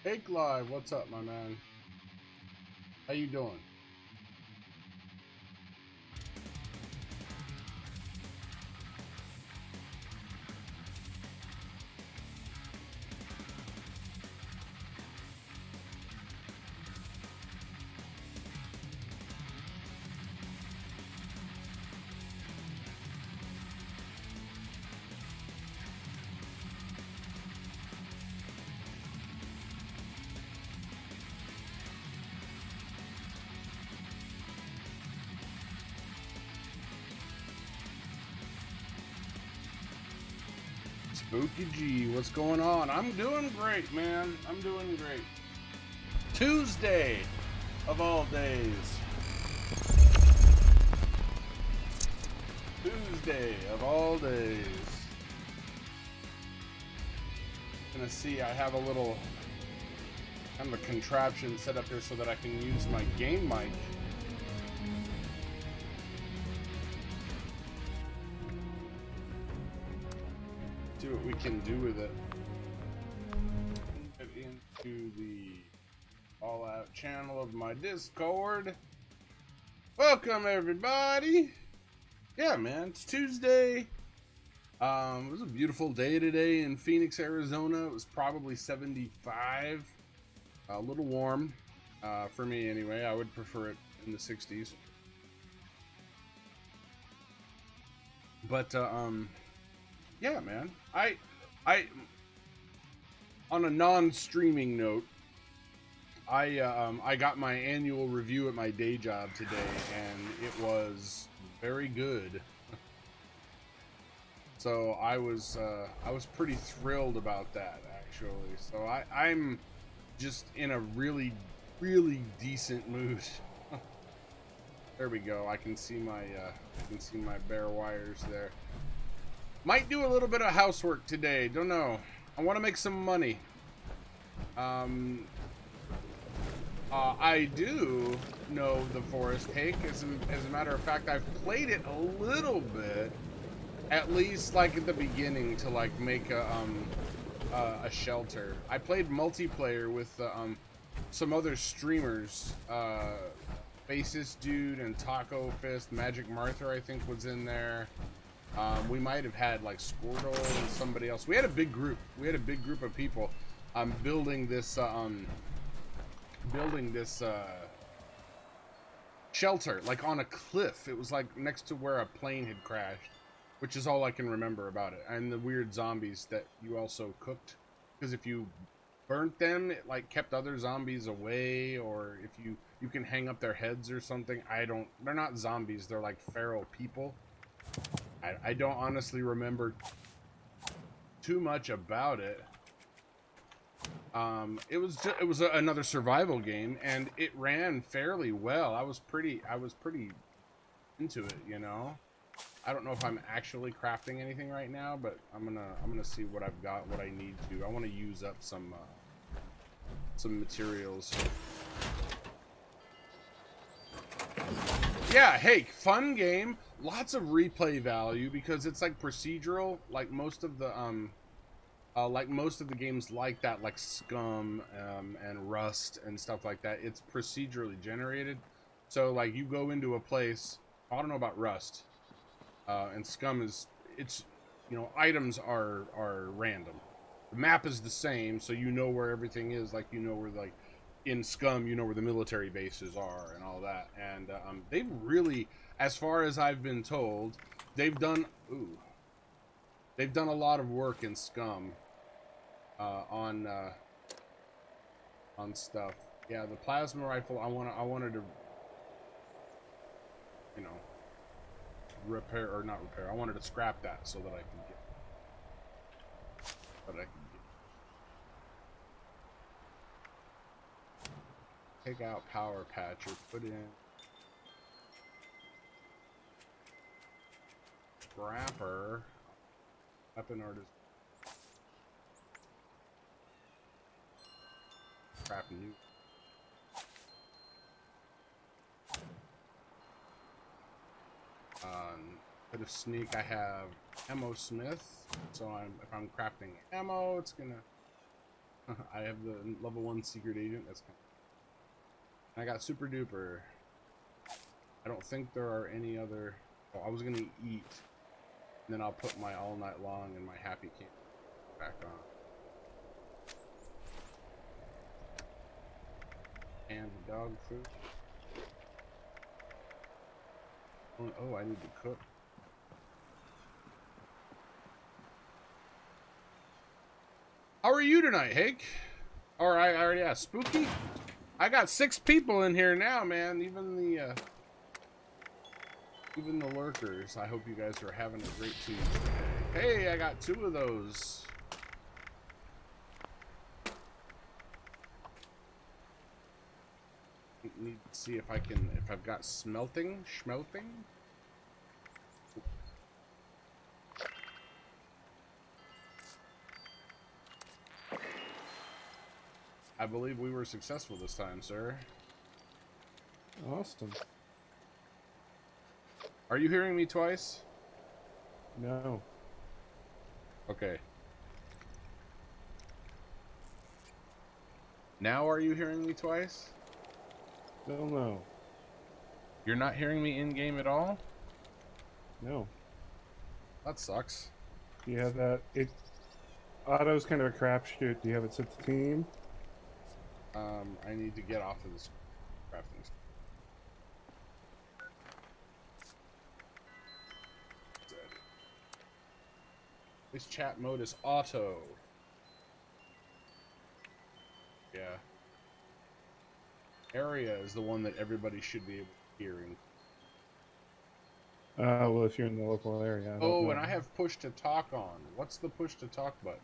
Cake Live, what's up, my man? How you doing? Spooky G, what's going on? I'm doing great, man. I'm doing great. Tuesday of all days. Tuesday of all days. Gonna see, I have a little kind of a contraption set up here so that I can use my game mic. See what we can do with it. Get into the all out channel of my Discord. Welcome everybody. Yeah, man, it's Tuesday. It was a beautiful day today in Phoenix, Arizona. It was probably 75, a little warm for me anyway. I would prefer it in the 60s. But yeah, man. I on a non-streaming note, I got my annual review at my day job today, and it was very good. So I was pretty thrilled about that, actually. So I'm just in a really decent mood. There we go. I can see my bare wires there. Might do a little bit of housework today. Don't know. I want to make some money. I do know the Forest Cake. As a matter of fact, I've played it a little bit, at least like at the beginning, to like make a shelter. I played multiplayer with some other streamers. Bassist Dude and Taco Fist, Magic Martha, I think, was in there. We might have had like Squirtle and somebody else. We had a big group. We had a big group of people building this shelter, like on a cliff. It was like next to where a plane had crashed, which is all I can remember about it. And the weird zombies that you also cooked, because if you burnt them, it like kept other zombies away, or if you can hang up their heads or something. They're not zombies, they're like feral people. I don't honestly remember too much about it. It was another survival game, and it ran fairly well. I was pretty into it, you know. I don't know if I'm actually crafting anything right now, but I'm gonna see what I've got, what I need to. I want to use up some materials. Yeah, hey, fun game. Lots of replay value because it's like procedural, like most of the games like that, like Scum and Rust and stuff like that. It's procedurally generated. So like you go into a place. I don't know about Rust, and Scum it's you know, items are random. The map is the same, so you know where everything is. Like you know where, like in Scum, you know where the military bases are and all that. And they've really, as far as I've been told, they've done a lot of work in Scum on stuff. Yeah, the plasma rifle. I wanted to, you know, repair, or not repair. I wanted to scrap that so that I could take out power patch or put in scrapper, weapon artist, scrap new. Bit of sneak. I have ammo smith, so if I'm crafting ammo, it's gonna I have the level 1 secret agent. That's kind of... I got super duper. I don't think there are any other... Oh, I was gonna eat. And then I'll put my all night long and my happy camp back on. And dog food. Oh, I need to cook. How are you tonight, Hake? Or I already asked. Spooky? I got 6 people in here now, man. Even the lurkers. I hope you guys are having a great Tuesday. Hey, I got 2 of those. Need to see if I've got schmelting. I believe we were successful this time, sir. Awesome. Are you hearing me twice? No. Okay. Now are you hearing me twice? Still no. You're not hearing me in-game at all? No. That sucks. Do you have that? Auto's kind of a crapshoot. Do you have it set to team? I need to get off of this crafting. This chat mode is auto. Yeah. Area is the one that everybody should be able to hear. Well, if you're in the local area. Oh, and I have push to talk on. What's the push to talk button?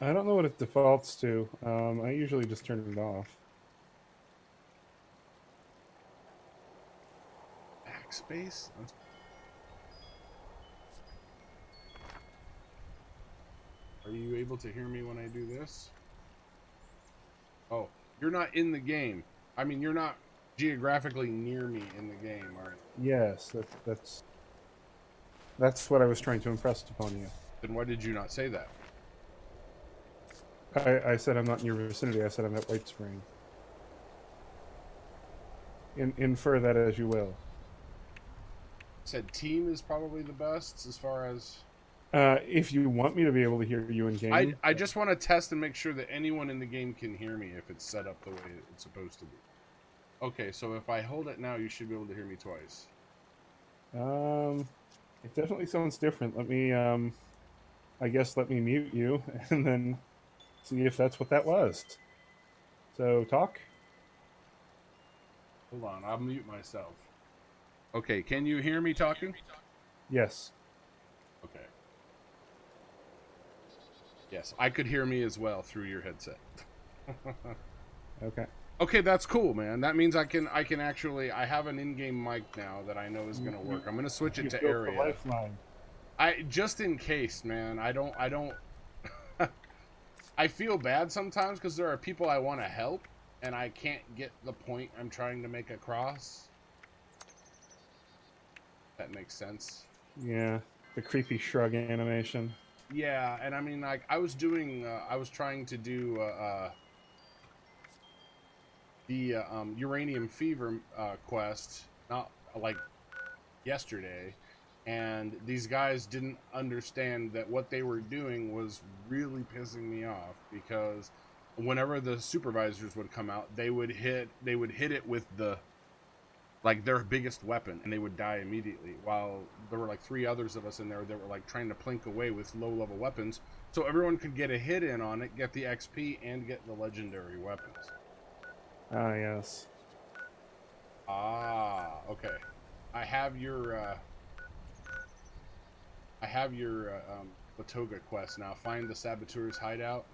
I don't know what it defaults to. I usually just turn it off. Backspace? Are you able to hear me when I do this? Oh, you're not in the game. I mean, you're not geographically near me in the game, are you? Yes, that's what I was trying to impress upon you. Then why did you not say that? I said I'm not in your vicinity. I said I'm at White Spring. Infer that as you will. Said team is probably the best as far as... if you want me to be able to hear you in game. I just want to test and make sure that anyone in the game can hear me if it's set up the way it's supposed to be. Okay, so if I hold it now, you should be able to hear me twice. It definitely sounds different. Let me, I guess let me mute you and then see if that's what that was. So, talk? Hold on, I'll mute myself. Okay, can you hear me talking? Yes. Okay. Yes, I could hear me as well through your headset. Okay. Okay, that's cool, man. That means I can actually... I have an in-game mic now that I know is going to work. I'm going to switch it to area. Lifeline. Just in case, man. I don't... I feel bad sometimes because there are people I want to help, and I can't get the point I'm trying to make across. That makes sense. Yeah, the creepy shrug animation. Yeah, and I mean, like, I was trying to do the Uranium Fever quest, not like yesterday, and these guys didn't understand that what they were doing was really pissing me off, because whenever the supervisors would come out, they would hit it with the, like, their biggest weapon, and they would die immediately, while there were like 3 others of us in there that were like trying to plink away with low-level weapons, so everyone could get a hit in on it, get the XP, and get the legendary weapons. Ah, yes. Ah, okay. I have your Latoga quest now. Find the Saboteur's hideout.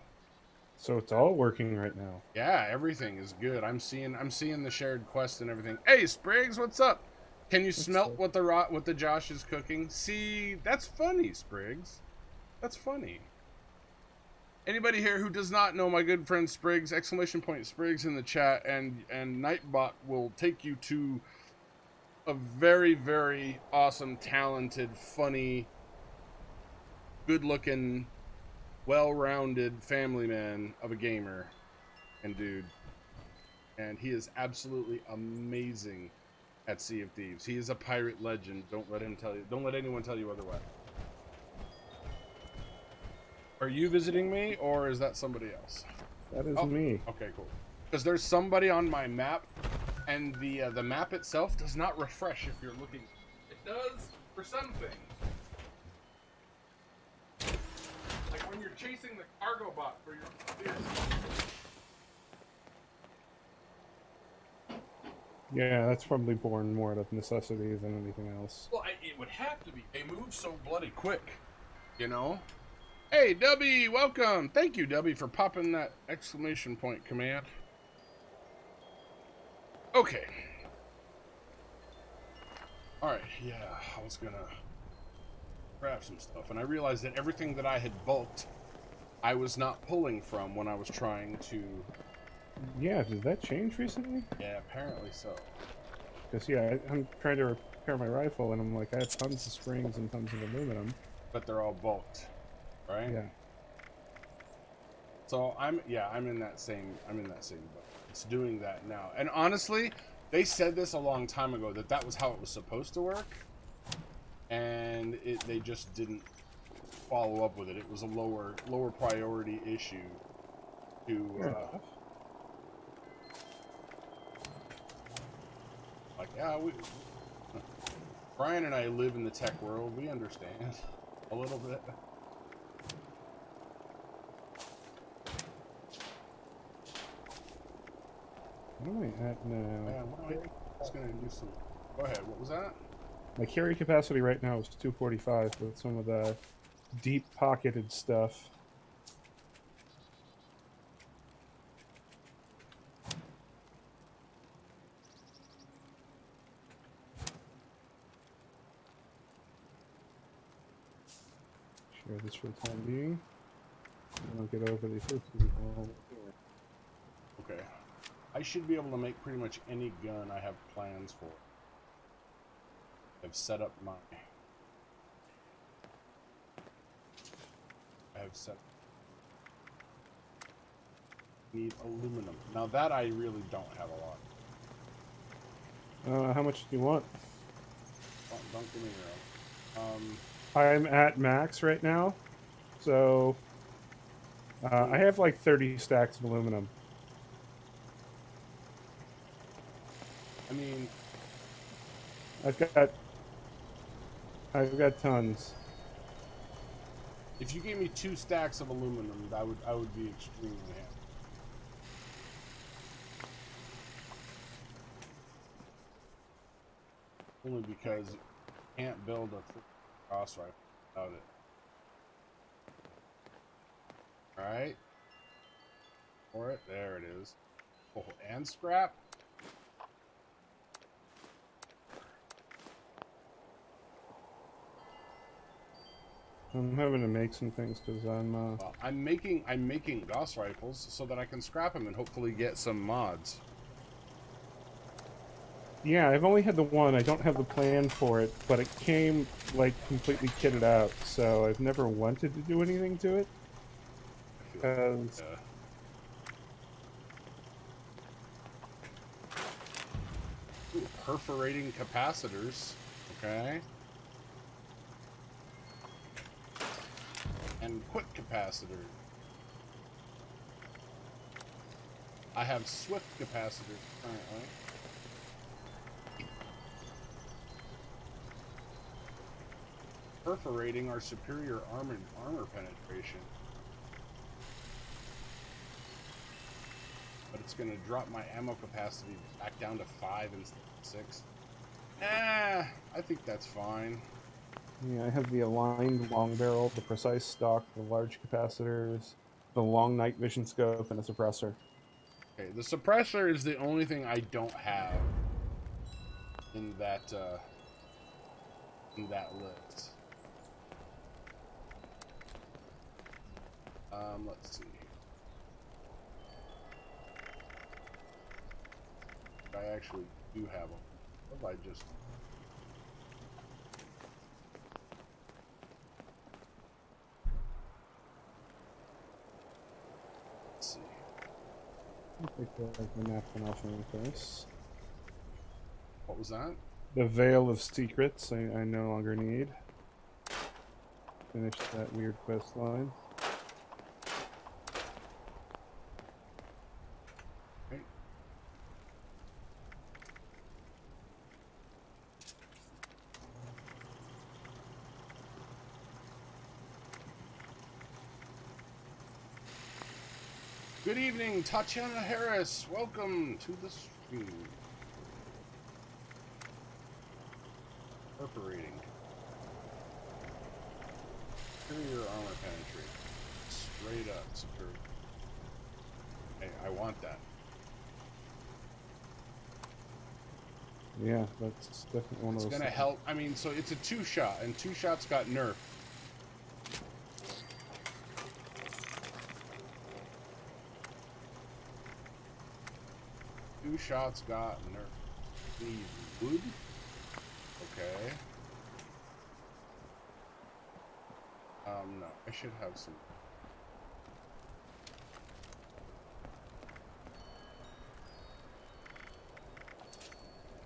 So it's all working right now. Yeah, everything is good. I'm seeing the shared quest and everything. Hey, Spriggs, what's up? Can you smelt what the Josh is cooking? See, that's funny, Spriggs. That's funny. Anybody here who does not know my good friend Spriggs, !Spriggs in the chat, and Nightbot will take you to a very, very awesome, talented, funny, good-looking well-rounded family man of a gamer and dude. And he is absolutely amazing at Sea of Thieves. He is a pirate legend. Don't let anyone tell you otherwise. Are you visiting me, or is that somebody else? That is me. Okay, cool. Because there's somebody on my map, and the map itself does not refresh if you're looking. It does for some things. Like when you're chasing the cargo bot for your vehicle. Yeah, that's probably born more out of necessity than anything else. Well, it would have to be. They move so bloody quick, you know? Hey, Dubby, welcome! Thank you, Dubby, for popping that exclamation point command. Okay. Alright, yeah, I was gonna grab some stuff, and I realized that everything that I had bulked, I was not pulling from when I was trying to... Yeah, did that change recently? Yeah, apparently so. Because, yeah, I'm trying to repair my rifle, and I'm like, I have tons of springs and tons of aluminum. But they're all bulked, right? Yeah. So I'm in that same boat. It's doing that now. And honestly, they said this a long time ago that was how it was supposed to work. And they just didn't follow up with it. It was a lower priority issue to like, yeah, Brian and I live in the tech world. We understand a little bit. What am I at now? Yeah, I was gonna do some. Go ahead. What was that? My carry capacity right now is 245 with some of the deep pocketed stuff. Share this for the time being. I'll get over the first people. Okay. I should be able to make pretty much any gun I have plans for. I've set up my... Need aluminum. Now that I really don't have a lot. How much do you want? Don't get me wrong. I'm at max right now, so I have like 30 stacks of aluminum. I mean, I've got tons. if you gave me 2 stacks of aluminum, I would be extremely happy. Only because you can't build a cross rifle without it. Alright. For it, there it is. Oh, and scrap. I'm having to make some things because I'm making Gauss rifles so that I can scrap them and hopefully get some mods. Yeah, I've only had the one. I don't have the plan for it, but it came like completely kitted out, so I've never wanted to do anything to it. Because perforating capacitors, okay, and quick capacitor. I have swift capacitors currently. Perforating our superior armor penetration. But it's going to drop my ammo capacity back down to 5 instead of 6. Nah, I think that's fine. Yeah, I have the aligned long barrel, the precise stock, the large capacitors, the long night vision scope, and a suppressor. Okay, the suppressor is the only thing I don't have in that list. Let's see. I actually do have them. What if I just... Take the napkin off my face. What was that? The Veil of Secrets I no longer need. Finish that weird quest line. Right. Good evening, Tatiana Harris. Welcome to the stream. Perforating. Superior armor penetrate. Straight up superior. Hey, I want that. Yeah, that's definitely one of those. It's gonna help. I mean, so it's a 2-shot, and 2-shots got nerfed. Two shots got nerfed. Need wood? Okay. No, I should have some.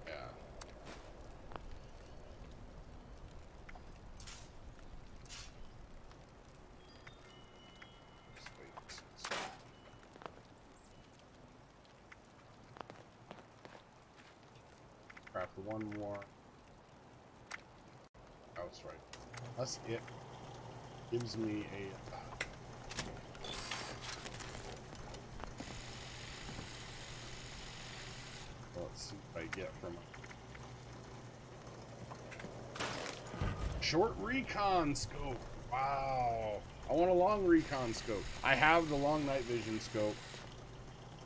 Yeah. Wait. Craft one more. Oh, that's right. That's it. Gives me a. Let's see what I get from it. Short recon scope. Wow. I want a long recon scope. I have the long night vision scope,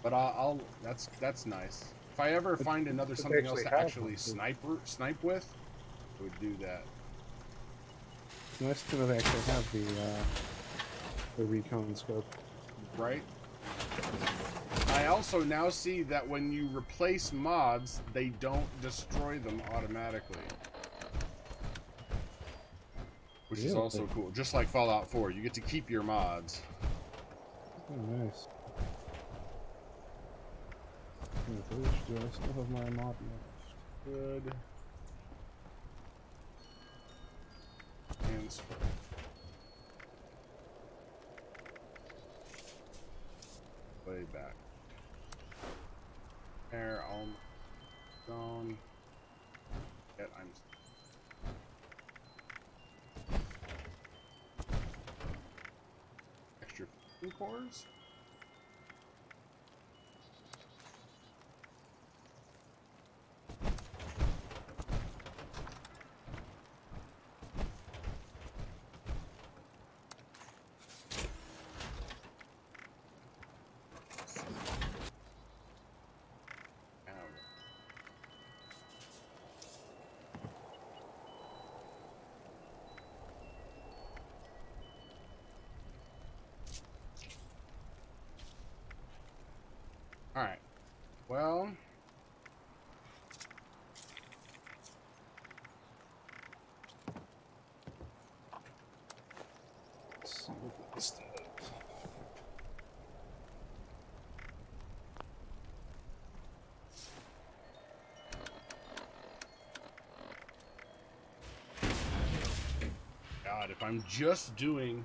but I'll that's nice. If I ever find another something else to actually snipe with, I would do that. It's nice to know they actually have the recon scope. Right? I also now see that when you replace mods, they don't destroy them automatically. Which is also cool. Just like Fallout 4, you get to keep your mods. Oh, nice. Do I still have my mod left? Good. Transfer. Way back. There, all gone. Yet I'm. Extra cores. Alright. Well. Let's see what this does. God, if I'm just doing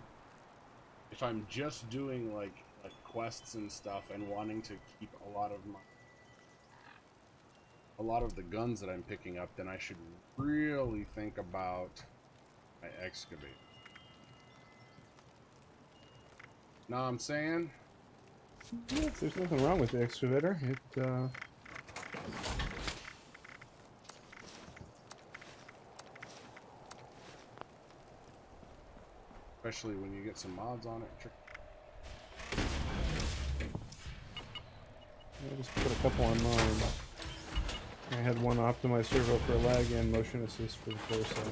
like quests and stuff and wanting to keep a lot of the guns that I'm picking up, then I should really think about my excavator. Know what I'm saying? Yeah, there's nothing wrong with the excavator. Especially when you get some mods on it. I just put a couple on mine. I had one optimized servo for lag and motion assist for the torso.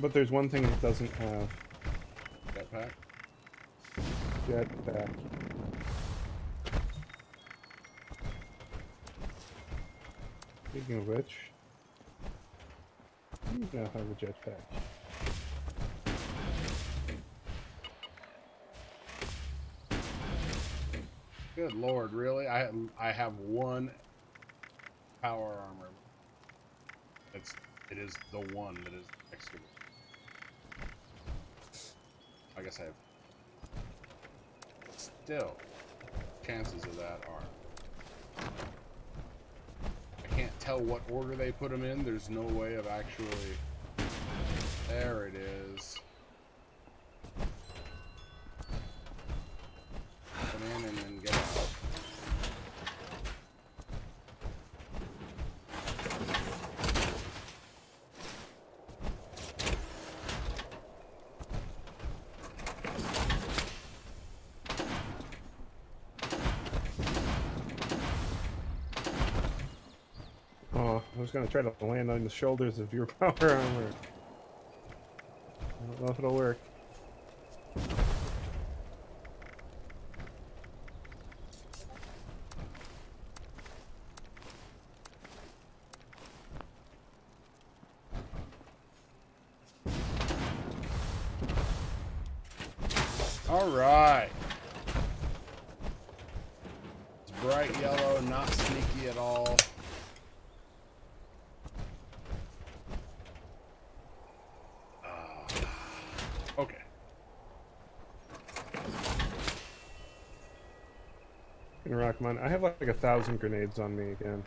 But there's one thing it doesn't have. Jetpack? Jetpack. Speaking of which, you now have a jetpack. Good Lord, really? I have one power armor. It is the one that is excavated. I guess I have. Still, chances of that are. I can't tell what order they put them in. There's no way of actually. There it is. Come in and then get out. Oh, I was gonna try to land on the shoulders of your power armor. I don't know if it'll work. All right. It's bright yellow, not sneaky at all. Okay. Gonna rock mine. I have like 1,000 grenades on me again.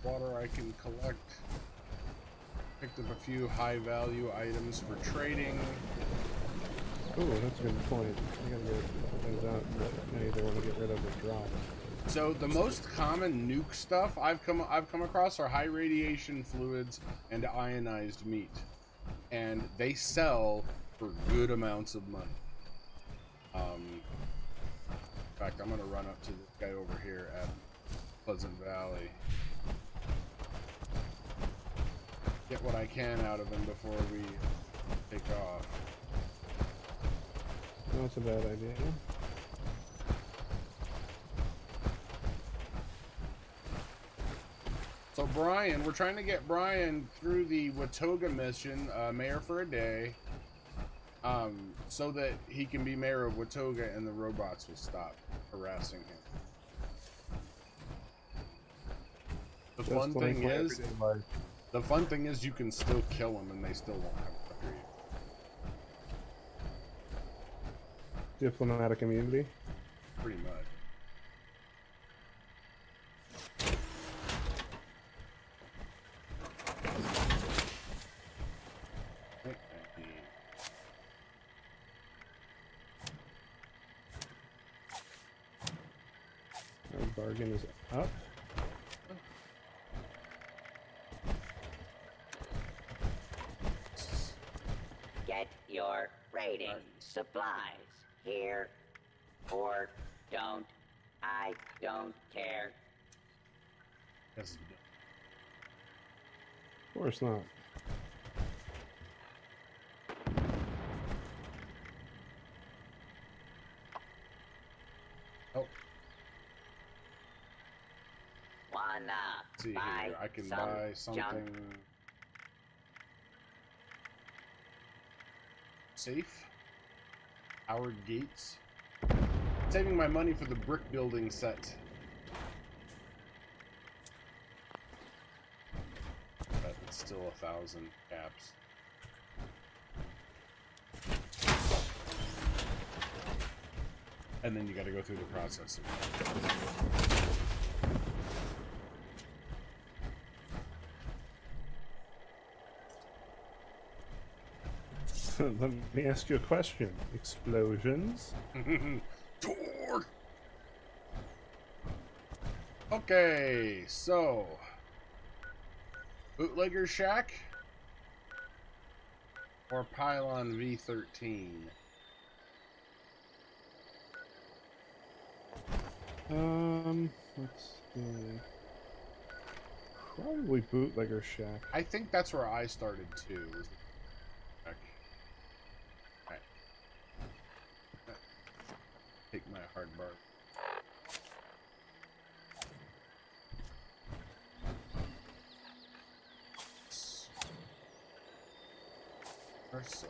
Water I can collect. Picked up a few high value items for trading. Ooh, that's a good point. I gotta get things out that I either want to get rid of or drop. So the most common nuke stuff I've come across are high radiation fluids and ionized meat, and they sell for good amounts of money. In fact, I'm gonna run up to this guy over here at Pleasant Valley. Get what I can out of him before we take off. That's a bad idea. So Brian, we're trying to get Brian through the Watoga mission, mayor for a day, so that he can be mayor of Watoga and the robots will stop harassing him. The fun thing is you can still kill them and they still won't come after you. Diplomatic immunity? Pretty much. Our bargain is up. Get your raiding supplies here, or don't. I don't care. Yes. Of course not. Oh. Wanna Let's see buy here. I can some buy something junk? safe. Powered gates. Saving my money for the brick building set. But it's still 1,000 caps. And then you got to go through the process. Let me ask you a question. Explosions? Torque! Okay, so Bootlegger Shack or Pylon V13? Let's see. Probably Bootlegger Shack. I think that's where I started too. Alright. Take my hard bar. Or so.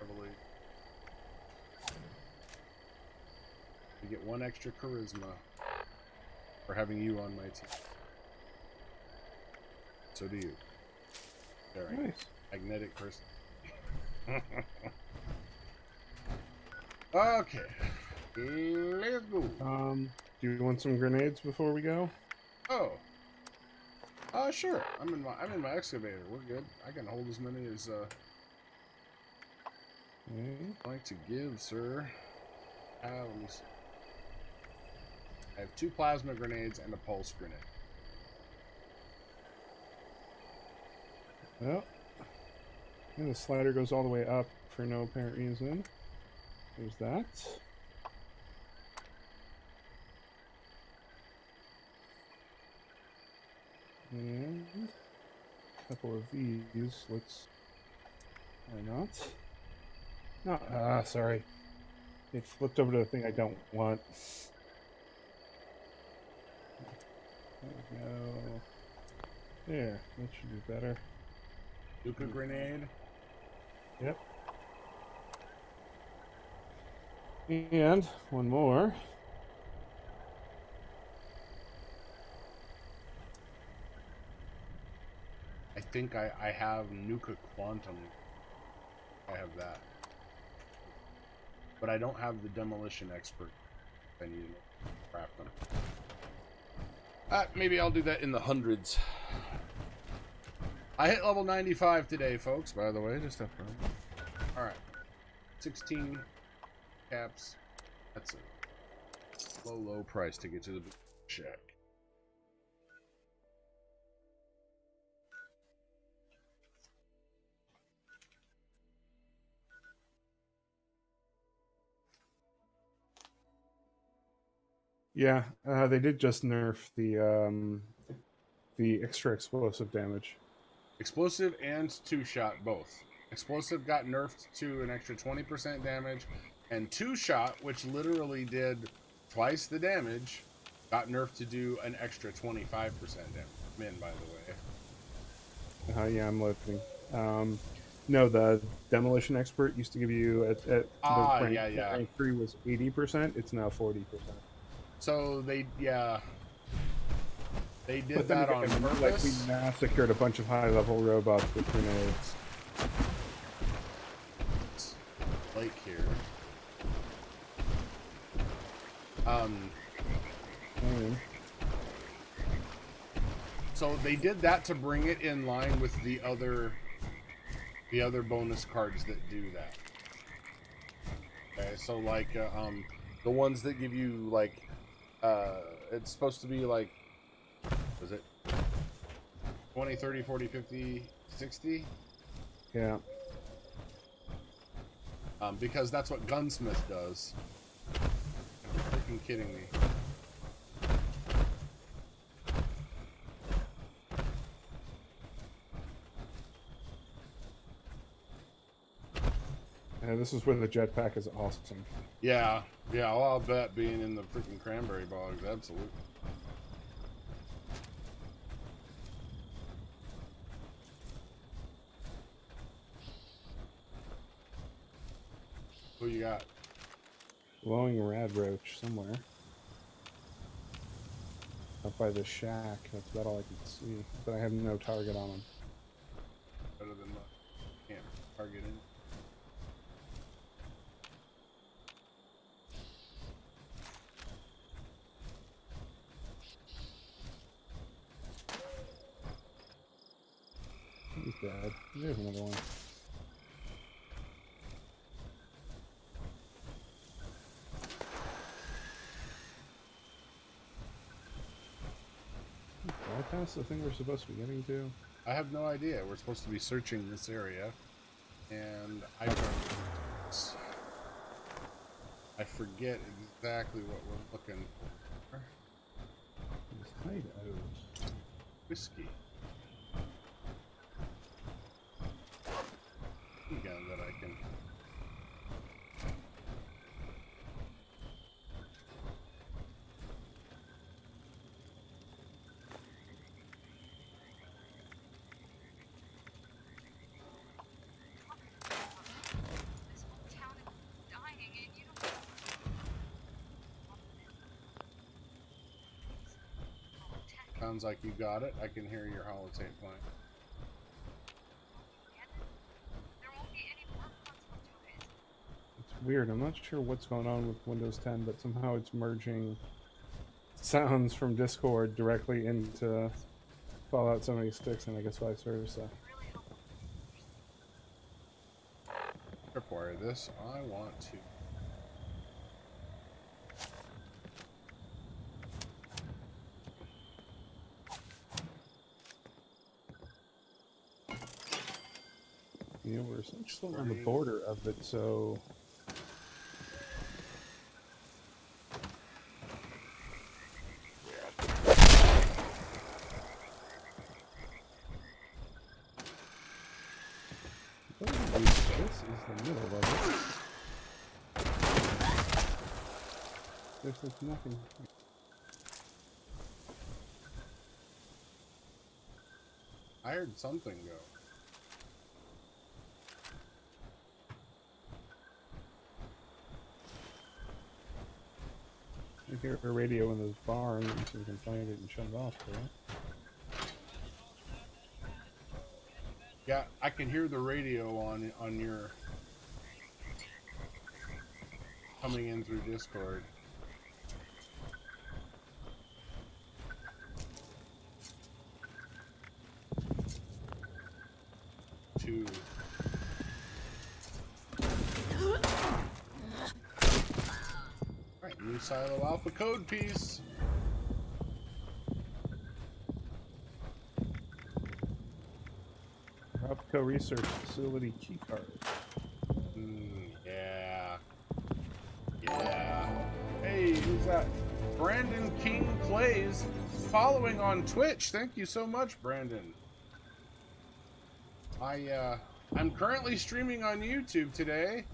Heavily. You get 1 extra charisma for having you on my team. So do you. Very Nice. magnetic person. Okay. Let's go. Do you want some grenades before we go? Oh. Sure. I'm in my excavator. We're good. I can hold as many as Okay. I'd like to give, sir. Let me see. I have 2 plasma grenades and a pulse grenade. Well, and the slider goes all the way up for no apparent reason. There's that. And a couple of these. Let's. Why not? No, sorry. It flipped over to the thing I don't want. There we go. There, that should be better. Luca grenade. Yep. And one more. I think I have Nuka Quantum. I have that. But I don't have the Demolition Expert. I need to craft them. Maybe I'll do that in the hundreds. I hit level 95 today, folks, by the way. Just alright. 16 caps. That's a low price to get to the shack. Yeah, they did just nerf the extra explosive damage. Explosive and 2-shot both. Explosive got nerfed to an extra 20% damage, and 2-shot, which literally did twice the damage, got nerfed to do an extra 25% damage. Min, by the way. Yeah, I'm looking. No, the Demolition Expert used to give you at the rank 3 was 80%. It's now 40%. So they did But that then on again, purpose. like we massacred a bunch of high-level robots with grenades. Lake here. So they did that to bring it in line with the other bonus cards that do that. Okay, so like the ones that give you like it's supposed to be like, was it 20, 30, 40, 50, 60? Yeah. Because that's what Gunsmith does. You're freaking kidding me. Yeah, this is where the jetpack is awesome. Yeah, well, I'll bet being in the freaking cranberry bogs, absolutely. Who you got? Glowing rad roach somewhere. Up by the shack. That's about all I can see. But I have no target on him. Better than mine. Can't target him. He's dead. There's another one. Bypass the thing we're supposed to be getting to? I have no idea. We're supposed to be searching this area, and I forget exactly what we're looking for. whiskey. Gun that I can. Sounds like you got it. I can hear your holotape playing. It's weird. I'm not sure what's going on with Windows 10, but somehow it's merging sounds from Discord directly into Fallout 76, and I guess vice versa. Acquire this. I want to. You know, we're essentially on the border of it, so this is the middle of it. There's like nothing. I heard something go. You hear a radio in the barn, so we can find it and shut it off, right? Yeah, I can hear the radio on your coming in through Discord. Two. Alright, new silo alpha code piece. Robco Research Facility keycard. Yeah. Yeah. Hey, who's that? Brandon King Plays following on Twitch. Thank you so much, Brandon. I'm currently streaming on YouTube today,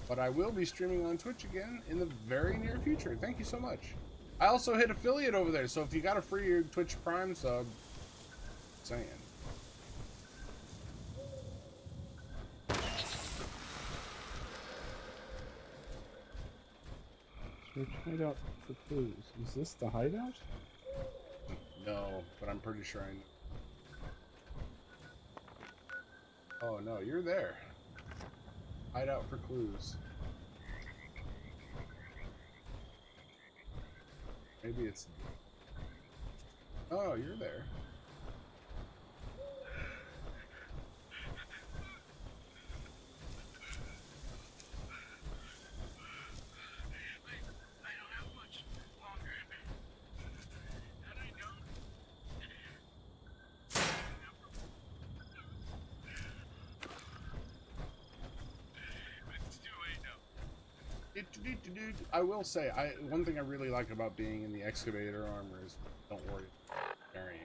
but I will be streaming on Twitch again in the very near future. Thank you so much. I also hit affiliate over there, so if you got a free Twitch Prime sub, saying. Search hideout for clues. Is this the hideout? No, but I'm pretty sure I know. Oh no, you're there. Hideout for clues. Maybe it's... Oh, you're there. I will say, one thing I really like about being in the excavator armor is don't worry about carrying.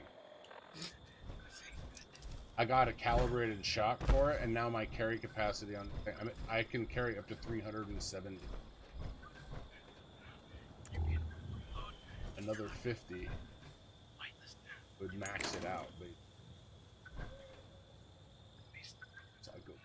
I got a calibrated shock for it, and now my carry capacity on I can carry up to 370. Another 50 would max it out, but it's all good.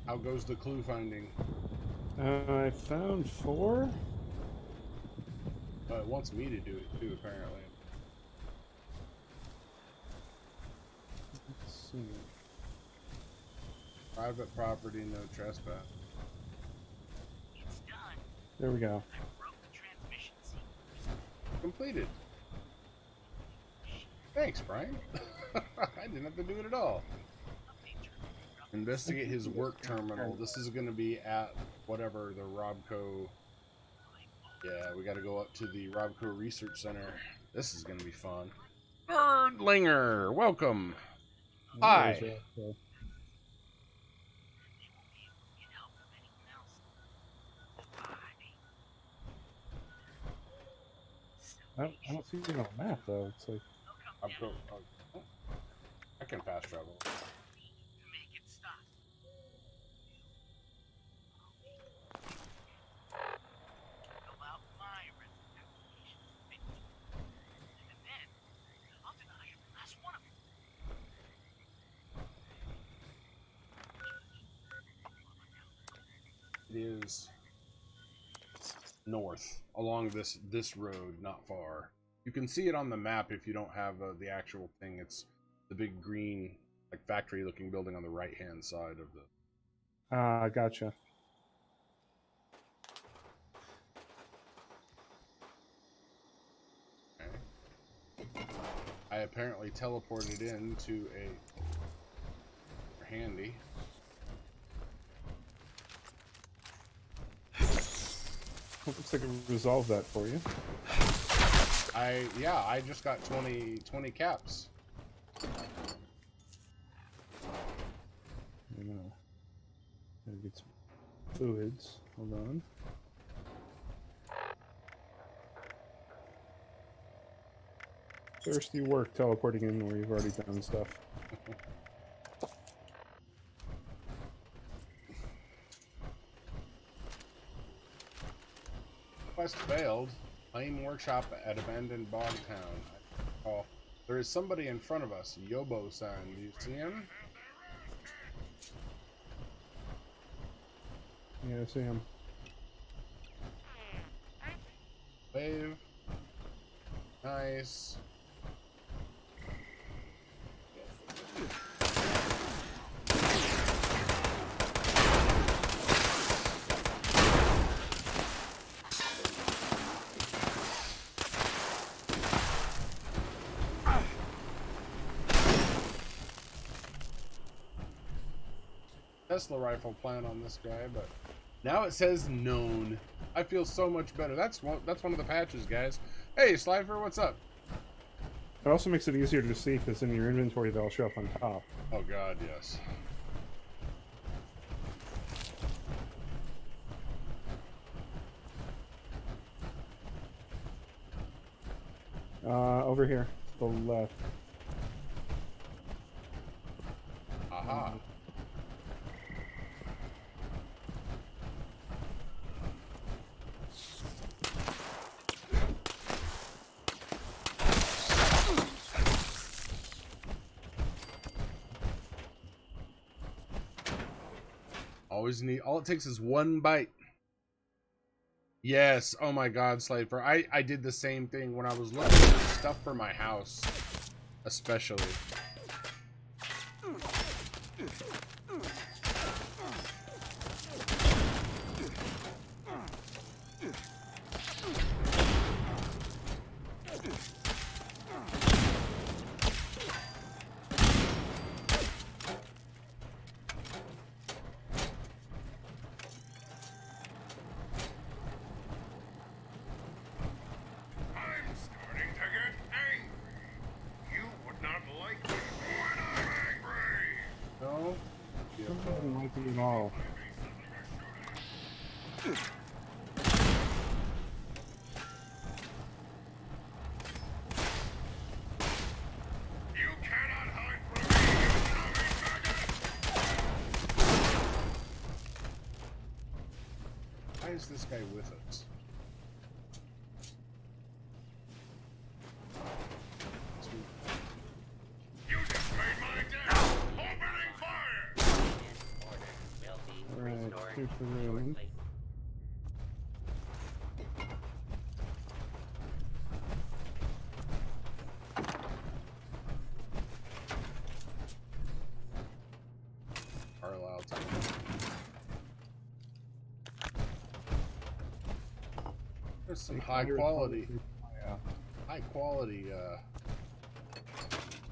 How goes the clue finding? I found 4. It wants me to do it too, apparently. seeing it. Private property, no trespass. It's done. There we go. I broke the transmission sequence. Completed. Thanks, Brian. I didn't have to do it at all. Investigate his work terminal. This is going to be at whatever the Robco. Yeah, we got to go up to the Robco Research Center. This is going to be fun. Nerdlinger, welcome. Hi. I don't see it on the map though. It's like Robco. Oh, I can fast travel. Make it stop. Fill out my resident application. And then I'll deny every last one of them. It is north along this road, not far. You can see it on the map if you don't have the actual thing. It's the big green, like factory looking building on the right hand side of the. Gotcha. Okay. I apparently teleported into a handy. Looks like it resolved that for you. I just got 20 caps. Gotta get some fluids. Hold on. Thirsty work teleporting in where you've already done stuff. Quest failed. Flame workshop at abandoned bog town. Oh, there is somebody in front of us. Yobo-san. Do you see him? Yeah, I see him. Wave. Nice. Tesla rifle plan on this guy, but now it says known. I feel so much better. That's one of the patches, guys. Hey, Slifer, what's up? It also makes it easier to see because in your inventory they'll show up on top. Oh God, yes. Over here, the left. Aha. Always need. All it takes is one bite. Yes. Oh my God, Slaver. I did the same thing when I was looking for stuff for my house, especially. All. You cannot hide from me, you coming faggot! Why is this guy with us? You just made my day! Opening fire! Alright, here's the railing. is some high quality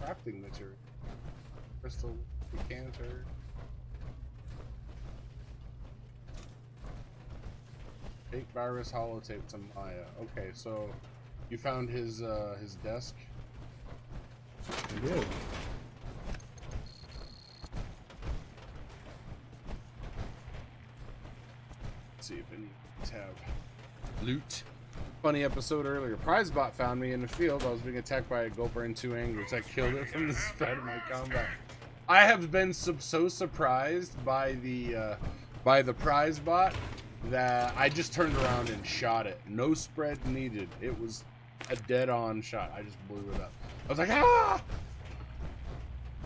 crafting material. Crystal decanter. Fake virus holotape to Maya. Okay, so you found his desk? I did. Let's see if any tab. Loot. Funny episode earlier. PrizeBot found me in the field. I was being attacked by a Gulper and 2 Angers. I killed it from the spread of my combat. I have been so surprised by the PrizeBot that I just turned around and shot it. No spread needed. It was a dead-on shot. I just blew it up. I was like, ah!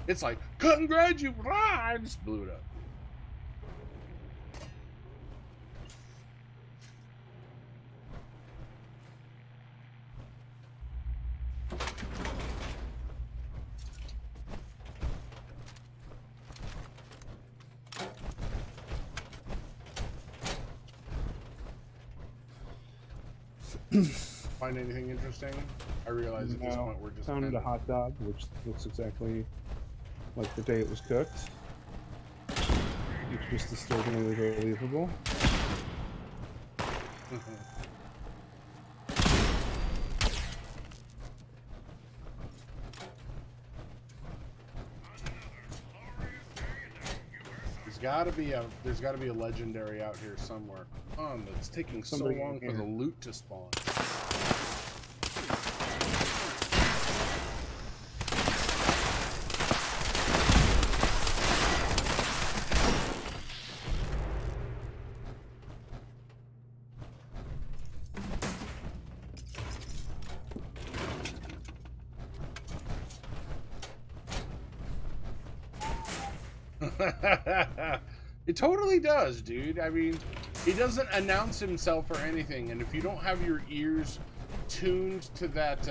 It's like, congratulations! I just blew it up. Find anything interesting? I realize at this point we're just found a hot dog, which looks exactly like the day it was cooked. It's just disturbingly believable. There's gotta be a legendary out here somewhere. It's taking so long for the loot to spawn. It totally does, dude. I mean, he doesn't announce himself or anything, and if you don't have your ears tuned to that,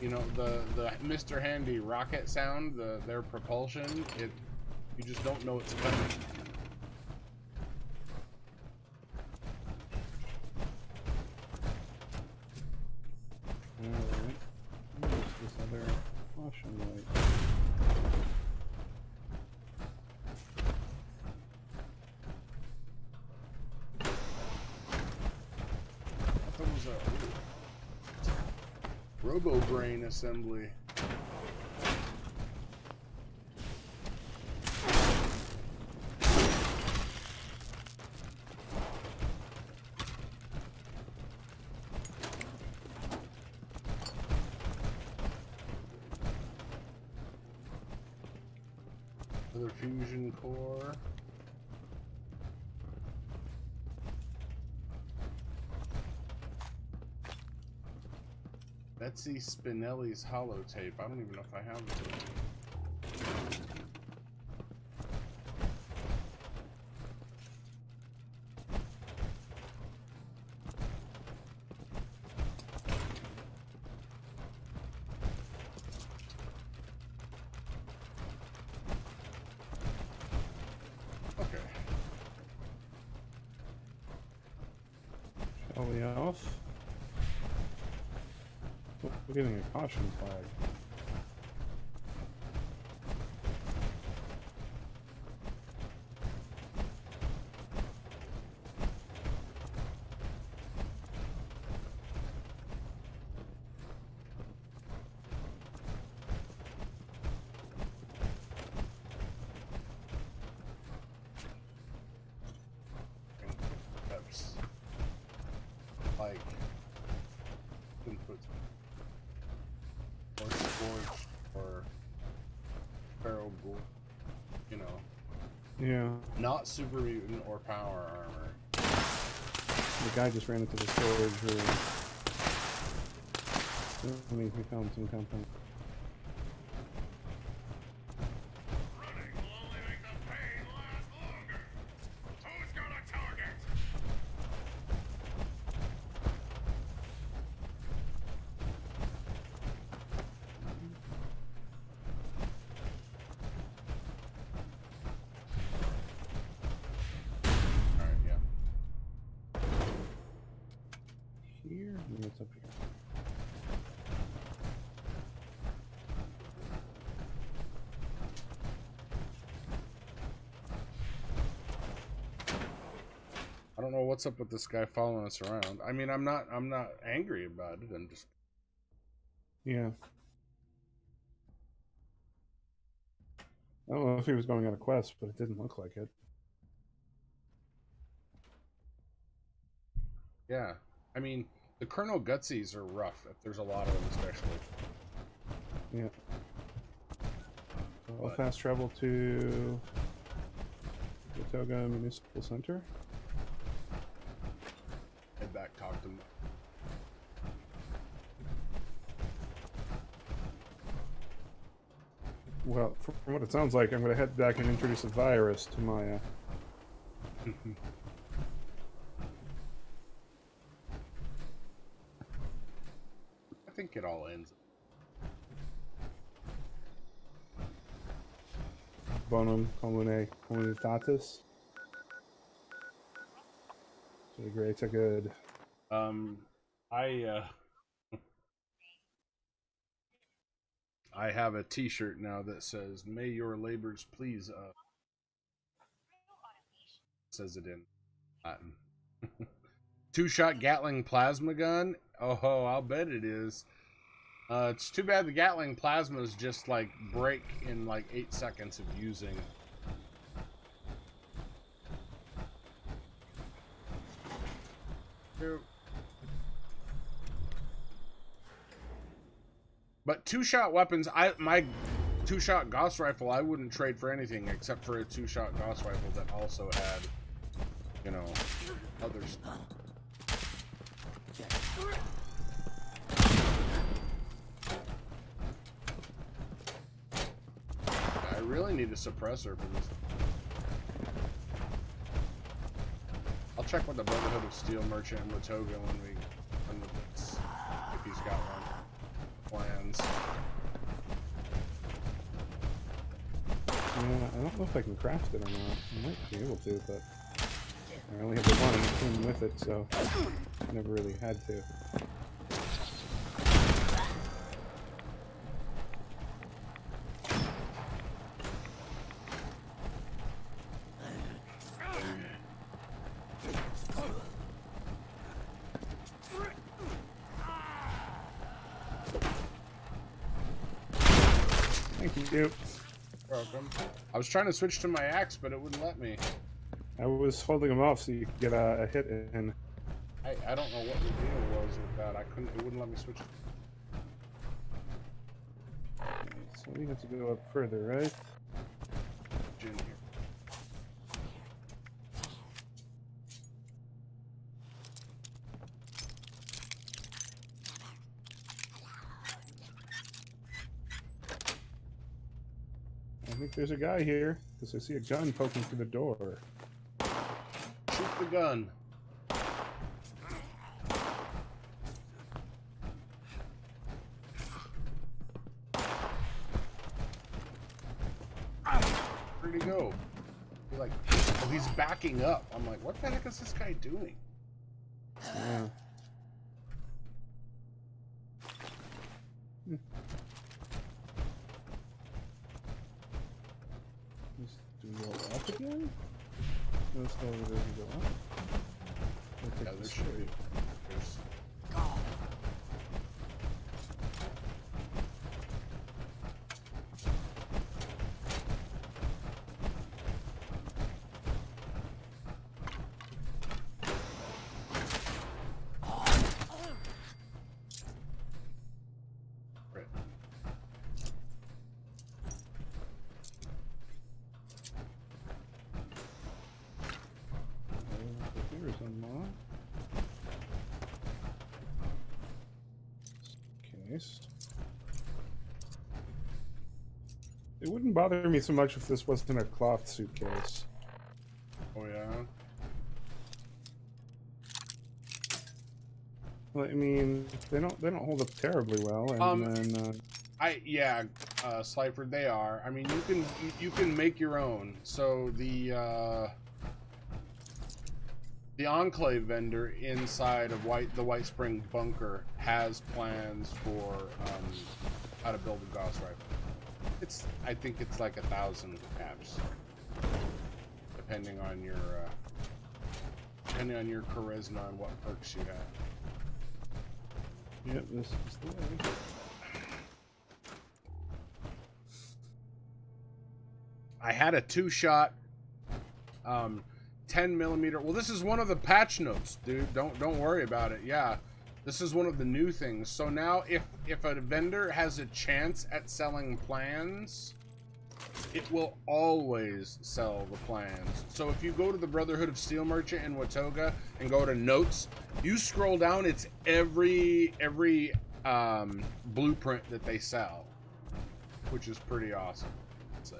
you know, the Mr. Handy rocket sound, their propulsion, you just don't know it's coming. Alright. Where's this other caution light? Robo Brain assembly. Another fusion core. Betsy Spinelli's holotape. I don't even know if I have it. Okay. Shall we off? We're getting a caution flag. That's like input. Or scorched, or feral ghoul, you know. Yeah. Not super mutant or power armor. The guy just ran into the storage room. I mean, we found some company. Running will only make the pain last longer. Who's gonna target? What's up here? I don't know what's up with this guy following us around. I mean, I'm not angry about it. I'm just... Yeah. I don't know if he was going on a quest, but it didn't look like it. Yeah. I mean, the Colonel Gutsies are rough, if there's a lot of them especially. Yeah. So I'll But- fast travel to Watoga Municipal Center. Head back, talk to them. Well, from what it sounds like, I'm going to head back and introduce a virus to my... I think it all ends. Bonum Communitatis. So the greats are good. I have a T-shirt now that says "May your labors please." Says it in Latin. Two-shot Gatling plasma gun. Oh, I'll bet it is. It's too bad the Gatling plasmas just like break in like 8 seconds of using. But two-shot weapons, my two-shot Gauss rifle, I wouldn't trade for anything except for a two-shot Gauss rifle that also had, you know, other stuff. I really need a suppressor for this. I'll check with the Brotherhood of Steel merchant in Watoga when we run the bits, if he's got one. Plans. Yeah, I don't know if I can craft it or not. I might be able to, but I only have the one and came with it, so I never really had to. Thank you. Welcome. I was trying to switch to my axe, but it wouldn't let me. I was holding them off so you could get a hit in. I don't know what the deal was with that. It wouldn't let me switch. So we have to go up further, right? In here. I think there's a guy here, because I see a gun poking through the door. Shoot the gun. Where'd he go? You're like, oh, he's backing up. I'm like, what the heck is this guy doing? Yeah. Do we go up again? Let's go over there and go up. We'll take Yeah, the there straight. should be. There's... Right. Here's unlocked. Case. It wouldn't bother me so much if this wasn't a cloth suitcase. Oh yeah. Well, I mean, they don't hold up terribly well, and then Slifer, they are. I mean, you can make your own. So the The Enclave vendor inside of the White Spring bunker has plans for how to build a Gauss rifle. I think it's like 1,000 caps, depending on your charisma and what perks you have. Yep, this is the way. I had a 2-shot 10mm. Well, this is one of the patch notes, dude. Don't worry about it. Yeah, this is one of the new things. So now if a vendor has a chance at selling plans, it will always sell the plans. So if you go to the Brotherhood of Steel Merchant in Watoga and go to notes, you scroll down, it's every blueprint that they sell, which is pretty awesome, I'd say.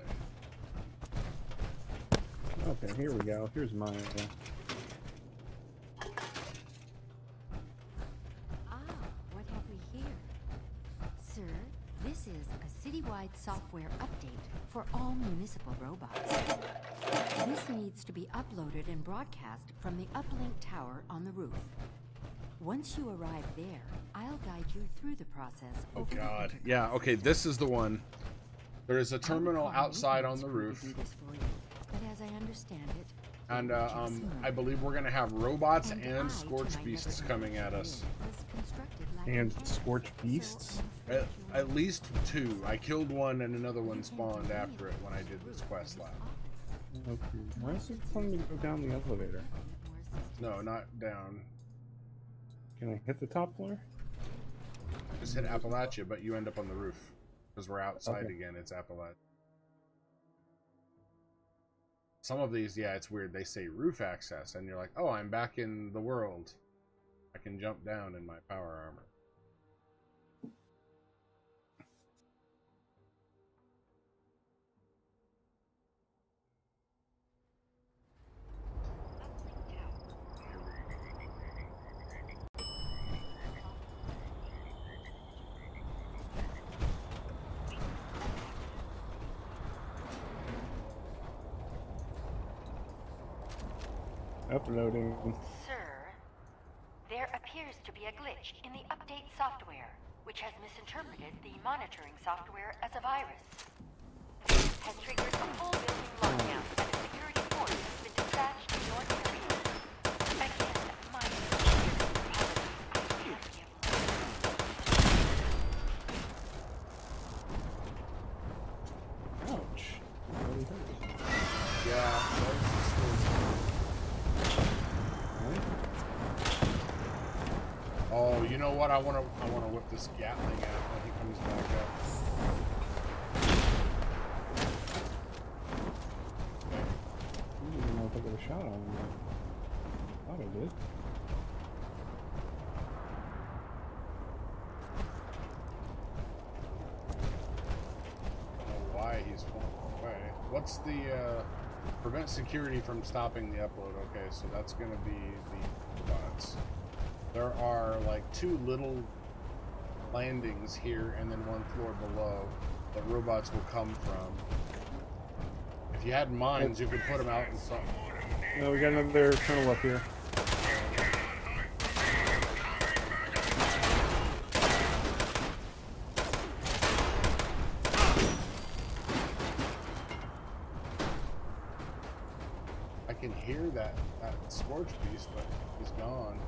Okay, here we go. Here's mine. What have we here? Sir, this is a citywide software update for all municipal robots. This needs to be uploaded and broadcast from the uplink tower on the roof. Once you arrive there, I'll guide you through the process. Oh God, yeah, okay, this is the one. There is a terminal outside on the roof. But as I understand it, and I believe we're gonna have robots and Scorch Beasts coming at us. And Scorch Beasts? At least 2. I killed one and another one spawned after it when I did this quest lab. Okay. Why is it telling me to go down the elevator? No, not down. Can I hit the top floor? Just hit Appalachia, but you end up on the roof. Because we're outside again, it's Appalachia. Some of these, yeah, it's weird. They say roof access, and you're like, oh, I'm back in the world. I can jump down in my power armor. Uploading. Sir, there appears to be a glitch in the update software, which has misinterpreted the monitoring software as a virus. This has triggered a full building lockdown, and a security force has been dispatched to your area. Again, my apologies. I can't give. Ouch. Really hurt. Yeah. Oh, you know what? I wanna whip this Gatling out when he comes back up. Okay. I didn't even know if I got a shot on him. Thought I did. I don't know why he's falling away. What's the prevent security from stopping the upload? Okay, so that's gonna be the bots. There are like 2 little landings here and then 1 floor below that robots will come from. If you had mines, you could put them out in some. No, we got another tunnel up here. I can hear that Scorch Beast, but he's gone.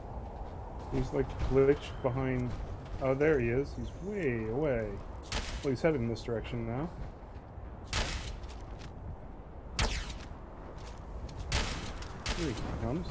He's like glitched behind. Oh, there he is. He's way away. Well, he's headed in this direction now. Here he comes.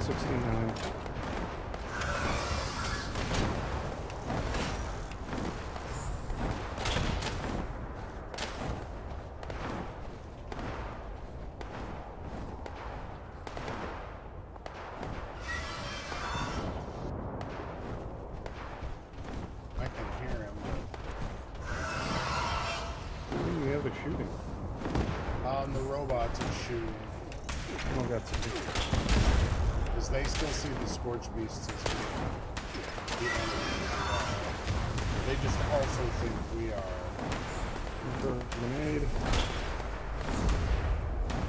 69. I can hear him. The other shooting. The robots are shooting. Oh, that's a big. Because they still see the Scorch Beasts as the enemies. They just also think we are. Throw a grenade.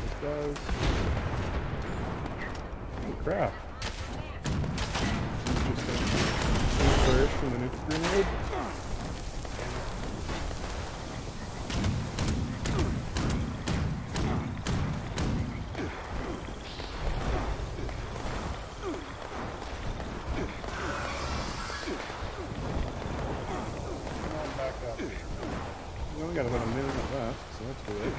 It does. Oh crap. Just a burst from the nuke grenade. We only got about a minute left, so that's good.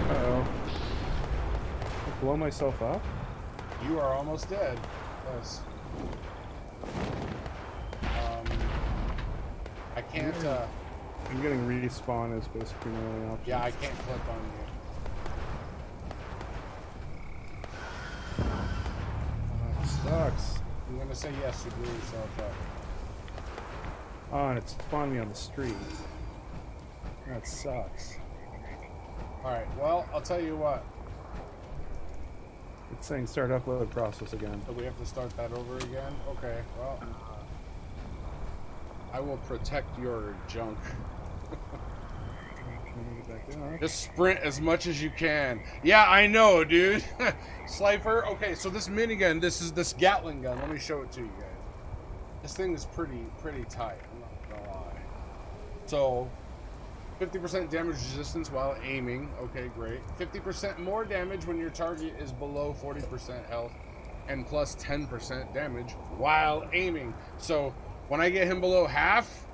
Uh-oh. Blow myself up? You are almost dead. Yes. I can't, I'm getting respawn is basically my only option. yeah, I can't click on you. That sucks. I'm gonna say yes, you blew yourself up. Oh, and it spawned me on the street. That sucks. Alright, well, I'll tell you what. It's saying start upload process again. So we have to start that over again? Okay, well. I will protect your junk. Just sprint as much as you can. Yeah, I know, dude. Slifer. Okay, so this minigun, this is this Gatling gun. Let me show it to you guys. This thing is pretty tight. I'm not gonna lie. So, 50% damage resistance while aiming. Okay, great. 50% more damage when your target is below 40% health, and plus 10% damage while aiming. So, when I get him below half,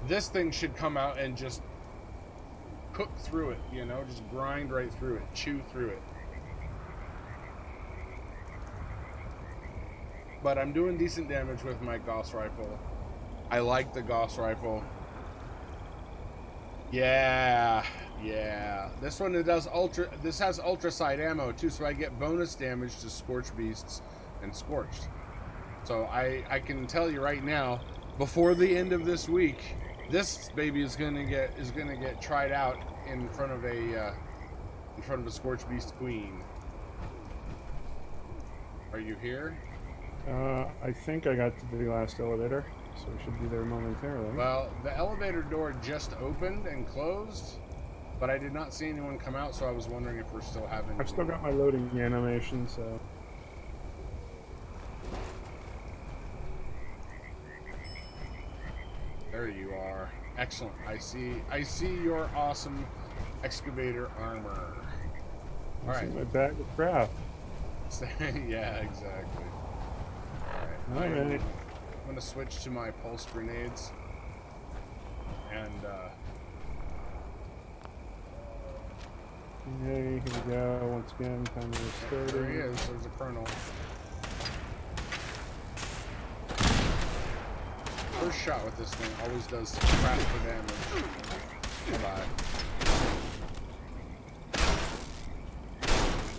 this thing should come out and just cook through it, you know, just grind right through it, chew through it. But I'm doing decent damage with my Gauss rifle. I like the Gauss rifle. Yeah. This one, it does this has ultra side ammo too, so I get bonus damage to Scorch Beasts and Scorched. So I can tell you right now, before the end of this week, this baby is gonna get tried out in front of a Scorch Beast Queen. Are you here? I think I got to the last elevator, so we should be there momentarily. Well, the elevator door just opened and closed, but I did not see anyone come out, so I was wondering if we're still having. I've still got my loading animation, so. There you are. Excellent. I see your awesome excavator armor. All right. My bag of crap. Yeah, exactly. All right. I'm gonna switch to my pulse grenades. And Yay, here we go. Once again, time to restart. there he is. There's a colonel. First shot with this thing always does crap for damage. Bye.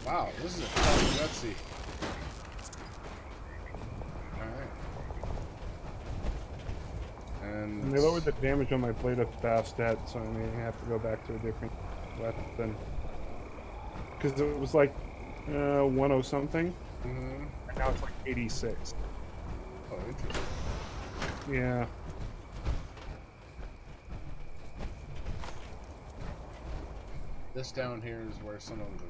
Wow, this is a gutsy. Alright. And they lowered the damage on my blade of Bastet, so I may have to go back to a different weapon. Because it was like 10 something, and now it's like 86. oh, interesting. Yeah. This down here is where some of the.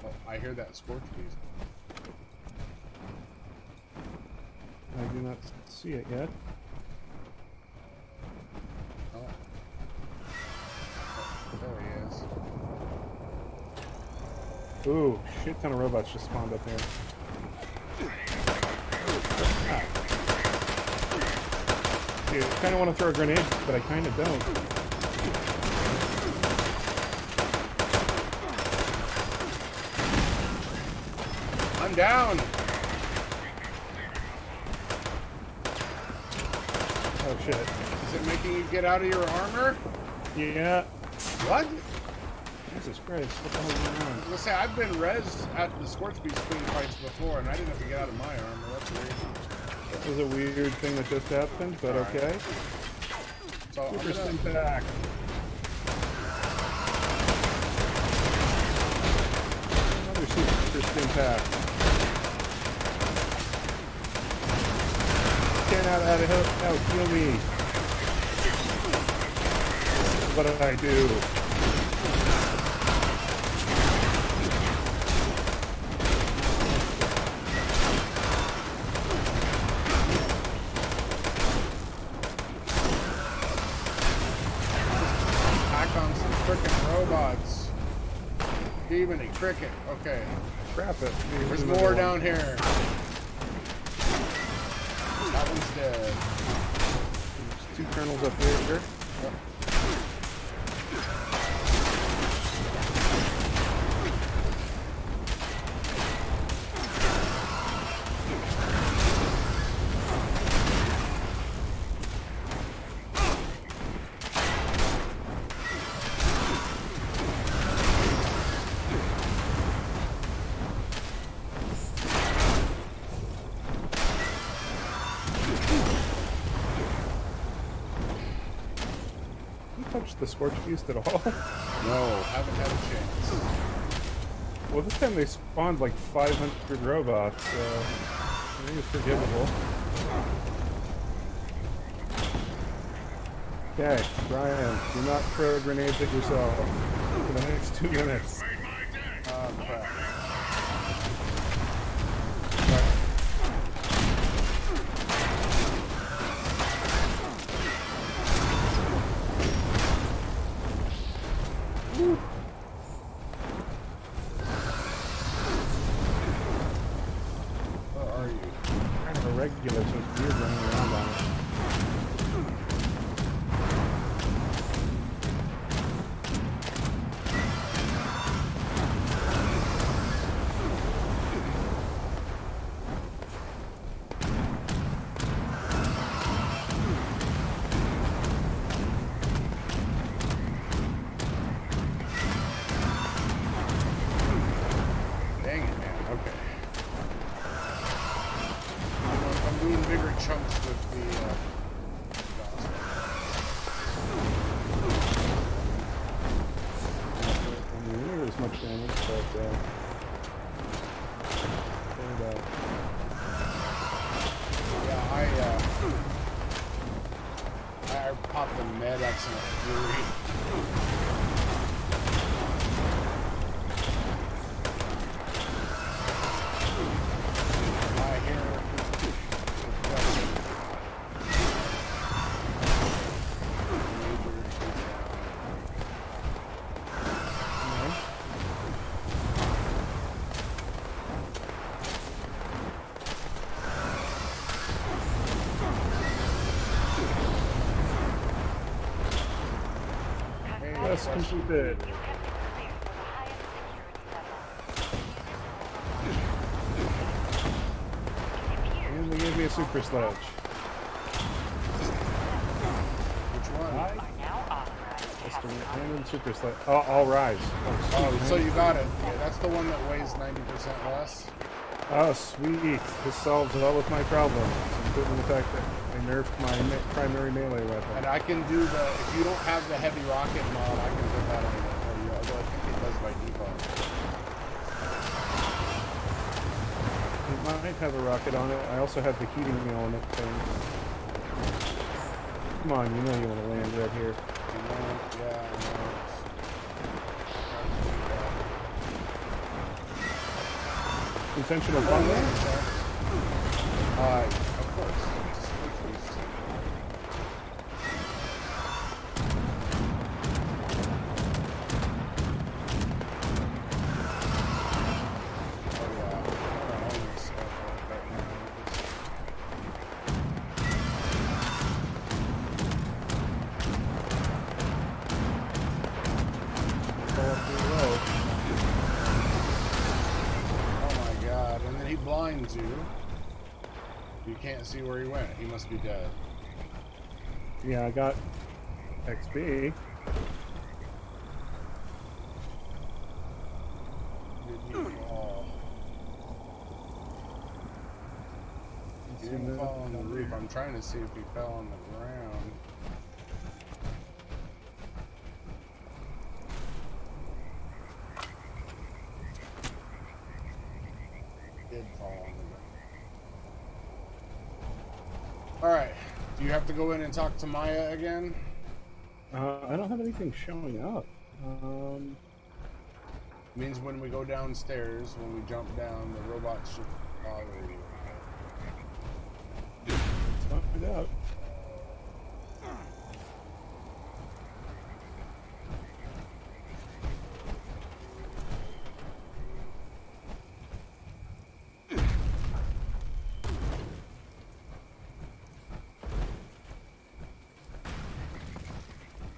Oh, I hear that Scorch Beast. I do not see it yet. Ooh, shit ton of robots just spawned up here. Ah. Dude, I kind of want to throw a grenade, but I kind of don't. I'm down. Oh shit. Is it making you get out of your armor? Yeah. What? Jesus Christ, what the hell is going on? I was gonna say, I've been rezzed at the Scorch Beast Queen fights before, and I didn't have to get out of my armor. That's weird. That was a weird thing that just happened, but okay. So I'm Super gonna... spin back. Another super spin pack. Cannot out-heal me. What did I do? Hack on some frickin' robots. Even a cricket. Okay. Crap it. There's more down here. That one's dead. There's 2 kernels up here. Yep. The Scorch Beast at all? No, haven't had a chance. Well, this time they spawned like 500 robots, so I think it's forgivable. Okay, Brian, do not throw grenades at yourself for the next 2 minutes. Oh, crap. Regular, so it's weird running around on it. Dang it, man. Okay. I'm doing bigger chunks with the I mean, there was much damage, but yeah, I popped the Med-X in a fury. I hear let's complete it. And they gave me a super sledge. which one? And super sledge. All rise. Oh, so you got it. Yeah, that's the one that weighs 90% less. Oh, sweet. This solves all of my problems, including the fact that I nerfed my primary melee weapon. And I can do the, if you don't have the heavy rocket mod, I can put that on it for you, although I think it does by default. It might have a rocket on it. I also have the heating element thing. Come on, you know you want to land right here. Yeah, I know. Intentional bundling? Of course. line to. You can't see where he went. He must be dead. Yeah, I got XP. Did he fall? He didn't fall on the roof. I'm trying to see if he fell on the ground. He did fall on the ground. Alright. Do you have to go in and talk to Maya again? I don't have anything showing up. Means when we go downstairs, when we jump down, the robots should bother you. Let's find out.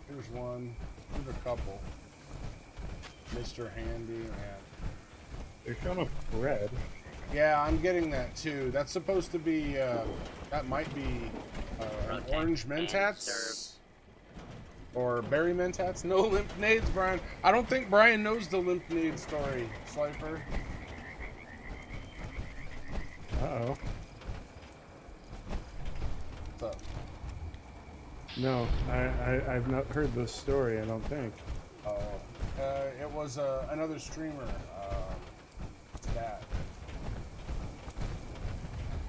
Here's one. Here's a couple. Mr. Handy and... They're showing up red. Yeah, I'm getting that too. That's supposed to be, that might be orange mentats or berry mentats. No lymph nades, Brian. I don't think Brian knows the lymph nade story, Slifer. Uh-oh. What's up? No, I've not heard this story, I don't think. Oh, it was another streamer. That.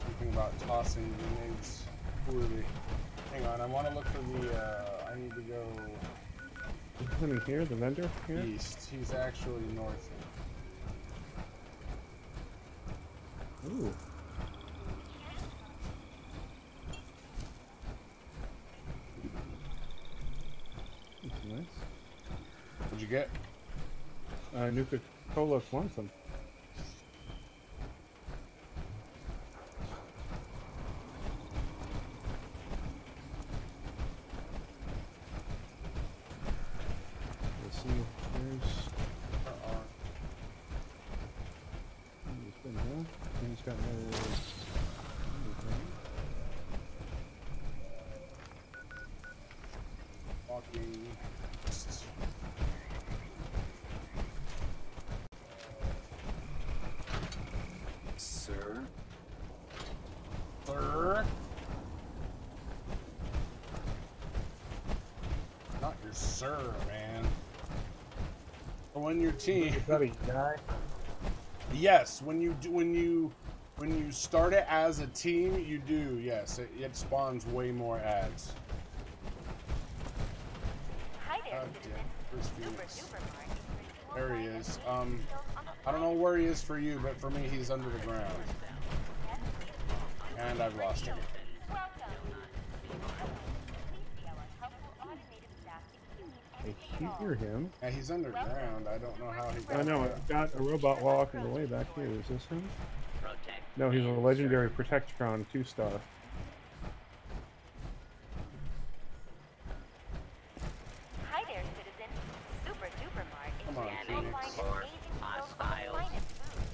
Thinking about tossing grenades poorly. Hang on, I want to look for the. I need to go Isn't he here, the vendor here? east. He's actually north. Ooh. That's nice. What'd you get? Nuka-Cola Quantum. Let's see if there's... He's got no... Walking. Sir? Sir? Not your sir, man. When your team. Buddy, guy. Yes, when you start it as a team, you do. Yes, it spawns way more ads. Hi there, God citizen. damn, where's Super Phoenix? duper Mark. There he is. I don't know where he is for you, but for me, he's under the ground. And I've lost him. Welcome. Please see our helpful automated staff if you need anything at all. I hear him. Yeah, he's underground. I don't know how he got I know, there. I've got a robot walking away back here. Is this him? Protect. No, he's a legendary Protectron 2-star. Hi there, citizen. Super duper Mart is Come on, where Phoenix. you'll find Or amazing deals on the hostiles. finest food.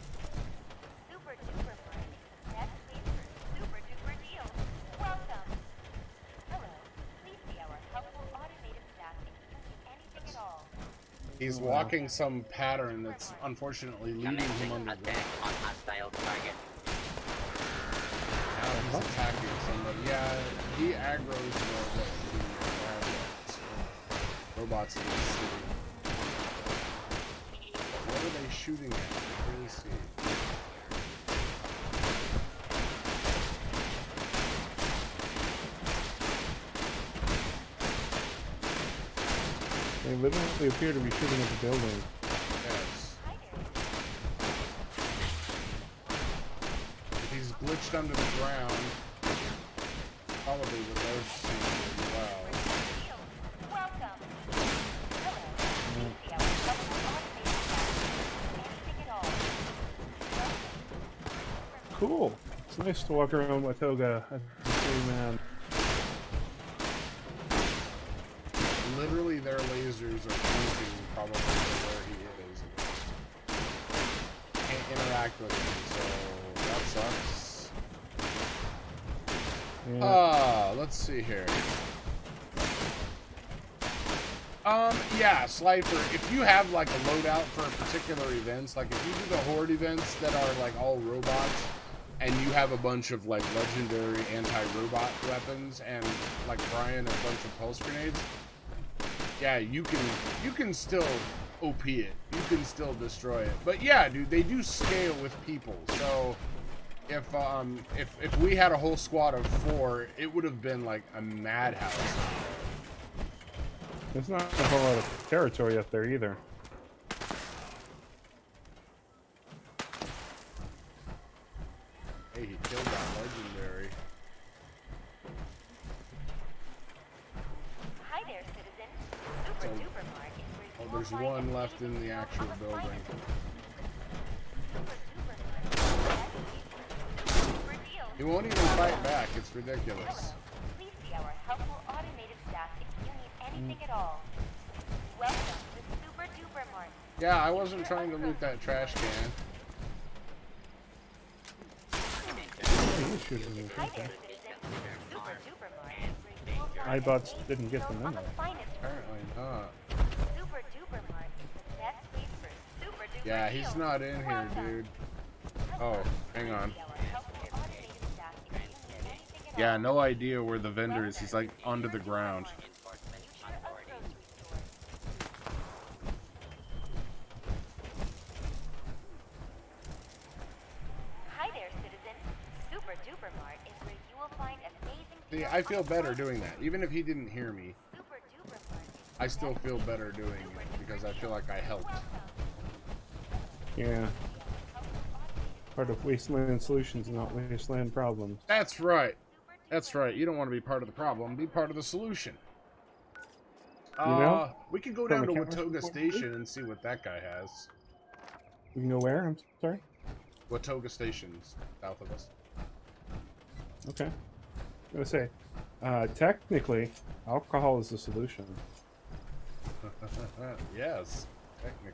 Super duper Mart is the best place for super duper deals. Welcome. Hello. Please see our helpful automated staff if you need anything at all. He's walking some pattern that's unfortunately leading him Commencing underground. attack on hostile target. Now he's attacking somebody. Yeah, he aggroes the robots in the city. What are they shooting at? Let me see. They literally appear to be shooting at the building. Yes. Hi there. If he's glitched under the ground, probably with those things as well. Welcome. Hello. Please see our helpful automated staff if you need anything at all. Cool. It's nice to walk around with Toga as a free man. Literally, their lasers are pointing probably to where he is. Can't interact with him, so that sucks. Yeah. Let's see here. Yeah, Slifer, if you have like a loadout for particular events, like if you do the Horde events that are like all robots, and you have a bunch of like legendary anti-robot weapons, and like Brian a bunch of pulse grenades, yeah, you can still OP it. You can still destroy it. But yeah, dude, they do scale with people. So if we had a whole squad of 4, it would have been like a madhouse. There's not a whole lot of territory up there either. Hey, he killed that legendary. Hi there, citizen. Super So- Duper Mart is where you Oh, will there's find one an left in amazing the deal actual on the building. finest. Super Duper Mart is the best super deals. He won't even fight back. It's ridiculous. Hello. Please see our helpful automated staff if you need anything at all. Welcome to Super Duper Mart. Yeah, I wasn't trying to loot that trash can. He is shooting me. Hi Okay. there, citizen. Super Duper Mart is where you will find iBots amazing didn't get the deals on memo. the finest food. Apparently not. Super Duper Mart is the best place for super duper Yeah, he's deals. not in here, Welcome. dude. Oh, hang on. See our helpful automated staff if you need anything at Yeah, all. no idea where the vendor is. He's like under the ground. Enforcement Future of authority. grocery stores. Hi there, citizen. Super Duper Mart is where you will find amazing See, deals I on feel the better finest doing that. Even if he didn't hear me, Super Duper Mart is the I still best feel place better for doing super it duper because I feel like I helped. Welcome. Yeah. Part of Wasteland Solutions, not Wasteland Problems. That's right. That's right. You don't want to be part of the problem. Be part of the solution. know, We could go from down a to chemistry Watoga point of view- Station and see what that guy has. We can go where? I'm sorry? Watoga Station's south of us. Okay. I'm gonna say, technically, alcohol is the solution. Yes, technically.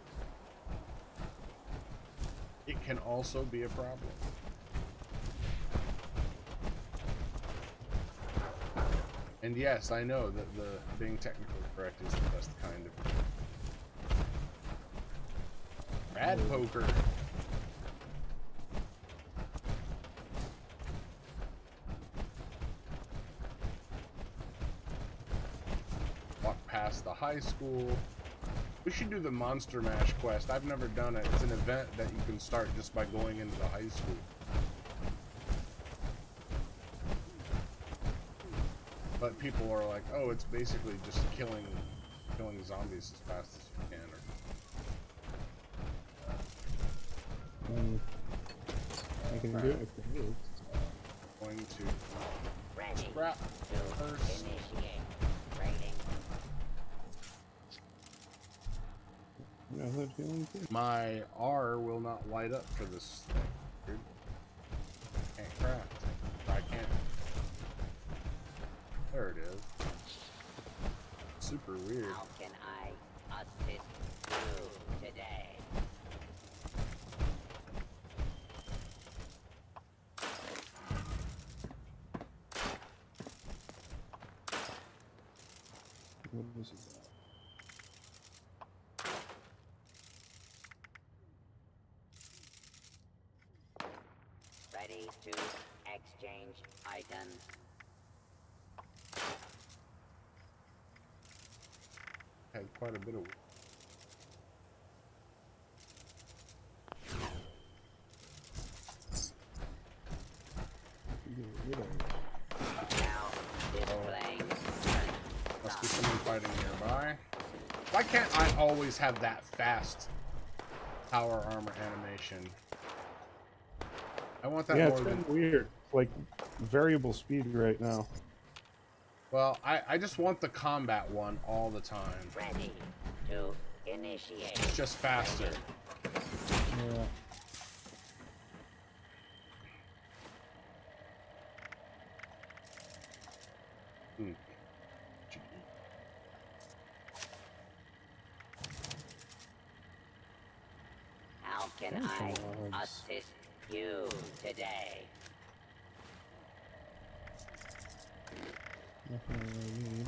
It can also be a problem. And yes, I know that the being technically correct is the best kind of rad poker. Walk past the high school. We should do the Monster Mash quest. I've never done it. It's an event that you can start just by going into the high school. But people are like, oh, it's basically just killing zombies as fast as you can. I can do it if it is. Going to Ready scrap to first. initiate rating. You know that feeling too? My R will not light up for this thing, dude. Can't craft. I can't. There it is. Super weird. How can I assist you today? What is it? Ready to exchange items. Had quite a bit of. Now displaying Must be someone fighting nearby. Why can't I always have that fast power armor animation? I want that Yeah, more it's than. been weird. Like variable speed right now. Well, I just want the combat one all the time. ready to initiate. It's just faster. Yeah. Hmm. How can I assist you today. Nothing I really need.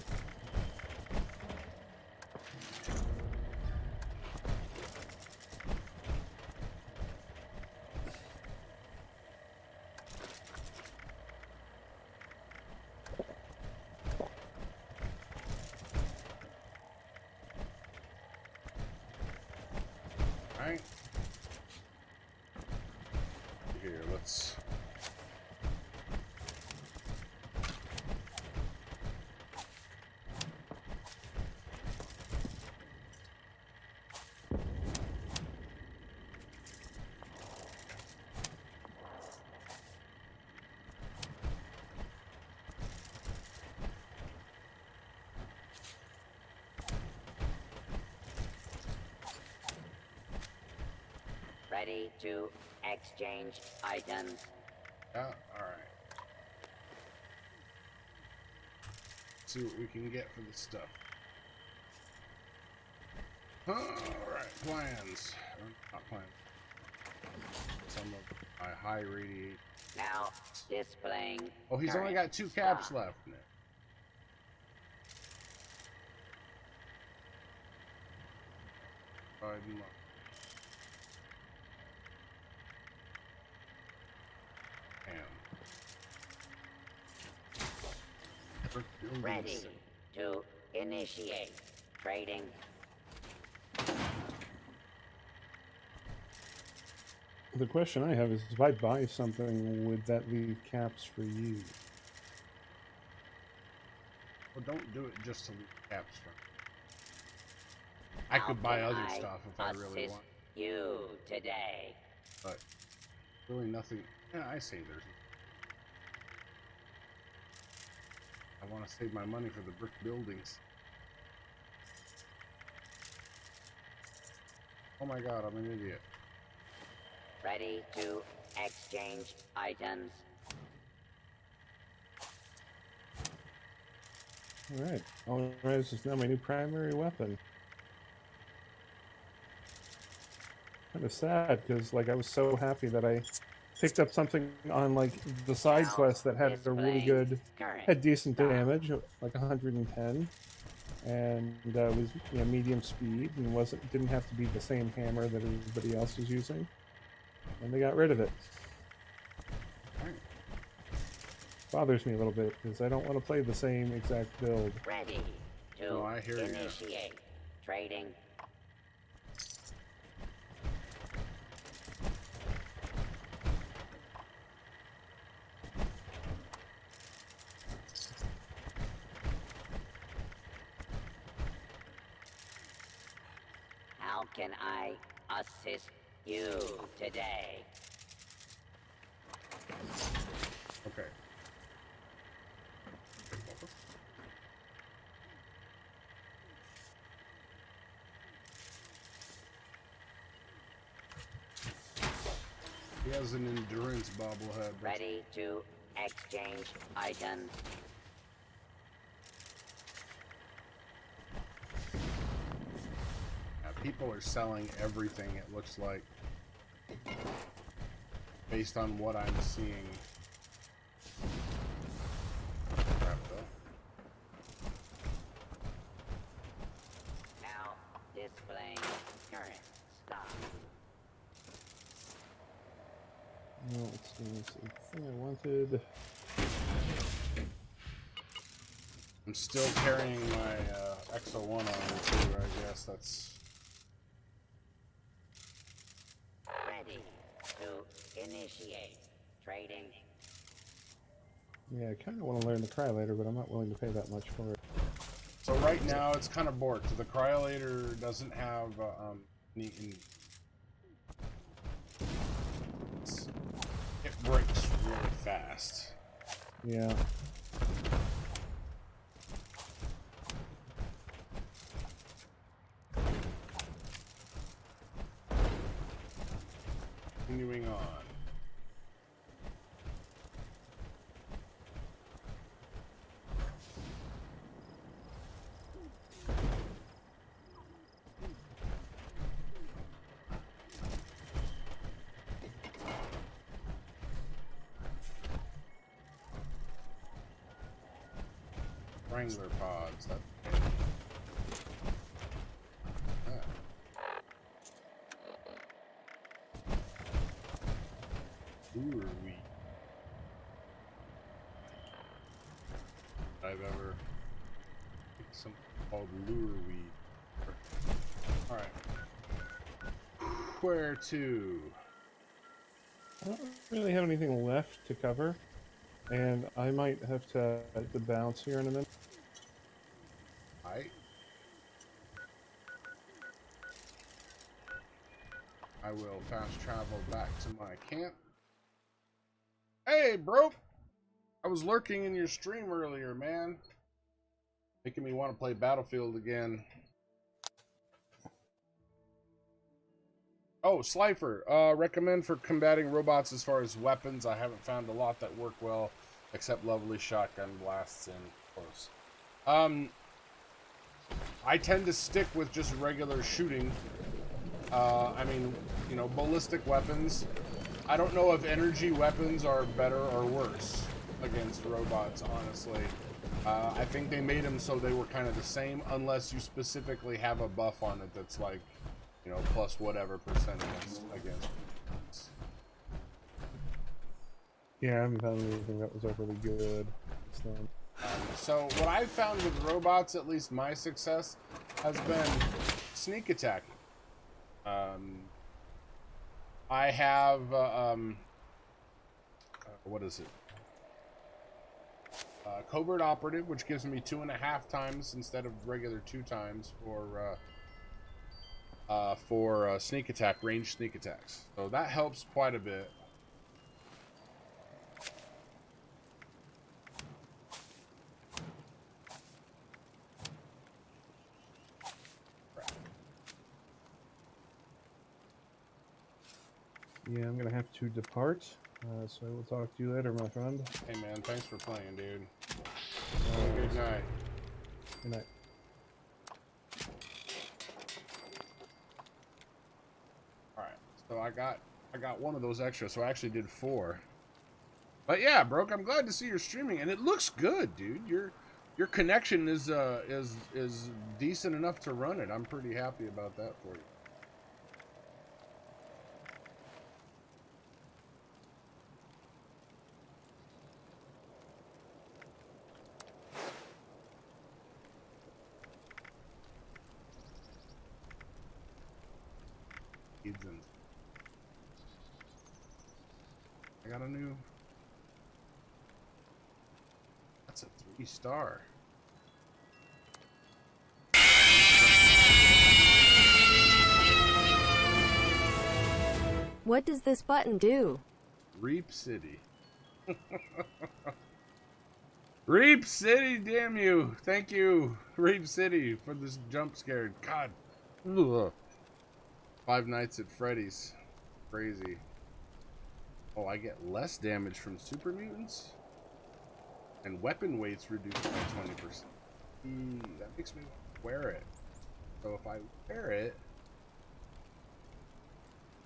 Alright. Here, let's... Ready to exchange items. Yeah, alright. See what we can get for this stuff. Alright, plans. Or not plans. Some of my high radiate. Now displaying. Oh, he's only got 2 caps left. Ready to initiate trading. The question I have is, if I buy something, would that leave caps for you? Well, don't do it just to leave caps for me. I could buy other stuff if I really want. You today. But really nothing. Yeah, I say there's. I want to save my money for the brick buildings. Oh my god, I'm an idiot. Ready to exchange items. Alright, all right, this is now my new primary weapon. Kind of sad, because like I was so happy that I picked up something on like the side quest that had a really good, had decent damage, like 110, and was, you know, medium speed, and didn't have to be the same hammer that everybody else was using, and they got rid of it. Bothers me a little bit because I don't want to play the same exact build. Ready to initiate trading. How can I assist you today? Okay. He has an endurance bobblehead. Ready to exchange items. People are selling everything, it looks like, based on what I'm seeing. Crap, though. Now displaying current stock. No, it's the thing I wanted. I'm still carrying my XO1 on me too, I guess that's... Ready to initiate trading. Yeah, I kind of want to learn the Cryolator, but I'm not willing to pay that much for it. So right now it's kind of borked. The Cryolator doesn't have it breaks really fast. Yeah. Continuing on. Strangler pods. That's okay. Lure weed. I've ever picked something called lure weed. Alright. Where to? I don't really have anything left to cover, and I might have to bounce here in a minute. Alright. I will fast travel back to my camp. Hey, bro! I was lurking in your stream earlier, man. Making me want to play Battlefield again. Oh, Slifer. Recommend for combating robots as far as weapons. I haven't found a lot that work well, except lovely shotgun blasts in close. I tend to stick with just regular shooting. I mean, you know, ballistic weapons. I don't know if energy weapons are better or worse against robots, honestly. I think they made them so they were kind of the same, unless you specifically have a buff on it that's like, you know, plus whatever percent against. Yeah, I haven't found anything that was overly good. So what I've found with robots, at least my success, has been sneak attack. I have, what is it? Covert Operative, which gives me 2.5 times instead of regular 2 times for sneak attack, ranged sneak attacks. So that helps quite a bit. Yeah, I'm gonna have to depart, so I will talk to you later, my friend. Hey man, thanks for playing, dude. Good night. Good night. Alright, so I got one of those extras, so I actually did 4. But yeah, Broke, I'm glad to see you're streaming, and it looks good, dude. Your connection is decent enough to run it. I'm pretty happy about that for you. I got a new. That's a 3-star. What does this button do? Reap City. Reap City, damn you. Thank you, Reap City, for this jump scare. God. Ugh. 5 Nights at Freddy's. Crazy. Oh, I get less damage from super mutants? And weapon weight's reduced by 20%. That makes me wear it. So if I wear it,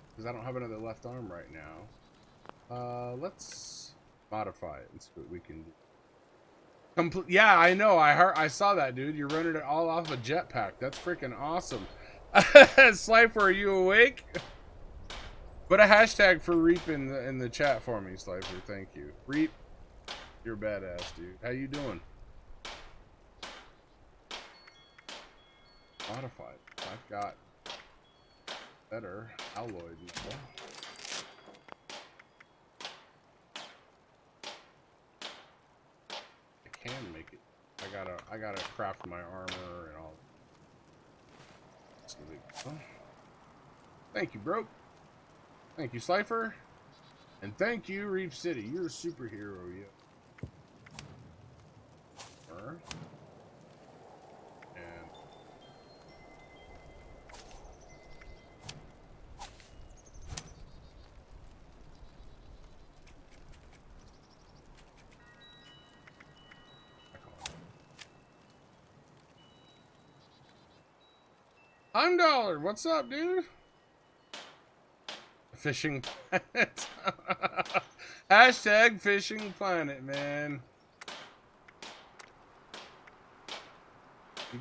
because I don't have another left arm right now, let's modify it and see what we can do. Yeah, I know. I saw that, dude. You're running it all off a jetpack. That's freaking awesome. Slifer, are you awake? Put a hashtag for Reap in the chat for me, Slifer. Thank you. Reap, you're badass, dude. How you doing? Modified. I've got better alloy now. I can make it. I gotta craft my armor and all. Thank you, bro. Thank you, Slifer. And thank you, Reap City. You're a superhero, yeah. And $1, what's up, dude? Fishing Planet. Hashtag Fishing Planet, man. you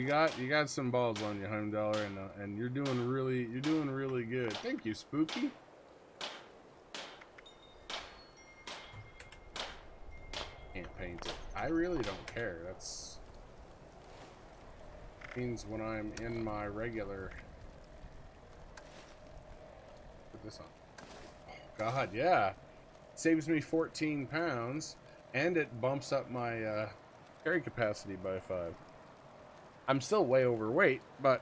got some balls on you, $100, and you're doing really good. Thank you, Spooky. Can't paint it. I really don't care. That's means when I'm in my regular. Put this on. Oh, God, yeah. Saves me 14 pounds, and it bumps up my carry capacity by 5. I'm still way overweight, but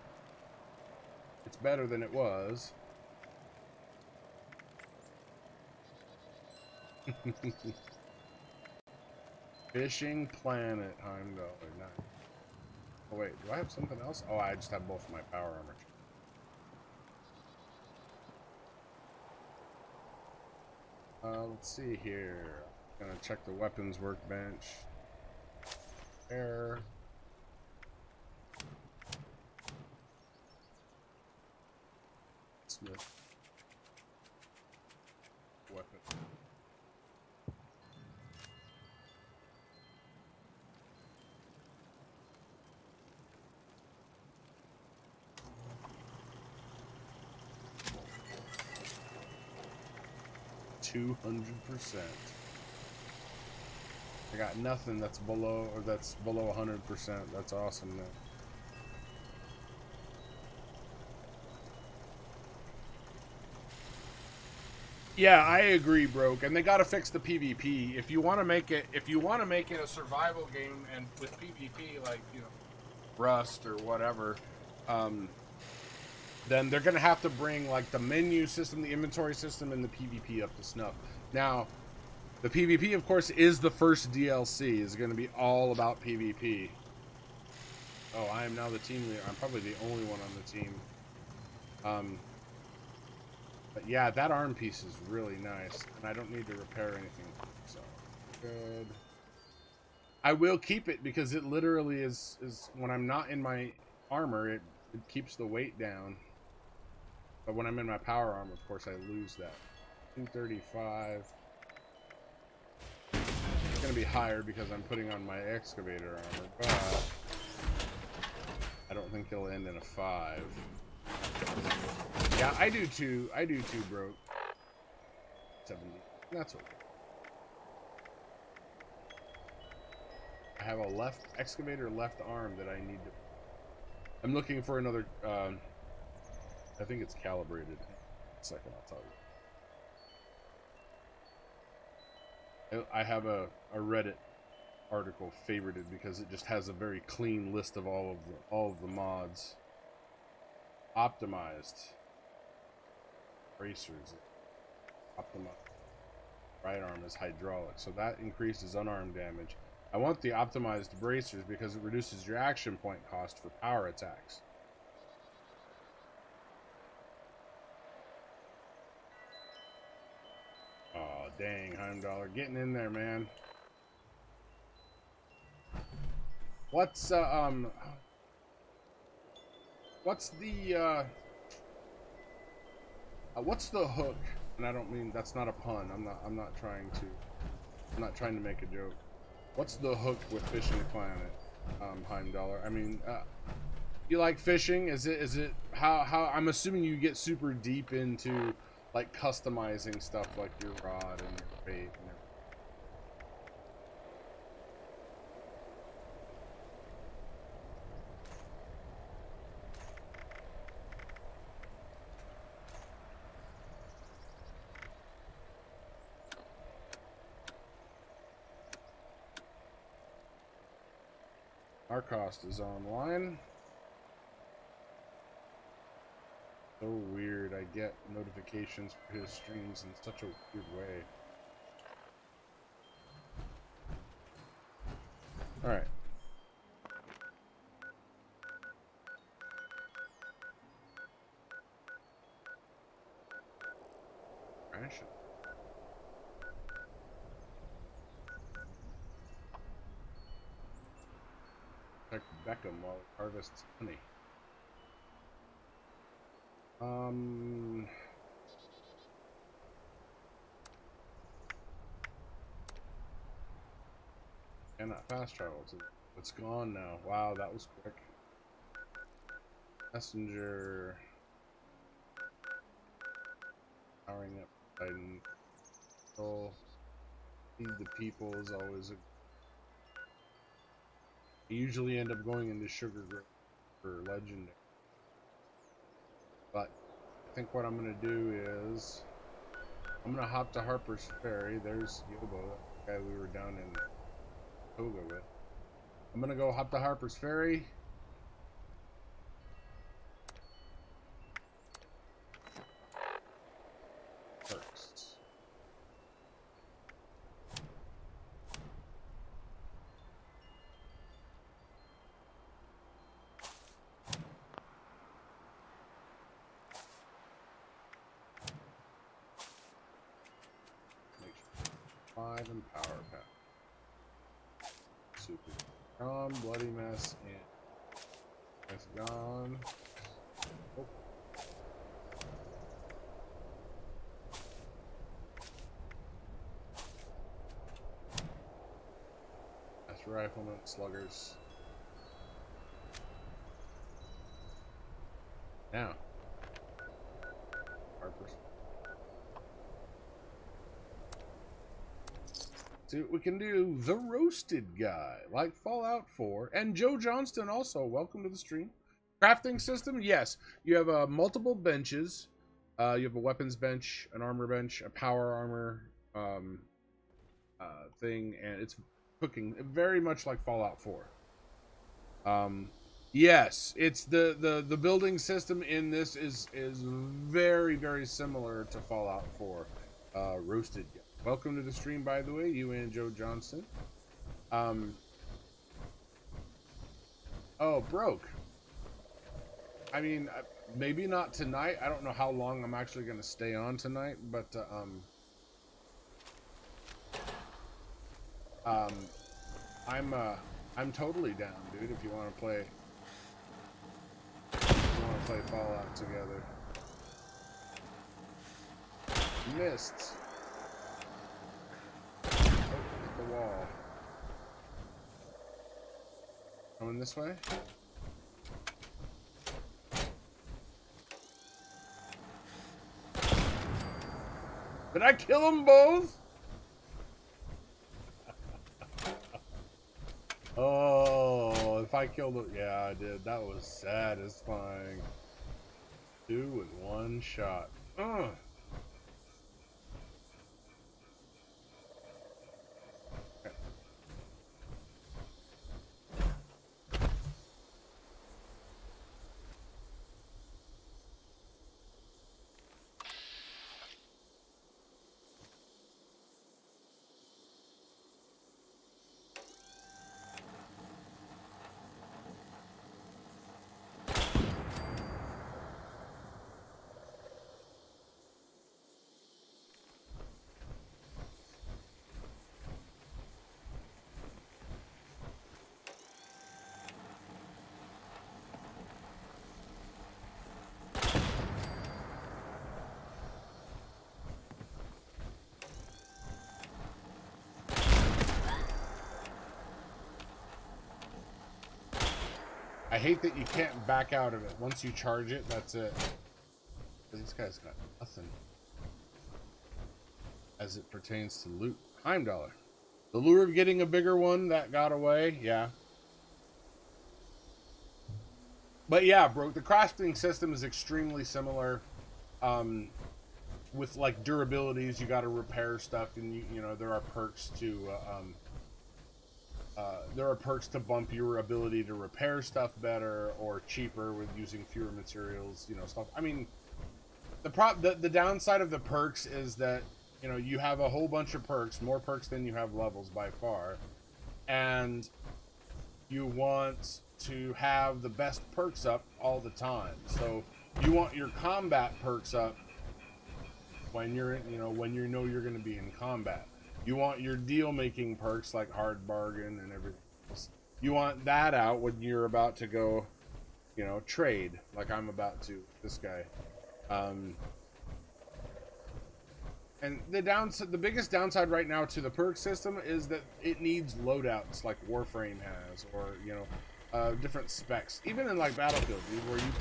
it's better than it was. Fishing Planet, I'm going. Nice. Oh wait, do I have something else? Oh, I just have both of my power armor. Let's see here. I'm gonna check the weapons workbench. There. Smith. Weapon. %. I got nothing that's below 100%. That's awesome, man. Yeah, I agree, Broke. And they gotta fix the PvP. If you want to make it, a survival game and with PvP, like, you know, Rust or whatever, then they're gonna have to bring like the menu system, the inventory system, and the PvP up to snuff. Now, the PvP, of course, is the first DLC. Is going to be all about PvP. Oh, I am now the team leader. I'm probably the only one on the team. But yeah, that arm piece is really nice, and I don't need to repair anything. So good. I will keep it because it literally is when I'm not in my armor, it keeps the weight down. But when I'm in my power armor, of course, I lose that. 235. It's going to be higher because I'm putting on my excavator armor, but I don't think it'll end in a 5. Yeah, I do too, Broke. 70. That's okay. I have a left excavator, left arm that I need to. I'm looking for another. I think it's calibrated. A second, I'll tell you. I have a Reddit article favorited because it just has a very clean list of all of the mods. Optimized bracers. Optimized right arm is hydraulic, so that increases unarmed damage. I want the optimized bracers because it reduces your action point cost for power attacks. Oh, dang, $100. Getting in there, man. What's the hook? And I don't mean, that's not a pun. I'm not trying to make a joke. What's the hook with Fishing Planet, $100? I mean, you like fishing? Is it how I'm assuming you get super deep into like customizing stuff like your rod and your bait and everything. Our cost is online. So weird. I get notifications for his streams in such a weird way. Alright. Ration. Protect Beckham while it harvests honey. Cannot fast travel to. It's gone now. Wow, that was quick. Messenger. Powering up Biden. Control. Feed the people is always a. I usually end up going into Sugar Grove for Legendary. But I think what I'm gonna do is I'm gonna hop to Harper's Ferry. There's Yobo, that guy we were down in Toga with. I'm gonna go hop to Harper's Ferry. First. Make sure 5 and power pack. Super. Gone, bloody mess, and that's gone. Oh. That's rifleman sluggers. Now, Harper's. See what we can do. The Roasted Guy, like Fallout 4, and Joe Johnston also. Welcome to the stream. Crafting system, yes. You have multiple benches. You have a weapons bench, an armor bench, a power armor thing, and it's cooking very much like Fallout 4. Yes, it's the building system in this is very, very similar to Fallout 4. Roasted Guy. Welcome to the stream, by the way, you and Joe Johnston. Oh, broke. I mean, maybe not tonight. I don't know how long I'm actually going to stay on tonight, but I'm totally down, dude. If you want to play, Fallout together. Missed. The wall. Coming this way. Did I kill them both? Oh, if I killed them, yeah, I did. That was satisfying. 2 with 1 shot. Ugh. I hate that you can't back out of it. Once you charge it, that's it. This guy's got nothing as it pertains to loot. $5. The lure of getting a bigger one that got away, yeah. But yeah, bro, the crafting system is extremely similar. With like durabilities, you got to repair stuff, and you know there are perks to bump your ability to repair stuff better or cheaper with using fewer materials, you know, stuff. I mean, the downside of the perks is that, you know, you have a whole bunch of perks, more perks than you have levels by far, and you want to have the best perks up all the time. So you want your combat perks up when you're, you know, you're going to be in combat. You want your deal-making perks like hard bargain and everything else. You want that out when you're about to go, you know, trade, like I'm about to. This guy. And the biggest downside right now to the perk system is that it needs loadouts like Warframe has, or you know, different specs. Even in like Battlefield, dude, where you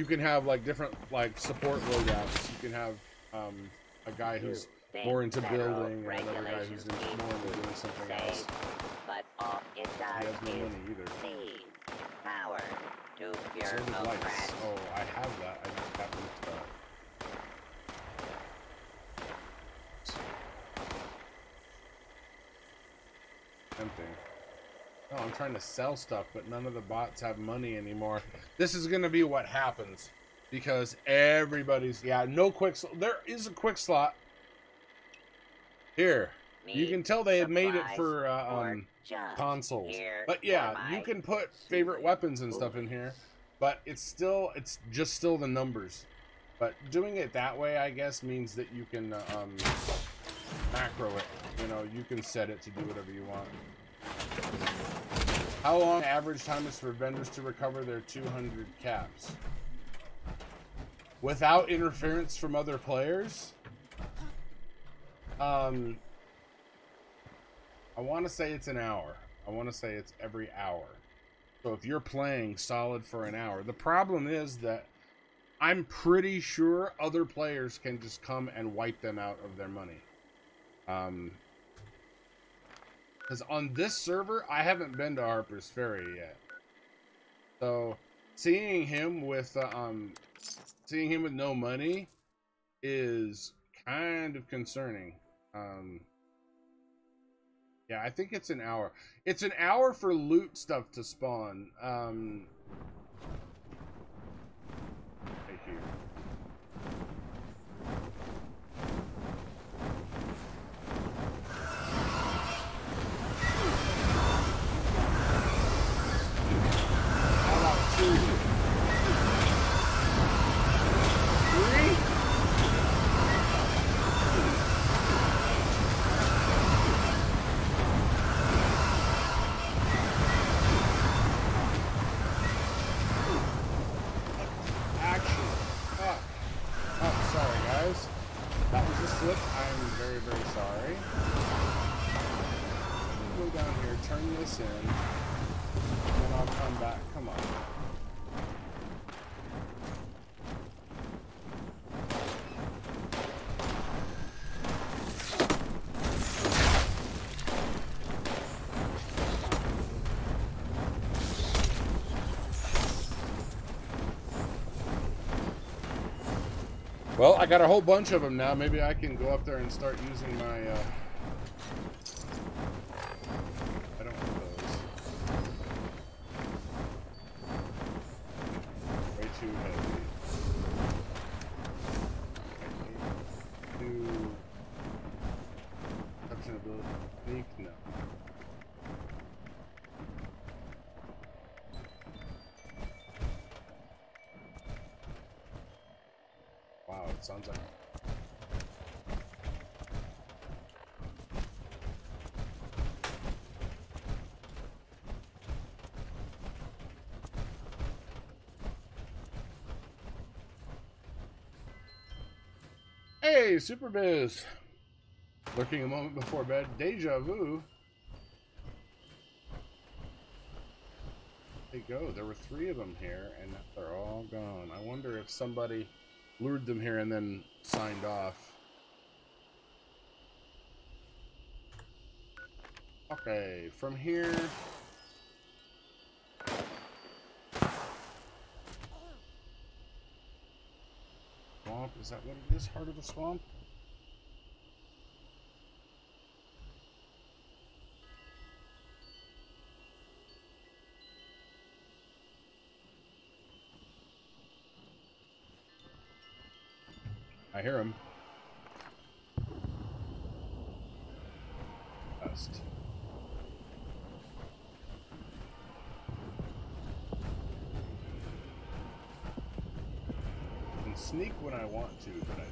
can have like different like support loadouts. You can have a guy who's more into building, and another guy who's more into doing something else. But all it He does has no is money either. feed power to So pure did lights. oppression. Oh, I have that. I just got mixed up. Tempting. Oh, I'm trying to sell stuff, but none of the bots have money anymore. This is going to be what happens. Because everybody's... Yeah, no quick... There is a quick slot. Here. You can tell they had made it for consoles. But yeah, you can put favorite weapons and stuff in here. But it's just still the numbers. But doing it that way, I guess, means that you can macro it. You know, you can set it to do whatever you want. How long average time is for vendors to recover their 200 caps? Without interference from other players? I want to say it's an hour. I want to say it's every hour. So if you're playing solid for an hour, the problem is that I'm pretty sure other players can just come and wipe them out of their money. Because on this server, I haven't been to Harper's Ferry yet. So seeing him with no money is kind of concerning. Yeah, I think it's an hour. It's an hour for loot stuff to spawn. Right here. How about 2? 3? That was a slip. I'm very, very sorry. Go down here, turn this in, and then I'll come back. Come on. Well, I got a whole bunch of them now. Maybe I can go up there and start using my, I don't want those. Way too heavy. Do perception ability sneak? No. Wow, it sounds like... Hey, Super Biz! Lurking a moment before bed. Deja vu. There you go. There were 3 of them here, and they're all gone. I wonder if somebody lured them here and then signed off. Okay, from here... Swamp, is that what it is? Heart of the swamp? I hear him. Best. I can sneak when I want to, but I don't.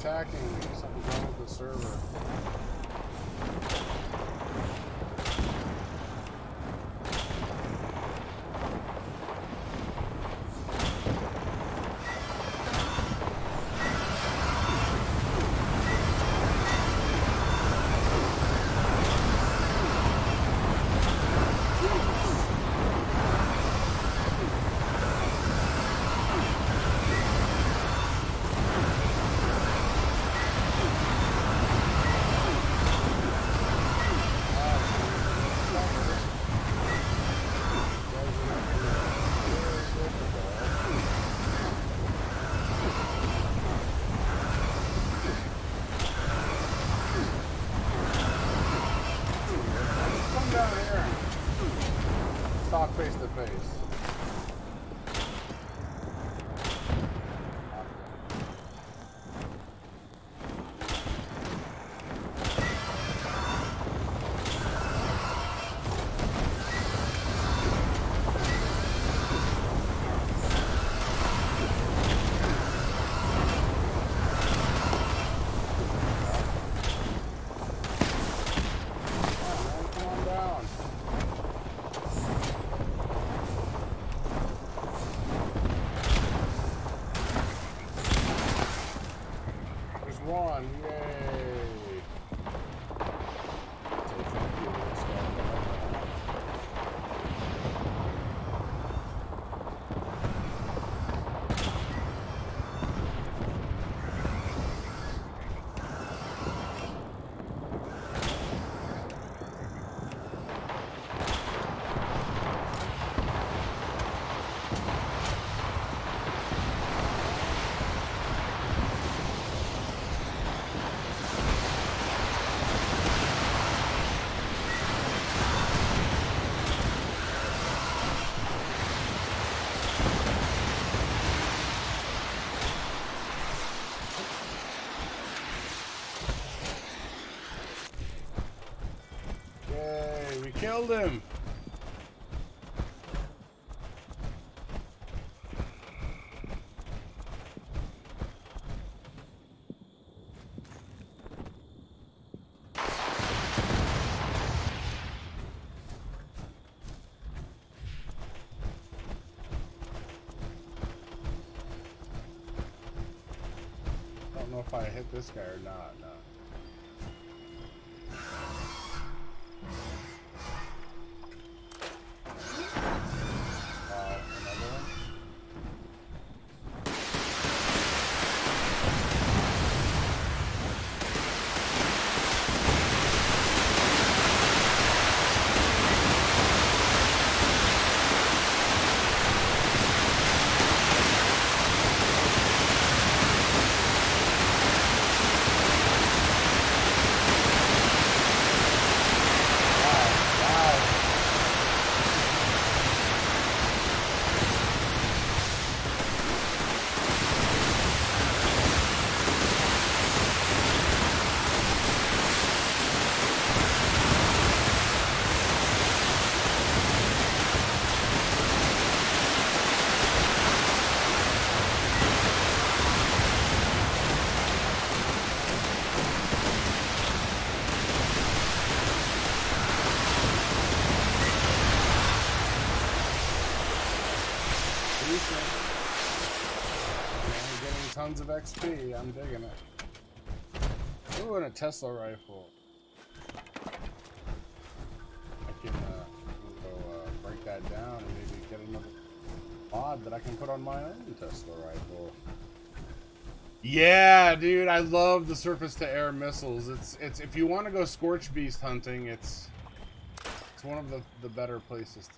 attacking me. Something's wrong with the server. Face to face. One, yay! Killed him. Don't know if I hit this guy or not. No. Tons of XP, I'm digging it. Ooh, and a Tesla rifle. I can go break that down and maybe get another mod that I can put on my own Tesla rifle. Yeah, dude, I love the surface-to-air missiles. It's if you want to go Scorch Beast hunting, it's one of the better places to.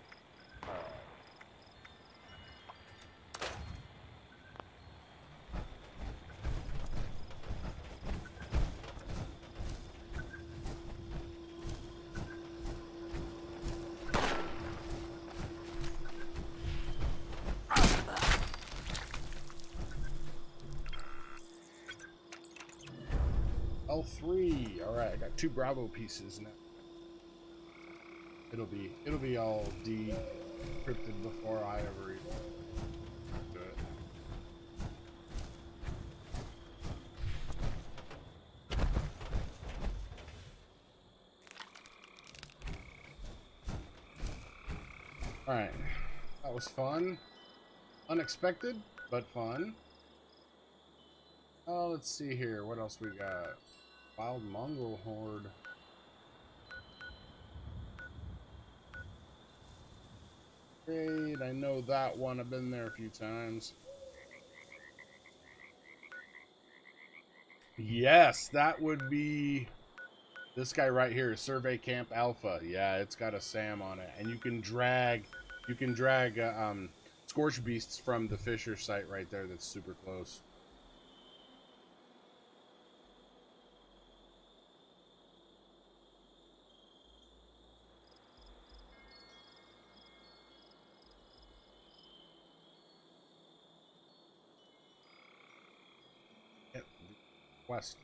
L3. All right, I got 2 Bravo pieces now. It'll be all decrypted before I ever even do it. All right, that was fun. Unexpected, but fun. Oh, let's see here. What else we got? Wild Mongol Horde. Great, I know that one. I've been there a few times. Yes, that would be this guy right here, Survey Camp Alpha. Yeah, it's got a SAM on it, and you can drag Scorch Beasts from the Fisher site right there. That's super close. Yep, west.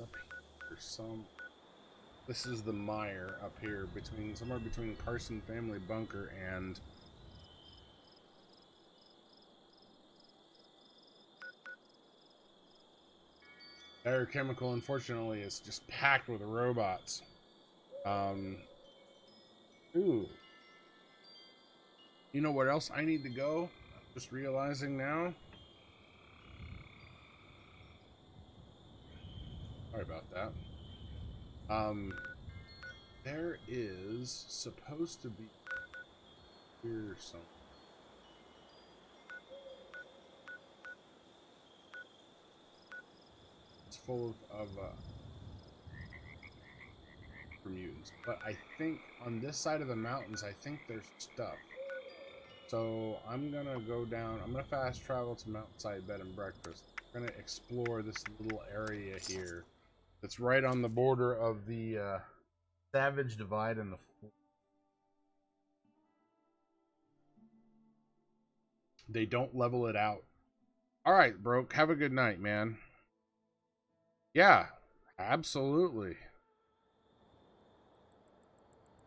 Up here, this is the mire up here between somewhere between Carson Family Bunker and Air Chemical. Unfortunately, is just packed with robots. Ooh, you know where else I need to go? I'm just realizing now. Sorry about that. There is supposed to be here somewhere. It's full of mutants, but I think on this side of the mountains, I think there's stuff. So I'm gonna go down. I'm gonna fast travel to Mountainside Bed and Breakfast. I'm gonna explore this little area here. It's right on the border of the Savage Divide and the. They don't level it out. All right, Broke. Have a good night, man. Yeah, absolutely.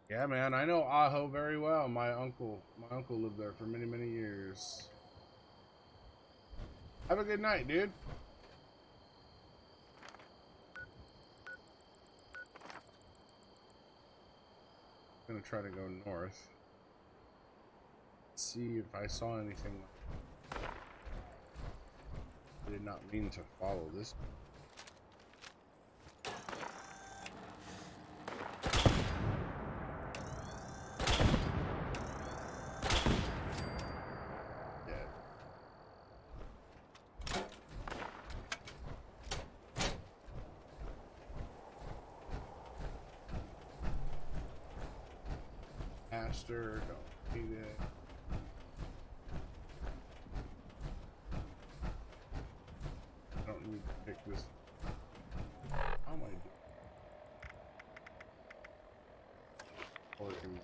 Yeah, man. I know Ajo very well. My uncle lived there for many, many years. Have a good night, dude. I'm gonna try to go north. See if I saw anything. I did not mean to follow this. Dead. Master, don't need it. I don't need to pick this. How am I doing? Working.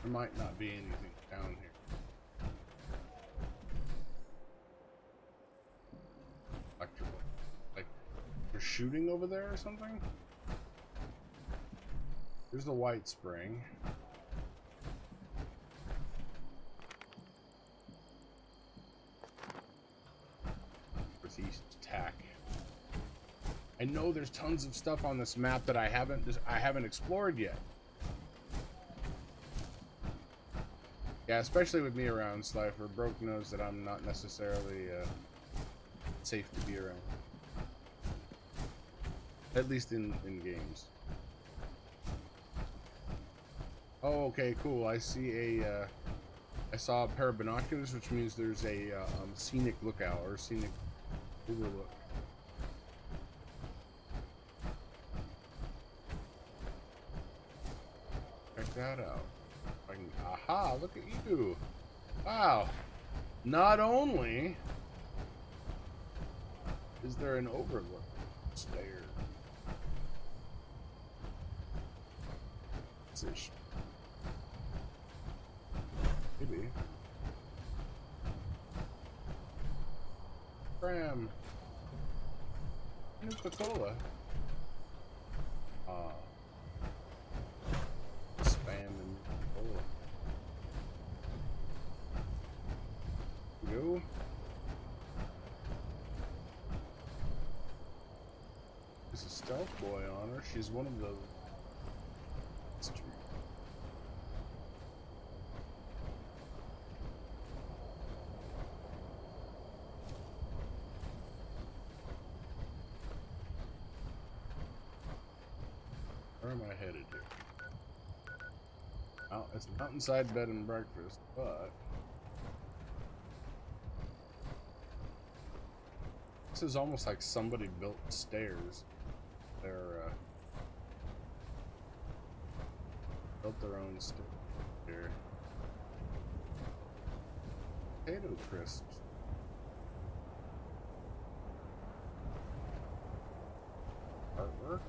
There might not be anything down here. Electrical. Like, they're shooting over there or something? Here's the White Spring. Northeast attack. I know there's tons of stuff on this map that I haven't explored yet. Yeah, especially with me around, Slifer. Broke knows that I'm not necessarily safe to be around. At least in games. Oh, okay, cool. I see I saw a pair of binoculars, which means there's a scenic lookout or scenic overlook. Check that out. Aha, look at you. Wow. Not only is there an overlook stair. Maybe. Cram. Nuka-Cola. Spam and Nuka-Cola. Go. There's a stealth boy on her. She's one of those. Where am I headed here? Oh, it's Mountainside Bed and Breakfast, but this is almost like somebody built stairs. They're built their own stairs here. Potato crisps. Artwork.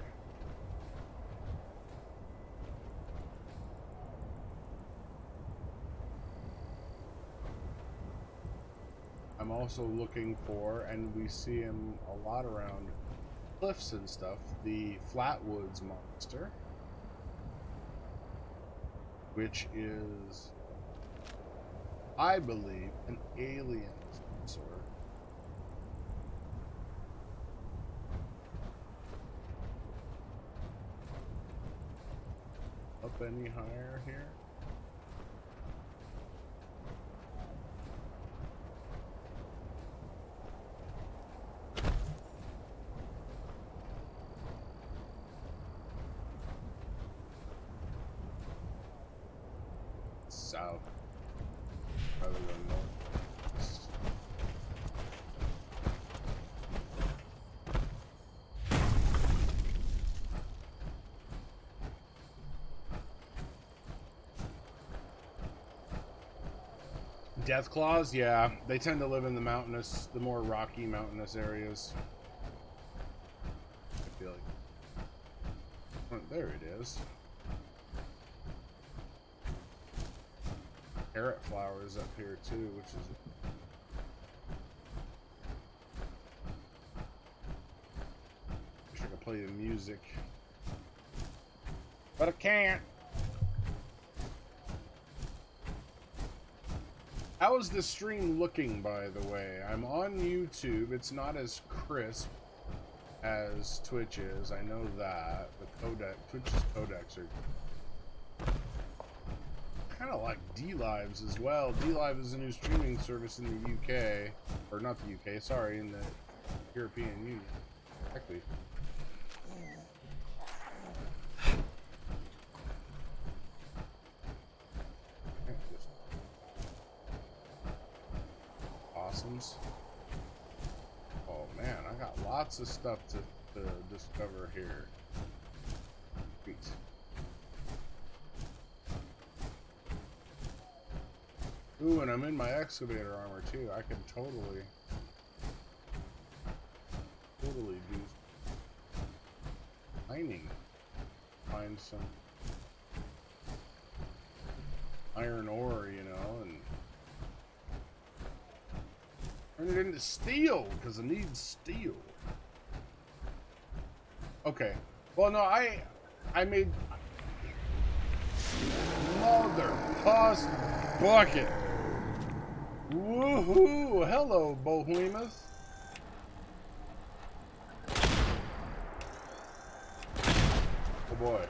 I'm also looking for, and we see him a lot around cliffs and stuff, the Flatwoods monster, which is, I believe, an alien of some sort. Up any higher here? South rather than north. Death claws, yeah, they tend to live in the mountainous, the more rocky mountainous areas. I feel like, oh, there it is. Carrot flowers up here too, which is wish I could play the music, but I can't. How is this stream looking, by the way? I'm on YouTube. It's not as crisp as Twitch is. I know that the codec, Twitch's codecs are kind of like D-Lives as well. D-Live is a new streaming service in the UK, or not the UK, sorry, in the European Union. Exactly. Awesomes. Oh man, I got lots of stuff to discover here. Sweet. Ooh, and I'm in my excavator armor too. I can totally do mining. Find some iron ore, you know, and turn it into steel, because I need steel. Okay. Well, no, I made mother pus bucket. Woohoo! Hello, Bohemoth. Oh boy.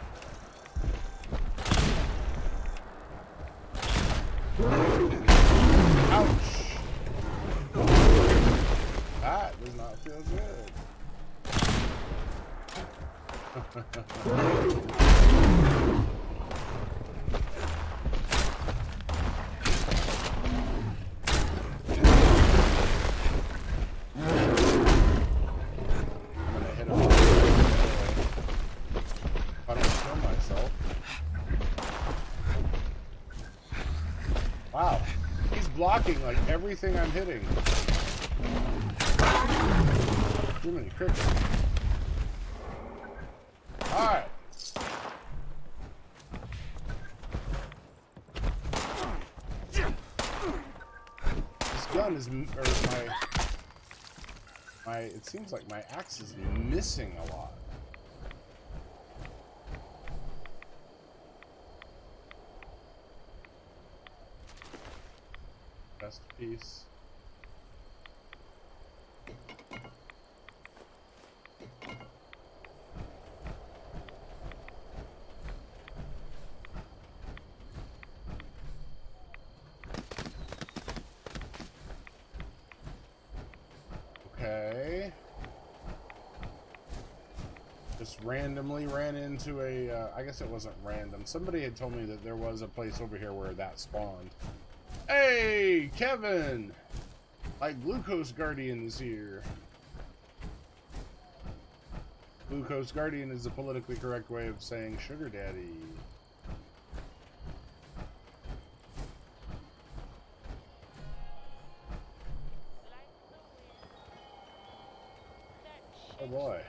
Ouch! That does not feel good. Wow, he's blocking like everything I'm hitting. Too many crickets. Alright. This gun is, or my it seems like my axe is missing a lot. Best piece. Okay. Just randomly ran into a, I guess it wasn't random. Somebody had told me that there was a place over here where that spawned. Hey, Kevin! Like Glucose Guardian is here. Glucose Guardian is the politically correct way of saying sugar daddy. Oh boy.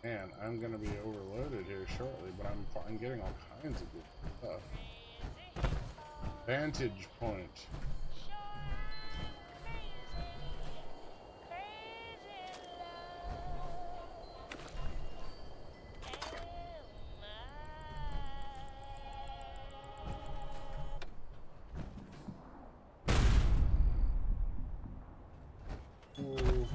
Man, I'm gonna be overloaded here shortly, but I'm getting all kinds of good stuff. Vantage point. Ooh.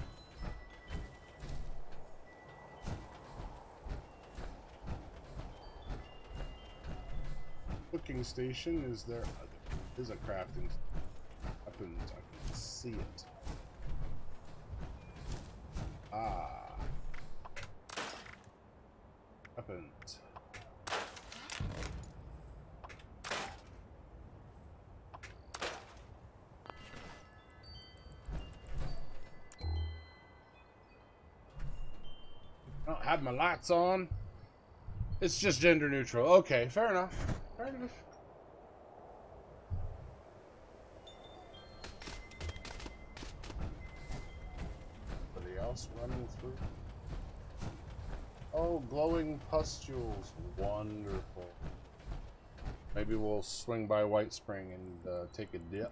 Cooking station is there. Is a crafting weapons. I can see it. Ah, weapons. I don't have my lights on. It's just gender neutral. Okay, fair enough. Fair enough. Somebody else running through. Oh, glowing pustules. Wonderful. Maybe we'll swing by White Spring and take a dip.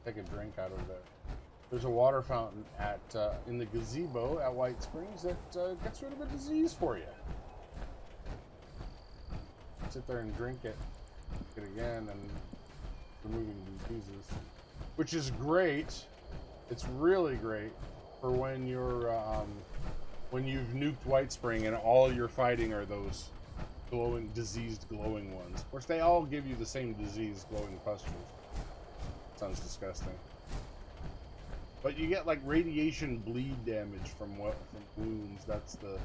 Take a drink out of there. There's a water fountain at in the gazebo at White Springs that gets rid of a disease for you. Sit there and drink it again, and removing diseases, which is great. It's really great for when you're when you've nuked White Spring and all you're fighting are those glowing, diseased glowing ones. Of course, they all give you the same disease, glowing pustules. Sounds disgusting. But you get like radiation bleed damage from wounds. That's the.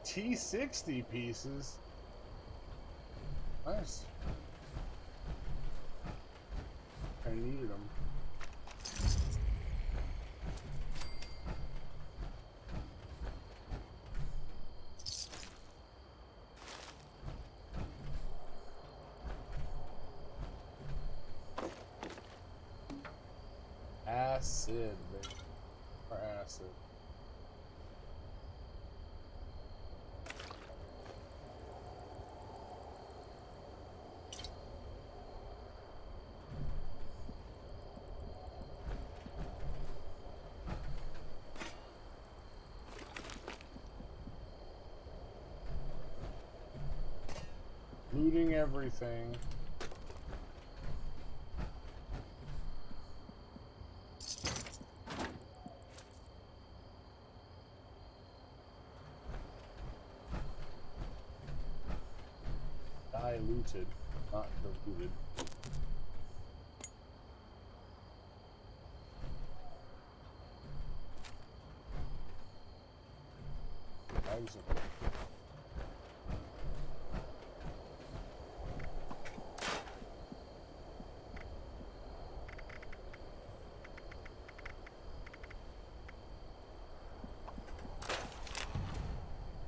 T60 pieces. Nice. I needed them. Acid, baby. Or acid. Rebooting everything. Diluted, not diluted.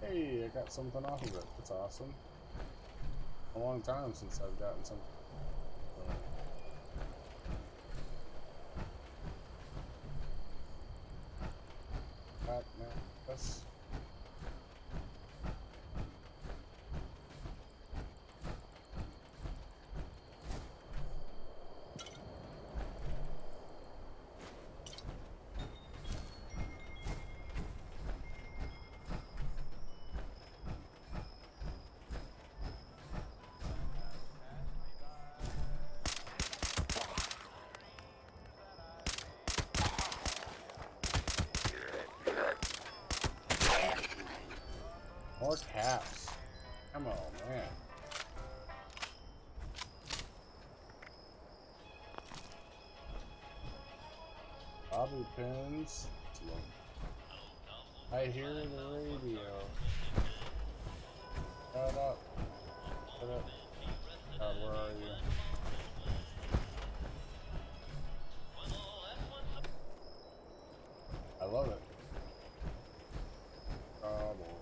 Hey, I got something off of it. That's awesome. A long time since I've gotten something. Now, that's... More caps. Come on, man. Bobby pins. I hear the radio. Shut up. Shut up. God, where are you? I love it. Oh, boy.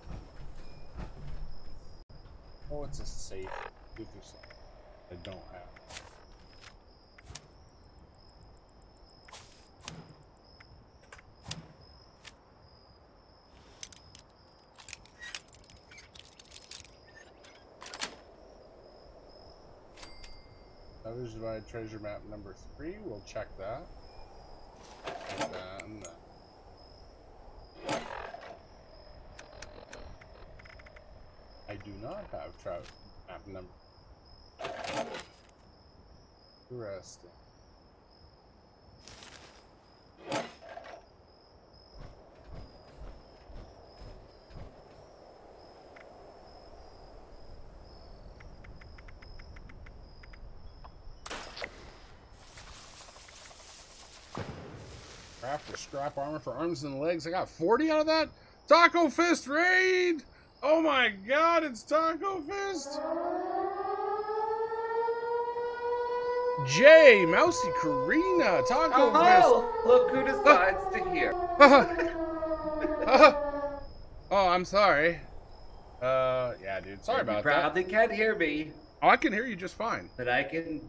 Oh, it's a safe. Give you something I don't have. Others divide treasure map number 3. We'll check that. Check that and that. I do not have trout map number. Interesting. Craft for strap armor for arms and legs. I got 40 out of that. Taco Fist raid! Oh my god, it's Taco Fist! Jay, Mousy Karina, Taco Fist. Look who decides to hear. Oh, I'm sorry. Yeah, dude, sorry about that. You probably can't hear me. Oh, I can hear you just fine. But I can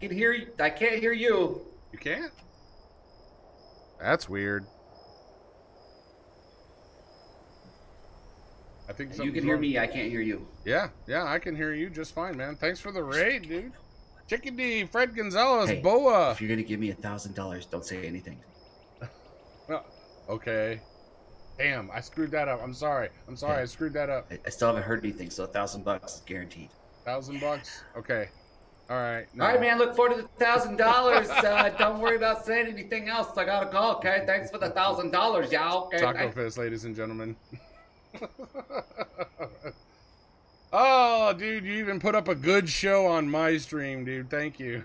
hear you. I can't hear you. You can't? That's weird. I think you can hear me. I can't hear you. Yeah, I can hear you just fine, man. Thanks for the raid, dude. Chickadee, Fred Gonzalez, Hey, Boa. if you're gonna give me $1,000, don't say anything. Okay. Damn, I screwed that up. I'm sorry. Yeah. I screwed that up. I still haven't heard anything, so $1,000 is guaranteed. $1,000? Okay. All right. No. All right, man. Look forward to the $1,000. Don't worry about saying anything else. I got a call. Okay. Thanks for the $1,000, y'all. Okay. Taco Fist, ladies and gentlemen. Oh, dude, you even put up a good show on my stream, dude. Thank you.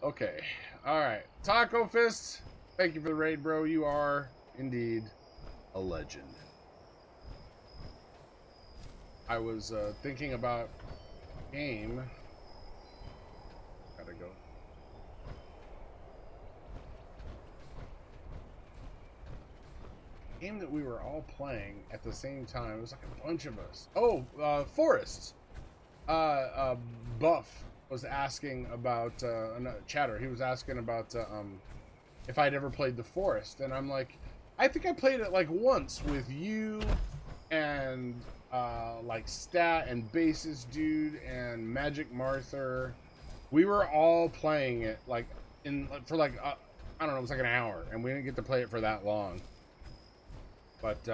Okay. All right. Taco Fist, thank you for the raid, bro. You are indeed a legend. I was thinking about game. Gotta go. Game that we were all playing at the same time. It was like a bunch of us. Oh, Forest. Buff was asking about Chatter. He was asking about if I'd ever played The Forest, and I'm like, I think I played it like once with you and like Stat and Basis Dude and Magic Martha. We were all playing it like for like I don't know, it was like an hour, and we didn't get to play it for that long. But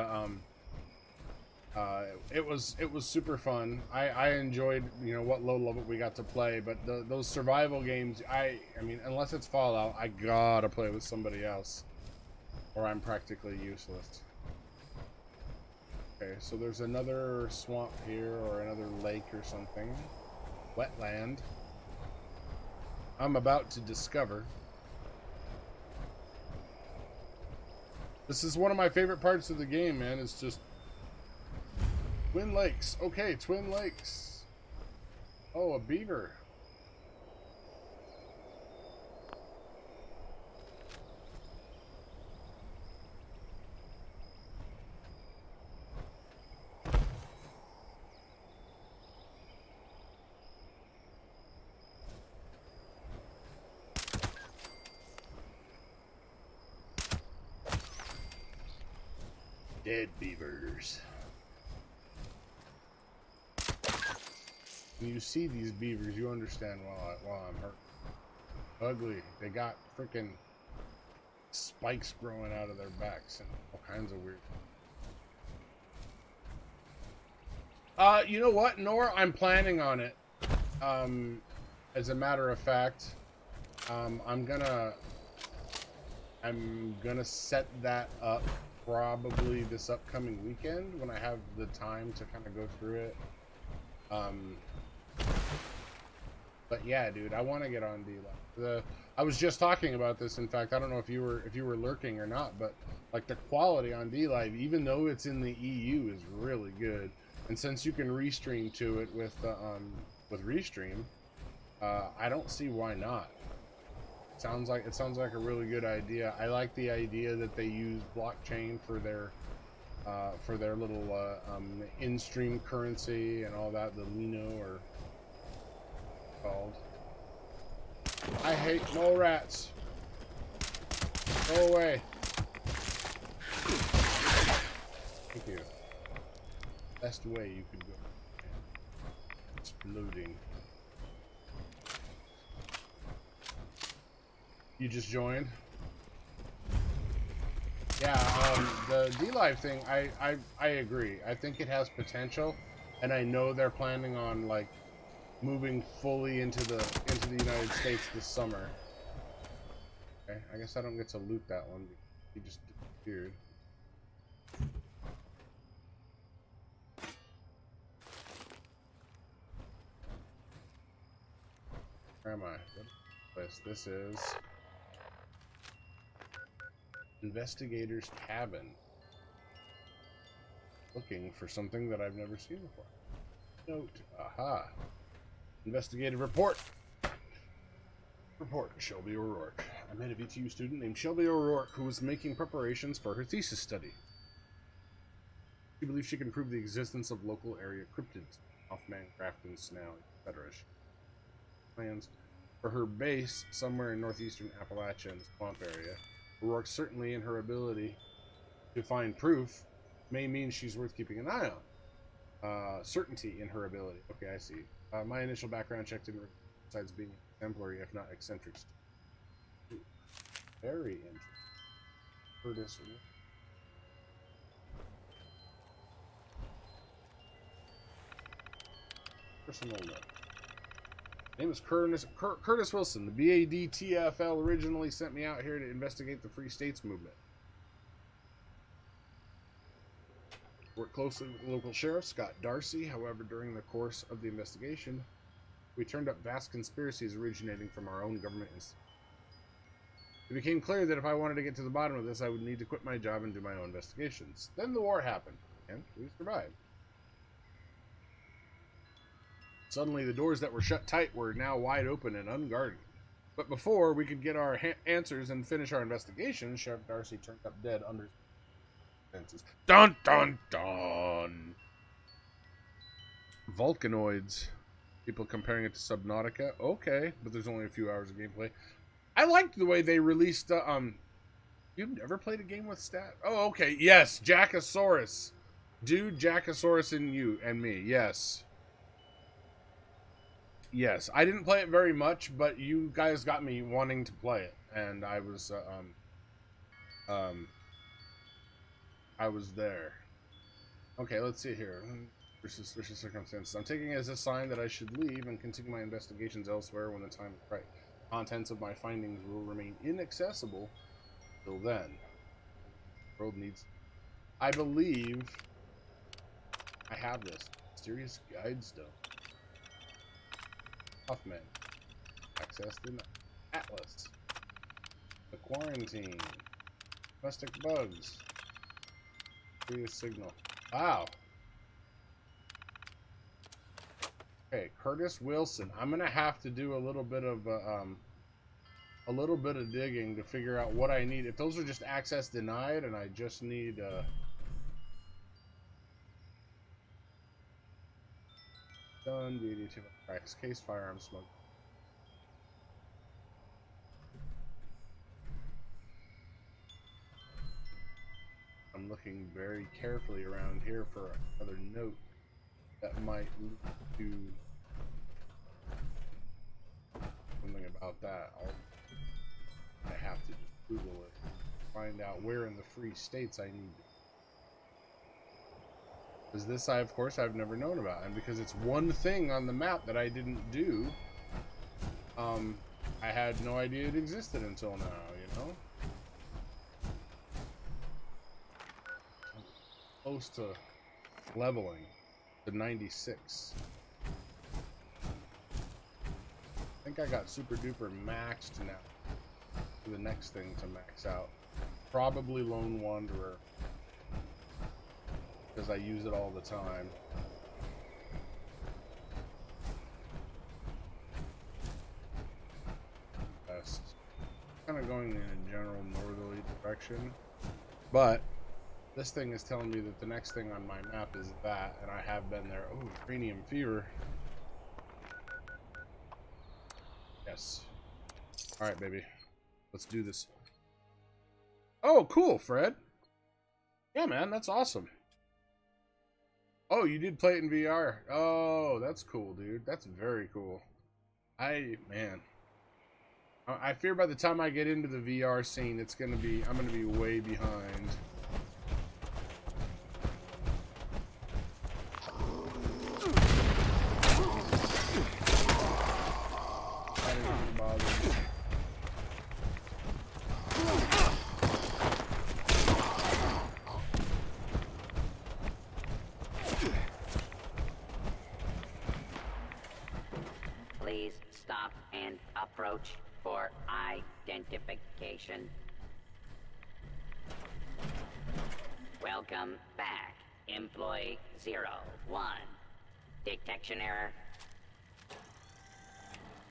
It was super fun. I enjoyed, you know, what low level we got to play, but those survival games, I mean, unless it's Fallout, I gotta play with somebody else, or I'm practically useless. Okay, so there's another swamp here, or another lake or something. Wetland. I'm about to discover. This is one of my favorite parts of the game, man. It's just Twin Lakes. Okay, Twin Lakes. Oh, a beaver. Dead beavers. When you see these beavers, you understand why I'm hurt. Ugly. They got freaking spikes growing out of their backs and all kinds of weird. You know what, Nora? I'm planning on it. As a matter of fact, I'm gonna set that up probably this upcoming weekend when I have the time to kind of go through it. But yeah, dude, I want to get on D-Live. I was just talking about this. In fact, I don't know if you were lurking or not, but like the quality on D-Live, even though it's in the EU, is really good. And since you can restream to it with Restream, I don't see why not. It sounds like a really good idea. I like the idea that they use blockchain for their little in-stream currency and all that, the Lino or called. I hate mole rats. Go away. Thank you. Best way you could go. Exploding. You just joined? Yeah, the D-Live thing, I agree. I think it has potential, and I know they're planning on like moving fully into the United States this summer. Okay, I guess I don't get to loot that one. He just disappeared. Where am I? What this is Investigator's Cabin. Looking for something that I've never seen before. Note. Aha. Investigative report. Report. Shelby O'Rourke. I met a VTU student named Shelby O'Rourke who was making preparations for her thesis study. She believes she can prove the existence of local area cryptids, Hoffman, Grafton, Snell, etc. Plans for her base somewhere in northeastern Appalachia in the swamp area. O'Rourke certainly in her ability to find proof may mean she's worth keeping an eye on. Certainty in her ability. Okay, I see. My initial background check didn't, besides being exemplary, if not eccentric. Very interesting. Curtis. Personal note. Name is Curtis Wilson. The BADTFL originally sent me out here to investigate the Free States movement. Worked closely with the local sheriff, Scott Darcy. However, during the course of the investigation, we turned up vast conspiracies originating from our own government institutions. It became clear that if I wanted to get to the bottom of this, I would need to quit my job and do my own investigations. Then the war happened, and we survived. Suddenly, the doors that were shut tight were now wide open and unguarded. But before we could get our answers and finish our investigation, Sheriff Darcy turned up dead under fences. Dun dun dun! Vulcanoids. People comparing it to Subnautica. Okay, but there's only a few hours of gameplay. I liked the way they released You've never played a game with stat? Oh, okay. Yes, Jackosaurus. Dude, Jackosaurus and you and me. Yes. Yes, I didn't play it very much, but you guys got me wanting to play it, and I was there. Okay, let's see here. Suspicious circumstances. I'm taking it as a sign that I should leave and continue my investigations elsewhere when the time is right. Contents of my findings will remain inaccessible till then. The world needs... I believe I have this. Mysterious guide stone. Huffman. Accessed in Atlas. The quarantine. Domestic bugs. Serious signal. Wow. Okay, Curtis Wilson. I'm gonna have to do a little bit of digging to figure out what I need. If those are just access denied, and I just need done DD2 practice case firearm smoke. I'm looking very carefully around here for another note that might lead to something about that. I have to just Google it, find out where in the free states I need to. Because this, of course, I've never known about, and because it's one thing on the map that I didn't do, I had no idea it existed until now, you know? Close to leveling to 96. I think I got super duper maxed now. For the next thing to max out. Probably Lone Wanderer. Because I use it all the time. Best. Kind of going in a general northerly direction. But this thing is telling me that the next thing on my map is that, and I have been there. Oh, cranium fever. Yes. Alright, baby. Let's do this. Oh, cool, Fred. Yeah, man, that's awesome. Oh, you did play it in VR. Oh, that's cool, dude. That's very cool. Man. I fear by the time I get into the VR scene, I'm gonna be way behind. Please stop and approach for identification. Welcome back, Employee 01. Detection error.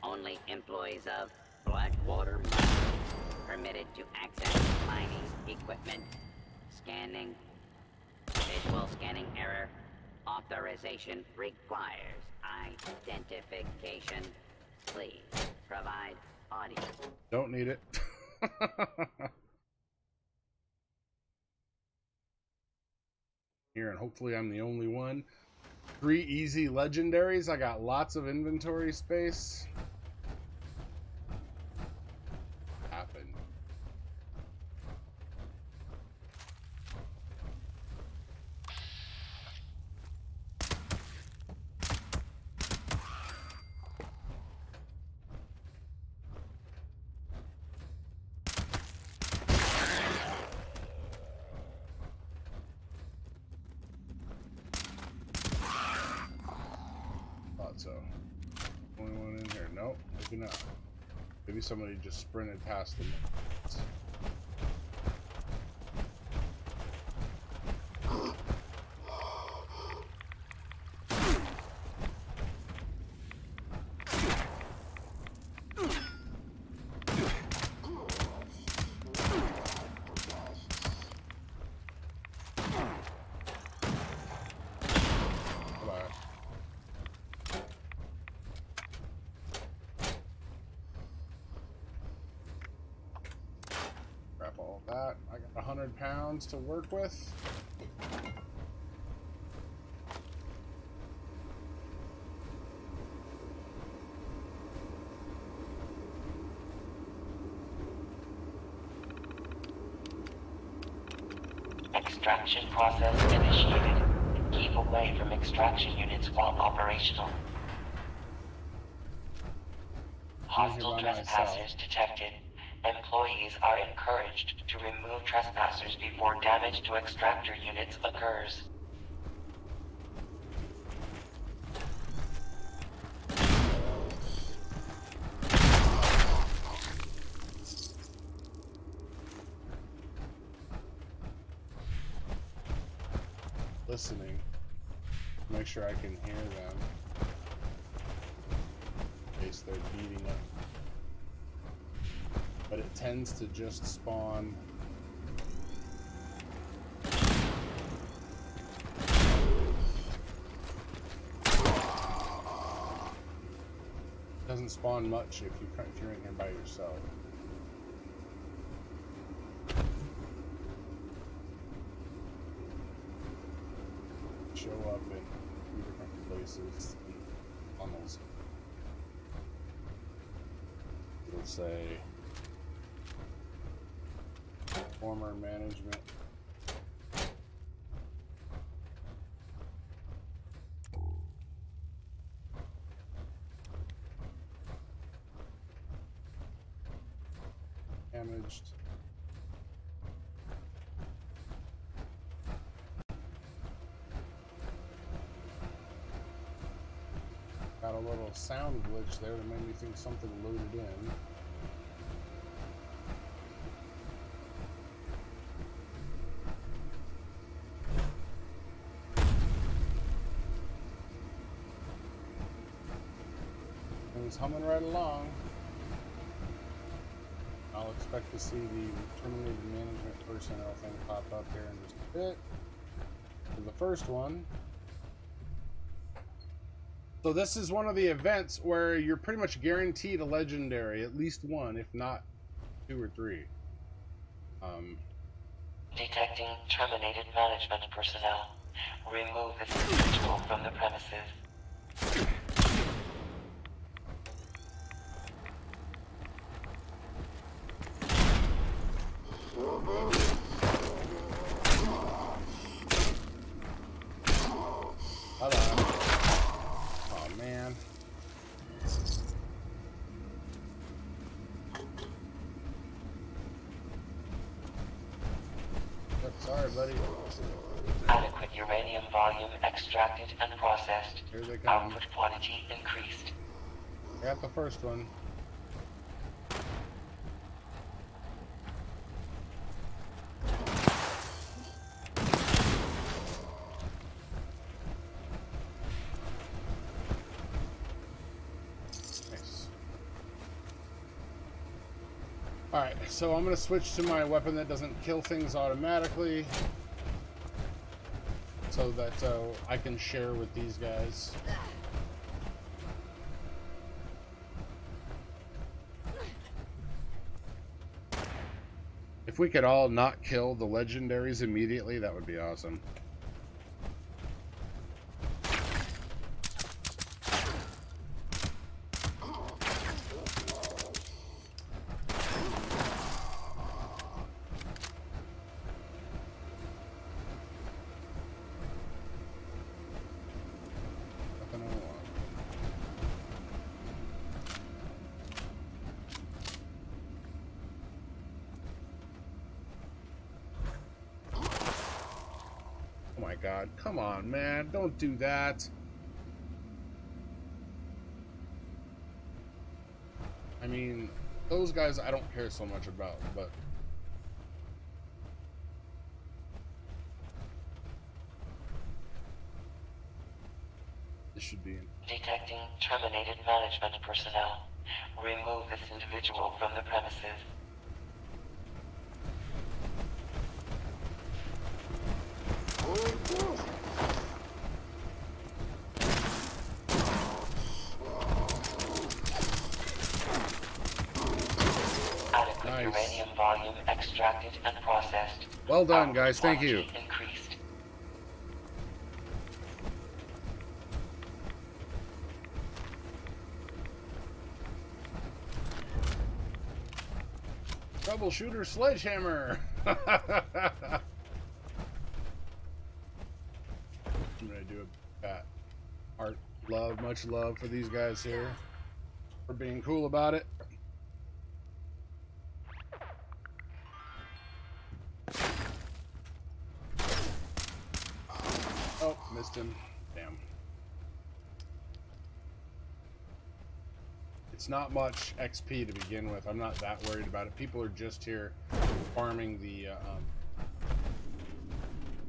Only employees of Blackwater Mine permitted to access mining equipment. Scanning. Visual scanning error. Authorization requires identification. Please provide audio. Don't need it. Here, and hopefully I'm the only one. 3 easy legendaries. I got lots of inventory space. Happened. So, only one in here. Nope, maybe not. Maybe somebody just sprinted past them. All that. I got 100 pounds to work with. Extraction process initiated. Keep away from extraction units while operational. Hostile trespassers detected. Employees are encouraged to remove trespassers before damage to extractor units occurs. Listening. Make sure I can hear them. In case they're beating up. But it tends to just spawn. Doesn't spawn much if you're in here by yourself. Show up in 2 different places and funnels. It'll say former management. Damaged. Got a little sound glitch there that made me think something loaded in. It was humming right along. I'll expect to see the terminated management personnel thing pop up here in just a bit. For the first one. So this is one of the events where you're pretty much guaranteed a legendary, at least one, if not 2 or 3. Detecting terminated management personnel. Remove this individual from the premises. Hold on. Oh man. Yep, sorry, buddy. Adequate uranium volume extracted and processed. Here they come. Output quantity increased. I got the first one. Nice. Alright, so I'm going to switch to my weapon that doesn't kill things automatically. So that I can share with these guys. If we could all not kill the legendaries immediately, that would be awesome. Nothing I want. Oh my god, come on, man. Don't do that. I mean, those guys I don't care so much about, but... this should be in. Detecting terminated management personnel. Remove this individual from the premises. Adequate Nice. uranium volume extracted and processed. Well done, Output guys. Thank you. quantity increased. Troubleshooter sledgehammer. What did I Much love for these guys here for being cool about it. Oh, missed him. Damn. It's not much XP to begin with. I'm not that worried about it. People are just here farming the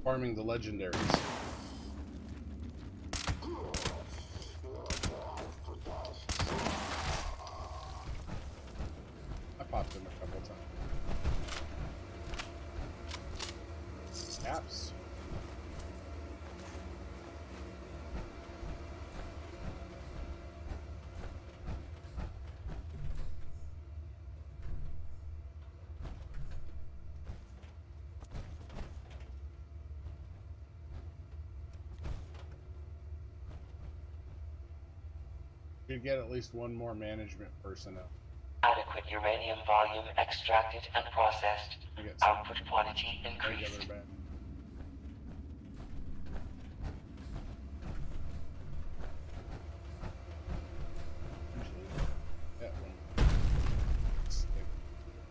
legendaries. I popped him a couple times. Caps. Should get at least one more management personnel. Adequate uranium volume extracted and processed. Output quantity increased.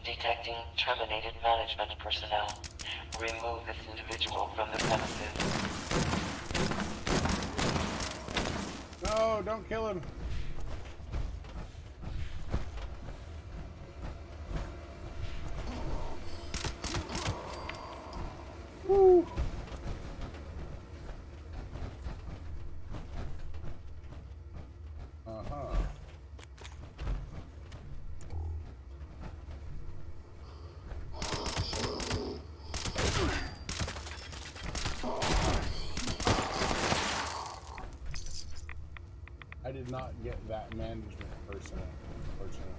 Detecting terminated management personnel. Remove this individual from the premises. No, don't kill him. Woo. I did not get that management person, unfortunately.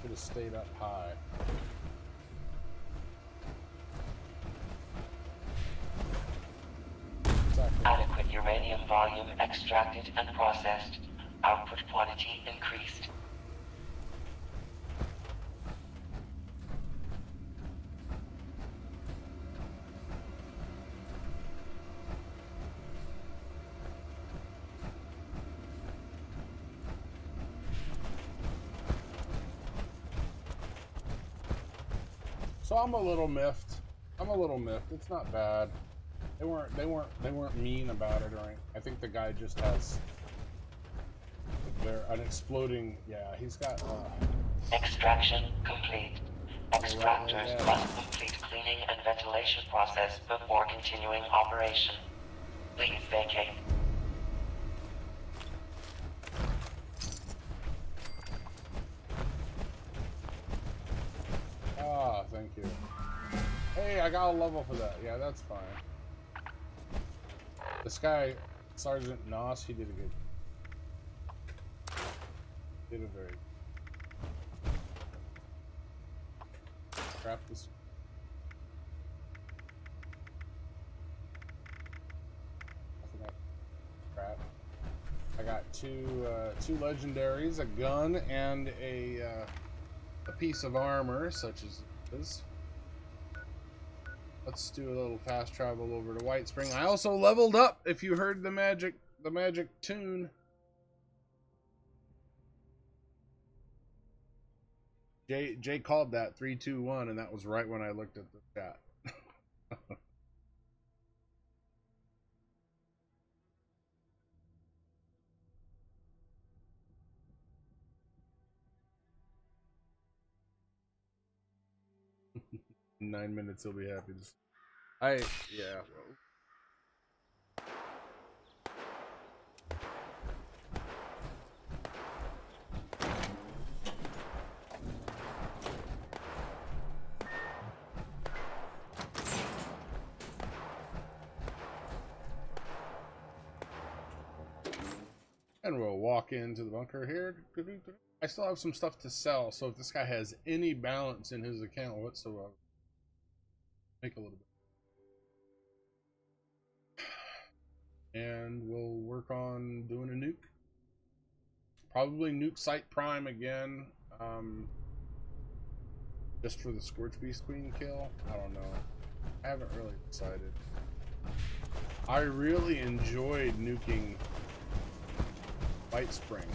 Should have stayed up high. Adequate uranium volume extracted and processed. Output quantity increased. So I'm a little miffed. It's not bad. They weren't mean about it or anything. I think the guy just has an exploding. Yeah, he's got. Extraction complete. Extractors must complete cleaning and ventilation process before continuing operation. Please vacate. Ah, thank you. Hey, I got a level for that. Yeah, that's fine. This guy, Sergeant Noss, he did a good. Did a very. Crap this. I forgot. Crap. I got two legendaries, a gun, and a piece of armor, such as this. Let's do a little fast travel over to White Spring. I also leveled up, if you heard the magic tune. Jay called that 3, 2, 1, and that was right when I looked at the chat. 9 minutes, he'll be happy. Yeah. And we'll walk into the bunker here. I still have some stuff to sell, so if this guy has any balance in his account whatsoever, make a little bit. And we'll work on doing a nuke. Probably nuke Site Prime again. just for the Scorch Beast Queen kill? I don't know. I haven't really decided. I really enjoyed nuking White Spring.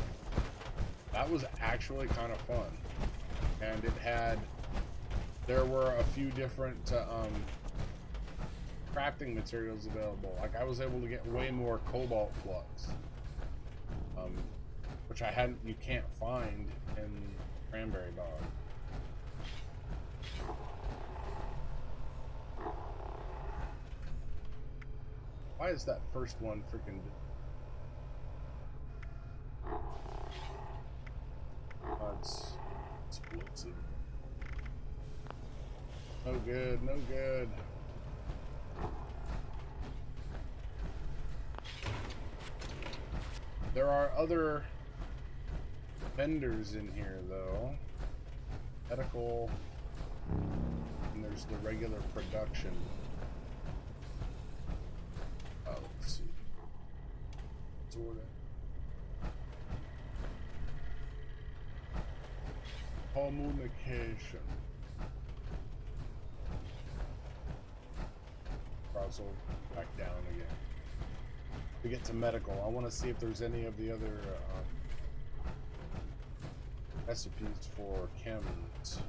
That was actually kind of fun. And it had... There were a few different crafting materials available. Like, I was able to get way more Cobalt Flux. Which you can't find in Cranberry Bog. Why is that first one freaking... It's explosive. No good, no good. There are other vendors in here, though. Medical, and there's the regular production. Oh, let's see. Order. Communication. Cross over, back down again. We get to medical. I want to see if there's any of the other recipes for chems.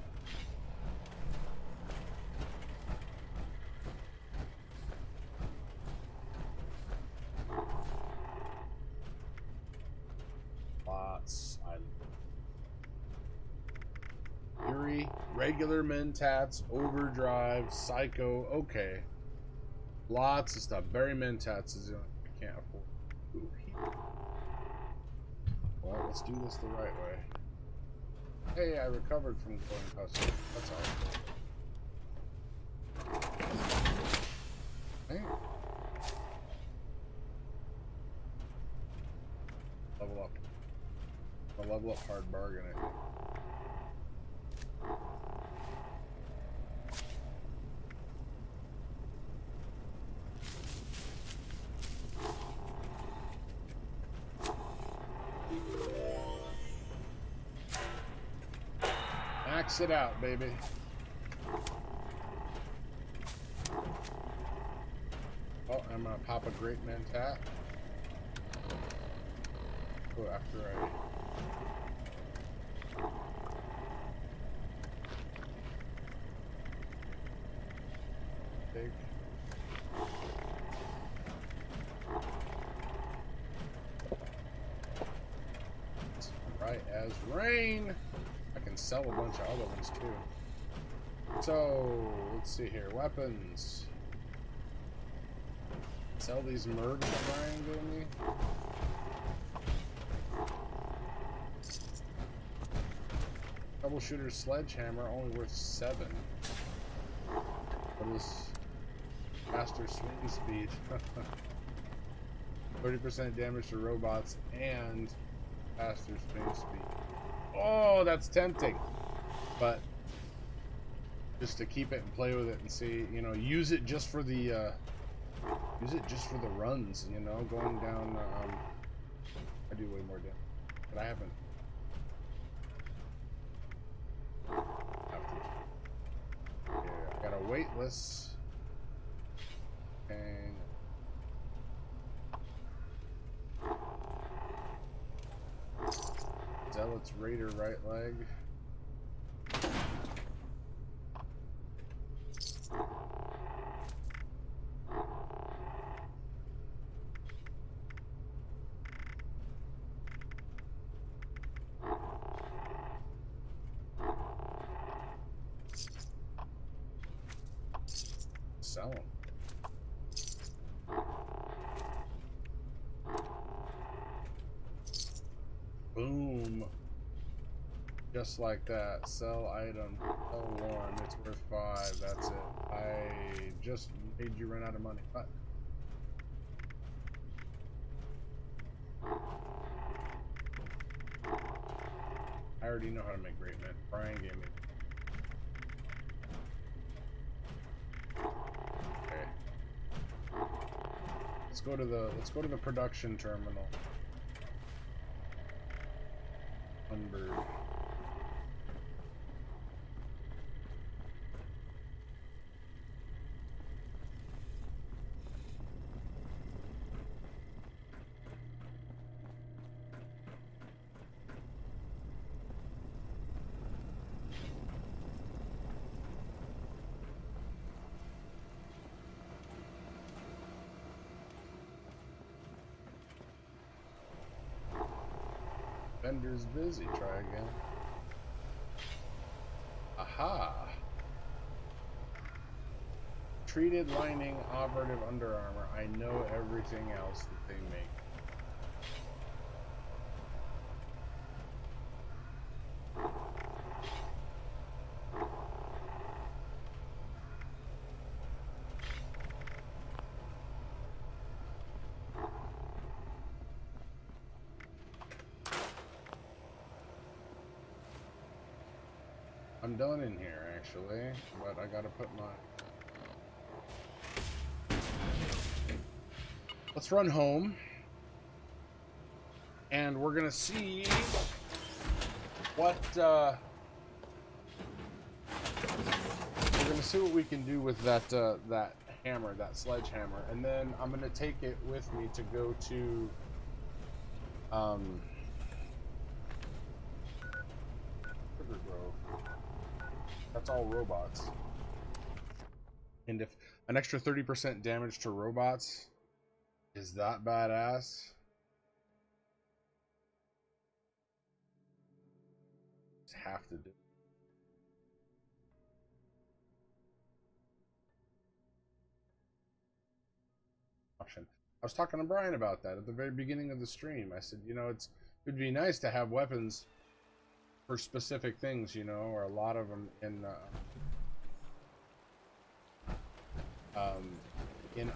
Lots. Fury, regular Mentats, Overdrive, Psycho. Okay. Lots of stuff. Berry Mentats is I can't afford. Ooh, well, let's do this the right way. Hey, I recovered from going custom. That's all. Hey. Level up. A level up hard bargain, I think. Max it out, baby. Oh, I'm gonna pop a great Mentat. Oh, after I... Big. It's right as rain. I can sell a bunch of other ones too. So let's see here. Weapons. Sell these Mergs that Brian gave me. Troubleshooter Sledgehammer only worth 7. What is faster swing speed? 30% damage to robots and faster swing speed. Oh, that's tempting. But just to keep it and play with it and see, you know, use it just for the runs, you know, going down. I do way more damage, but I haven't. Yeah, I got a weightless and Zealot's Raider right leg. Sell them. Boom. Just like that. Sell item. Sell 1. It's worth 5. That's it. I just made you run out of money. But I already know how to make great men. Brian gave me. Okay. Let's go to the production terminal. Unbird. Vendor's busy. Try again. Aha. Treated lining, operative Under Armour. I know everything else that they make. I'm done in here, actually, but I gotta put my... Let's run home, and we're gonna see what, we're gonna see what we can do with that, that hammer, that sledgehammer, and then I'm gonna take it with me to go to, Sugar Grove. That's all robots. And if an extra 30% damage to robots is that badass, just have to do it. Option. I was talking to Brian about that at the very beginning of the stream. I said, you know, it'd be nice to have weapons for specific things, you know, or a lot of them in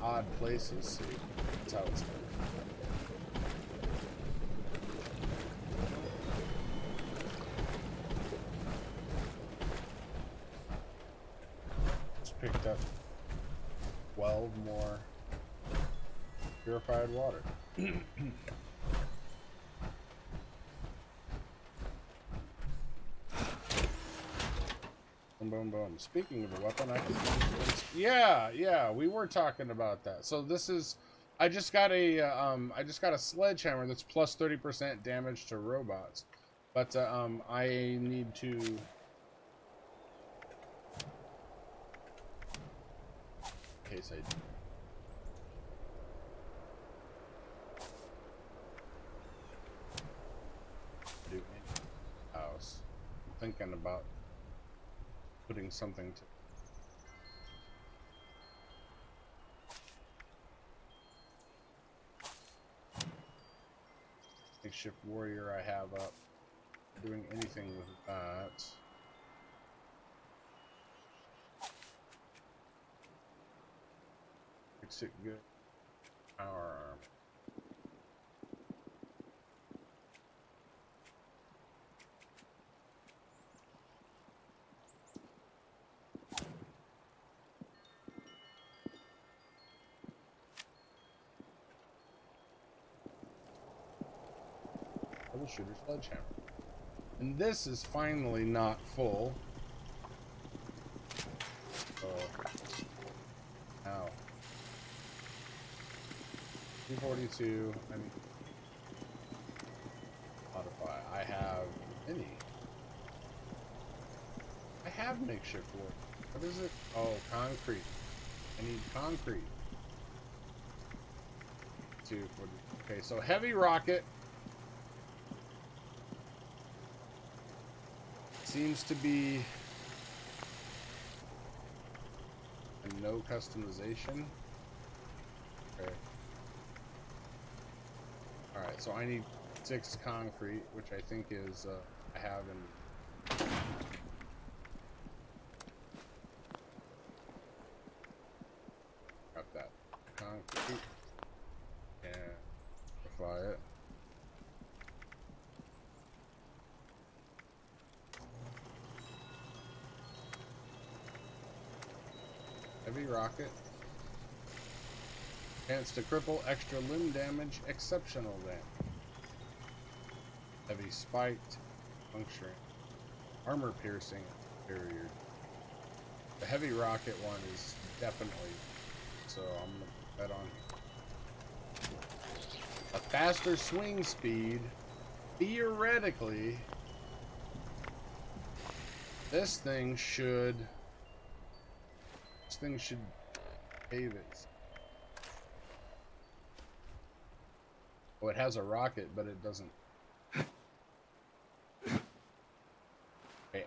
odd places. See, that's how it's done. Just picked up 12 more purified water. Boom, boom, boom. Speaking of a weapon, I can... Yeah, we were talking about that. So this is... I just got a sledgehammer that's plus 30% damage to robots. But, I need to... In case I do in house. I'm thinking about putting something to... Makeshift warrior I have up. Doing anything with that. Fix it good. Power arm. Shooter sledgehammer. And this is finally not full. Ow. 242. I mean, modify. I have any. I have makeshift wood. What is it? Oh, concrete. I need concrete. 240. Okay, so heavy rocket. Seems to be a no customization. Okay. Alright, so I need 6 concrete, which I think is, I have in... Got that. Concrete. And apply it. Heavy rocket. Chance to cripple, extra limb damage, exceptional damage. Heavy spiked, puncturing, armor piercing, superior. The heavy rocket one is definitely, so I'm gonna put that on here. A faster swing speed, theoretically, this thing should save it. Oh, it has a rocket, but it doesn't.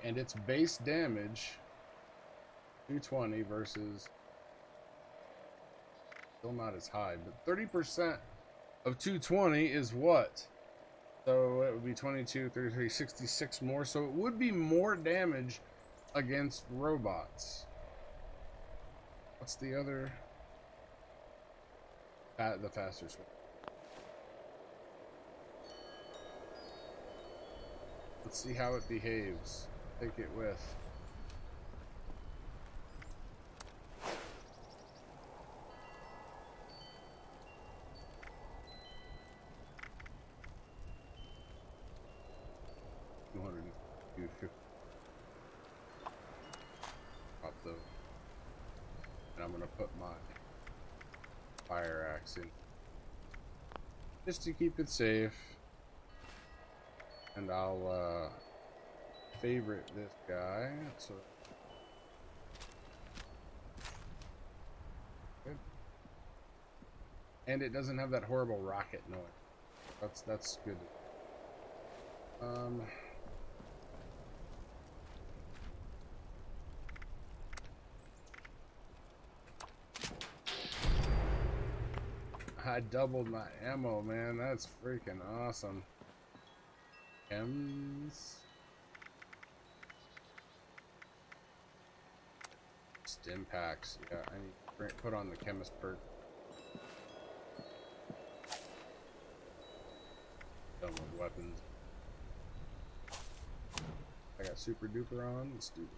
and its base damage 220 versus still not as high, but 30% of 220 is what? So it would be 22, 33, 66 more. So it would be more damage against robots. What's the other? The faster switch. Let's see how it behaves. Take it with. Pop those. And I'm gonna put my fire axe in just to keep it safe. And I'll favorite this guy. So good. And it doesn't have that horrible rocket noise. That's good. I doubled my ammo, man. That's freaking awesome. Chems. Stim packs. Yeah, I need to put on the chemist perk. Done with weapons. I got super duper on. Let's do it.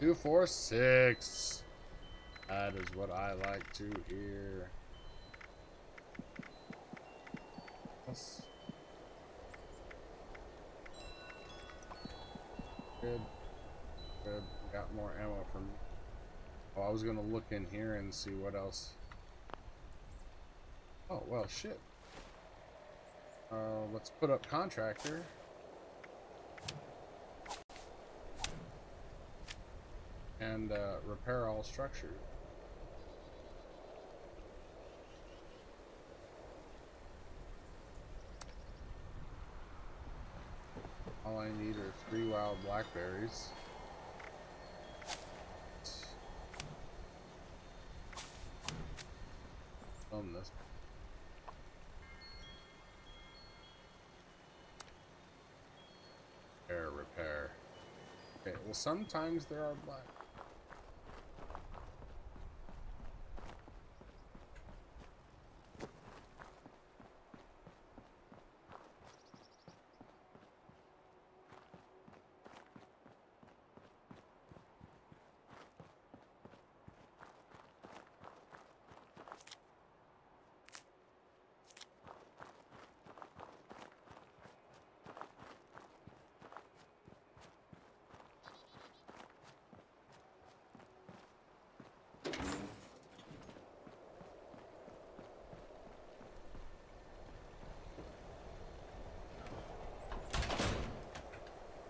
2, 4, 6. That is what I like to hear. Yes. Good. Good. Got more ammo from me. Oh, I was gonna look in here and see what else. Oh, well, shit. Let's put up contractor. And repair all structures. All I need are 3 wild blackberries. On this. Repair. Okay, well sometimes there are black.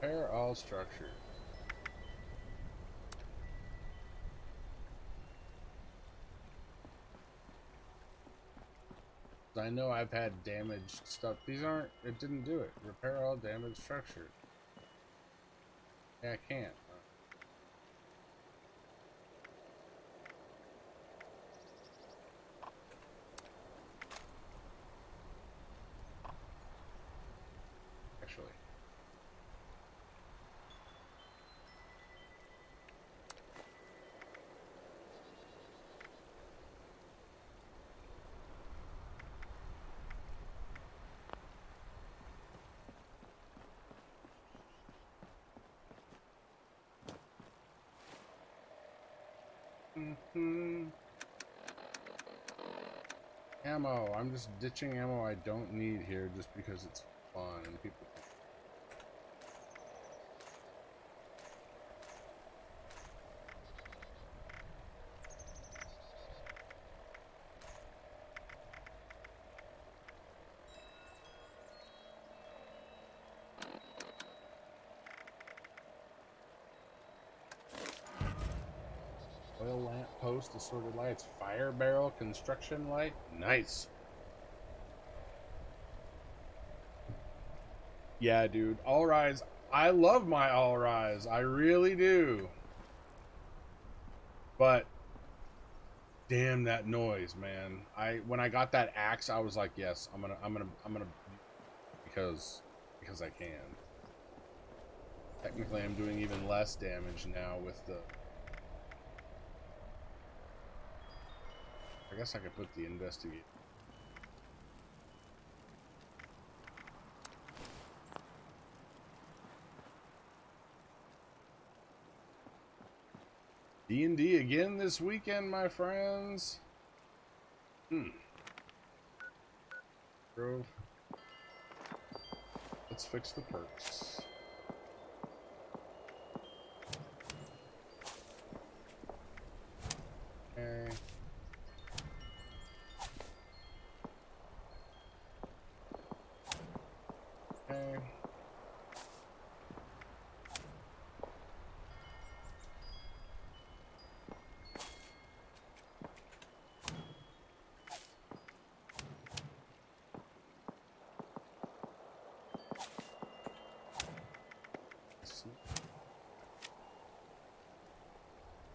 Repair all structure. I know I've had damaged stuff. These aren't, it didn't do it. Repair all damaged structure. Yeah, I can't. Actually. Ammo. I'm just ditching ammo I don't need here just because it's fun and people. Oil lamp post assorted lights. Fire barrel construction light. Nice. Yeah, dude. All rise. I love my all rise. I really do. But damn that noise, man. When I got that axe, I was like, yes, I'm gonna because I can. Technically, I'm doing even less damage now with the. I guess I could put the investigate. D&D again this weekend, my friends. Grove. Let's fix the perks. Okay. Okay.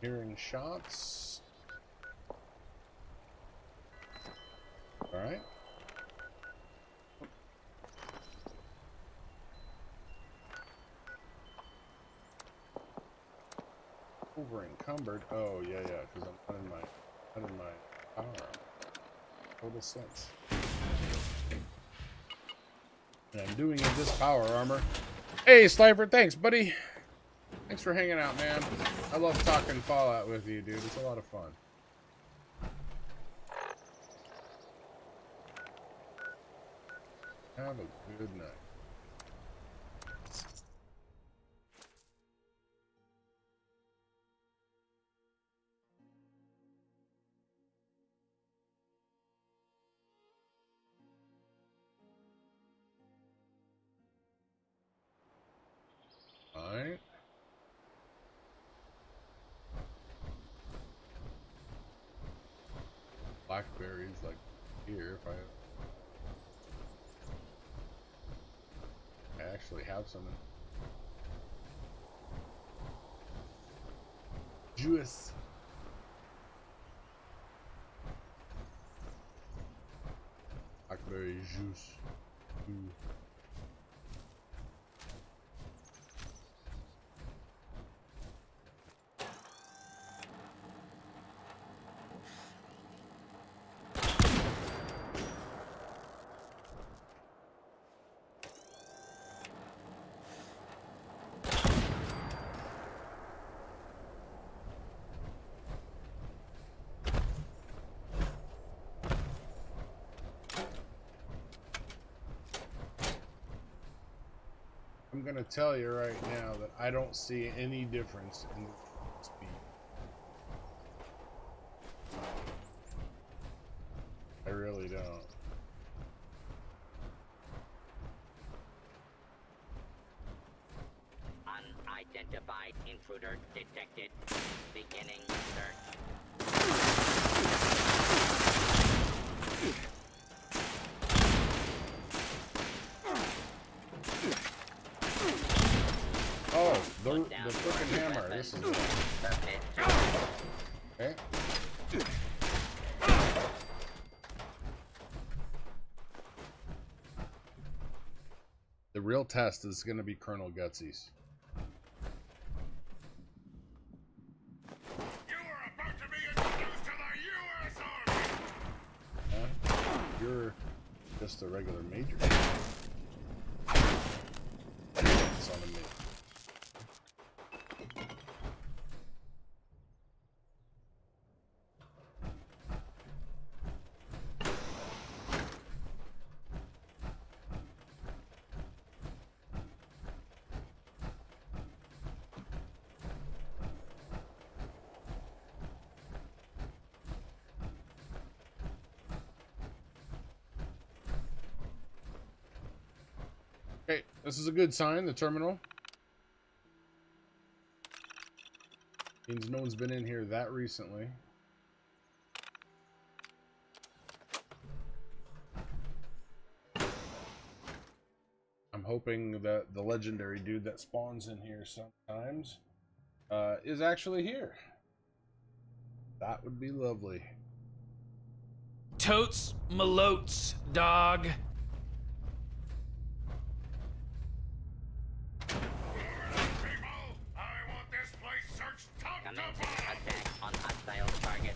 Hearing shots. All right. Over encumbered. Oh yeah, because I'm putting my power on. Total sense. And I'm doing it this power armor. Hey, Slifer, thanks, buddy. Thanks for hanging out, man. I love talking Fallout with you, dude. It's a lot of fun. Have a good night. All right. Blackberries like here if I actually have some juice. Blackberry juice. Ooh. I'm gonna tell you right now that I don't see any difference in the speed. I really don't. Unidentified intruder detected. Beginning search. Oh, the freaking hammer. This is okay. The real test is going to be Colonel Gutsy's. You are about to be introduced to the U.S. Army! You're just a regular major. Son of me. Okay, this is a good sign, the terminal. Means no one's been in here that recently. hoping that the legendary dude that spawns in here sometimes is actually here. That would be lovely. Totes malotes, dog. People, I want this place searched top to Commencing bottom. attack on hostile target.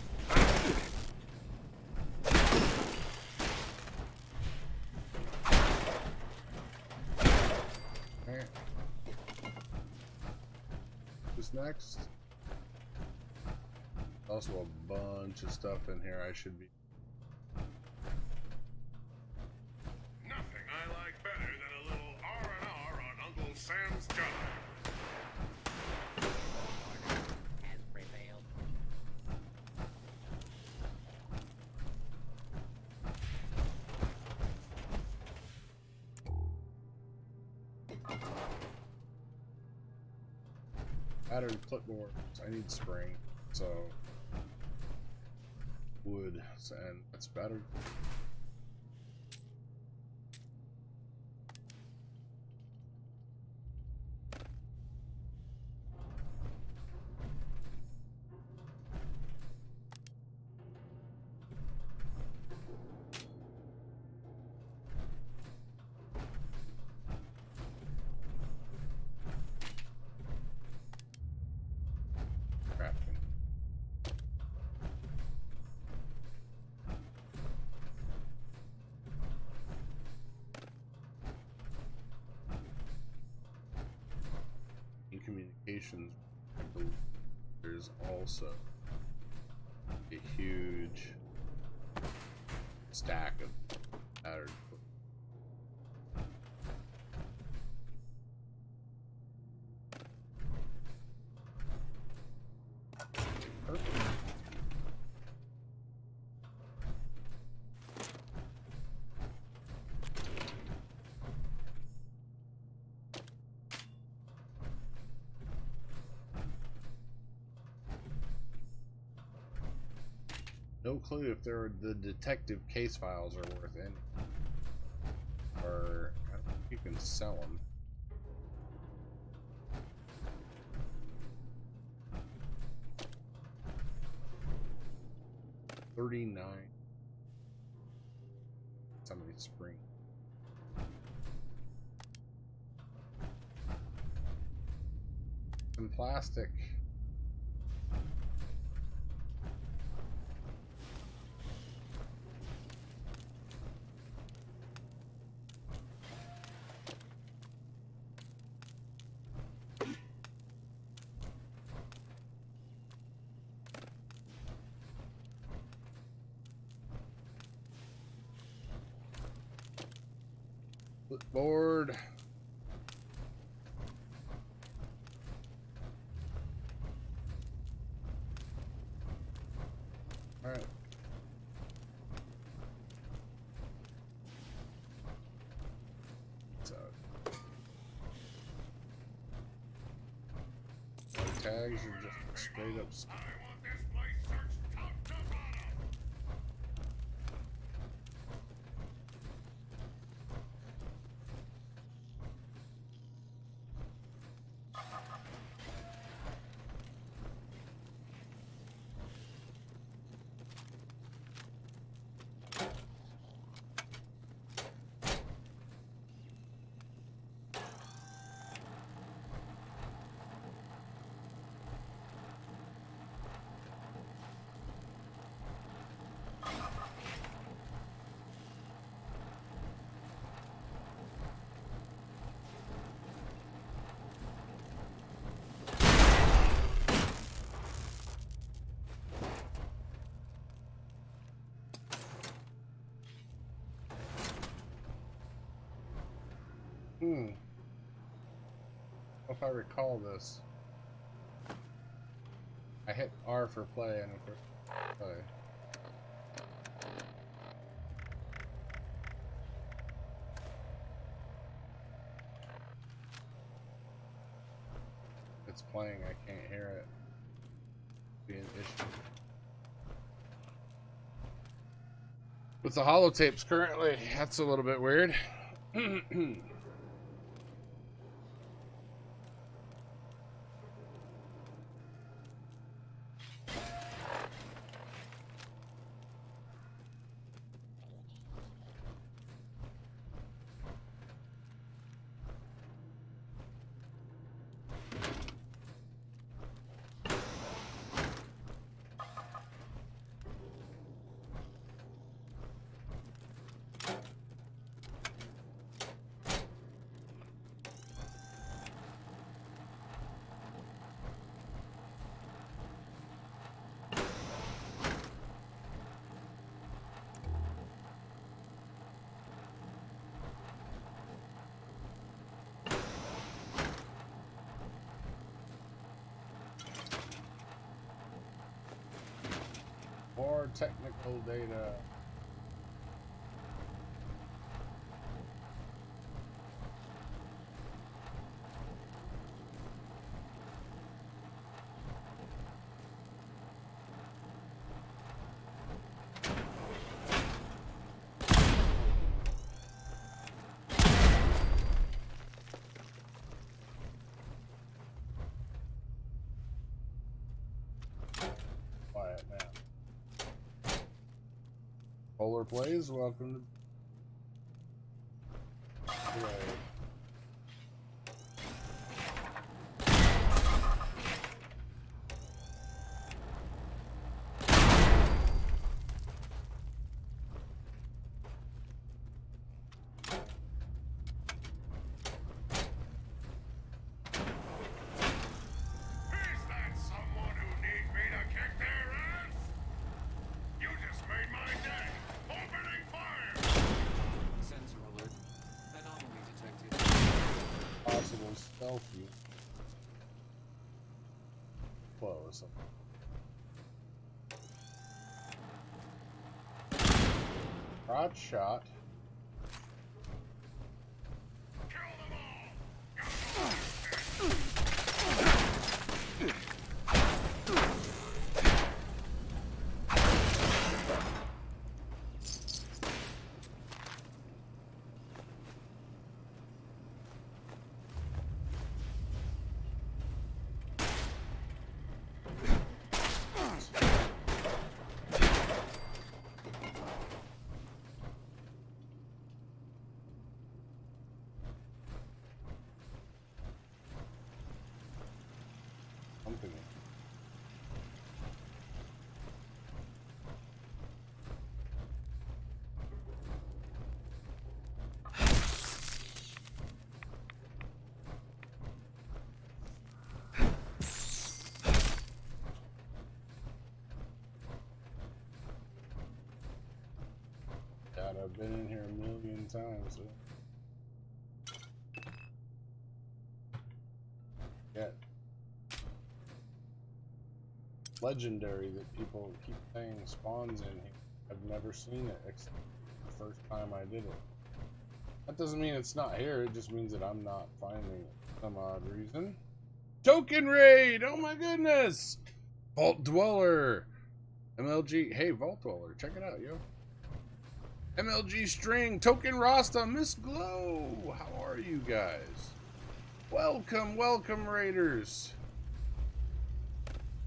Alright. Who's next? Also a bunch of stuff in here I should be. Nothing I like better than a little R&R on Uncle Sam's job. Has prevailed. Battered clipboards. I need spring, so wood, and that's battered. Crafting. In communications, I believe there's also a huge stack of battered. Perfect. No clue if the detective case files are worth any. Or I don't think you can sell them. $39. Somebody's spring. Some plastic. Board. All right. So tags are just straight up. I want this place searched top to bottom. If I recall this, I hit R for play and of course play. It's playing, I can't hear it. Be an issue. With the holotapes currently, that's a little bit weird. More technical data. Quiet now. Polar Plays, welcome to play. Is that someone who needs me to kick their ass? You just made my day. Opening fire! Sensor alert. Anomaly detected. Possible stealthy. Close. Crotch shot. Kill them Something. God, I've been in here a million times. So. Yeah. Legendary that people keep saying spawns in here. I've never seen it except the first time I did it. That doesn't mean it's not here, it just means that I'm not finding it for some odd reason. Token raid! Oh my goodness! Vault Dweller! MLG, hey Vault Dweller, check it out, yo. MLG String, Token Rasta, Miss Glow! How are you guys? Welcome, welcome raiders!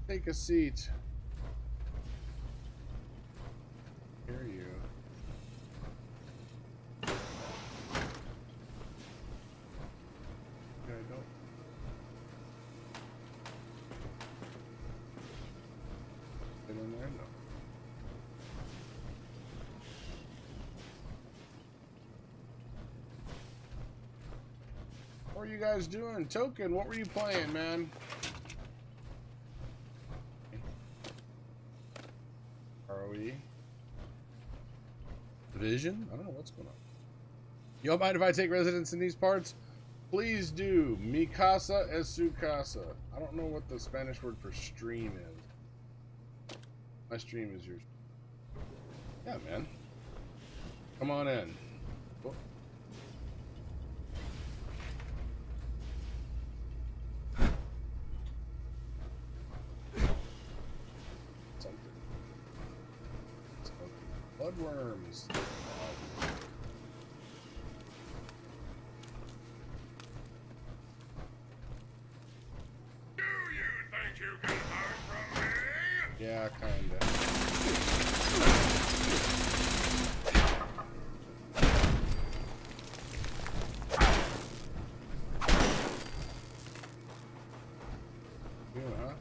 Take a seat. Hear you. Okay, don't. Get in there, no. What are you guys doing? Token, what were you playing, man? ROE? Division? I don't know what's going on. You don't mind if I take residence in these parts? Please do. Mi casa es su casa. I don't know what the Spanish word for stream is. My stream is yours. Yeah, man. Come on in. Oh. Bloodworms. Do you think you can hide from me? Yeah, kinda. You, huh?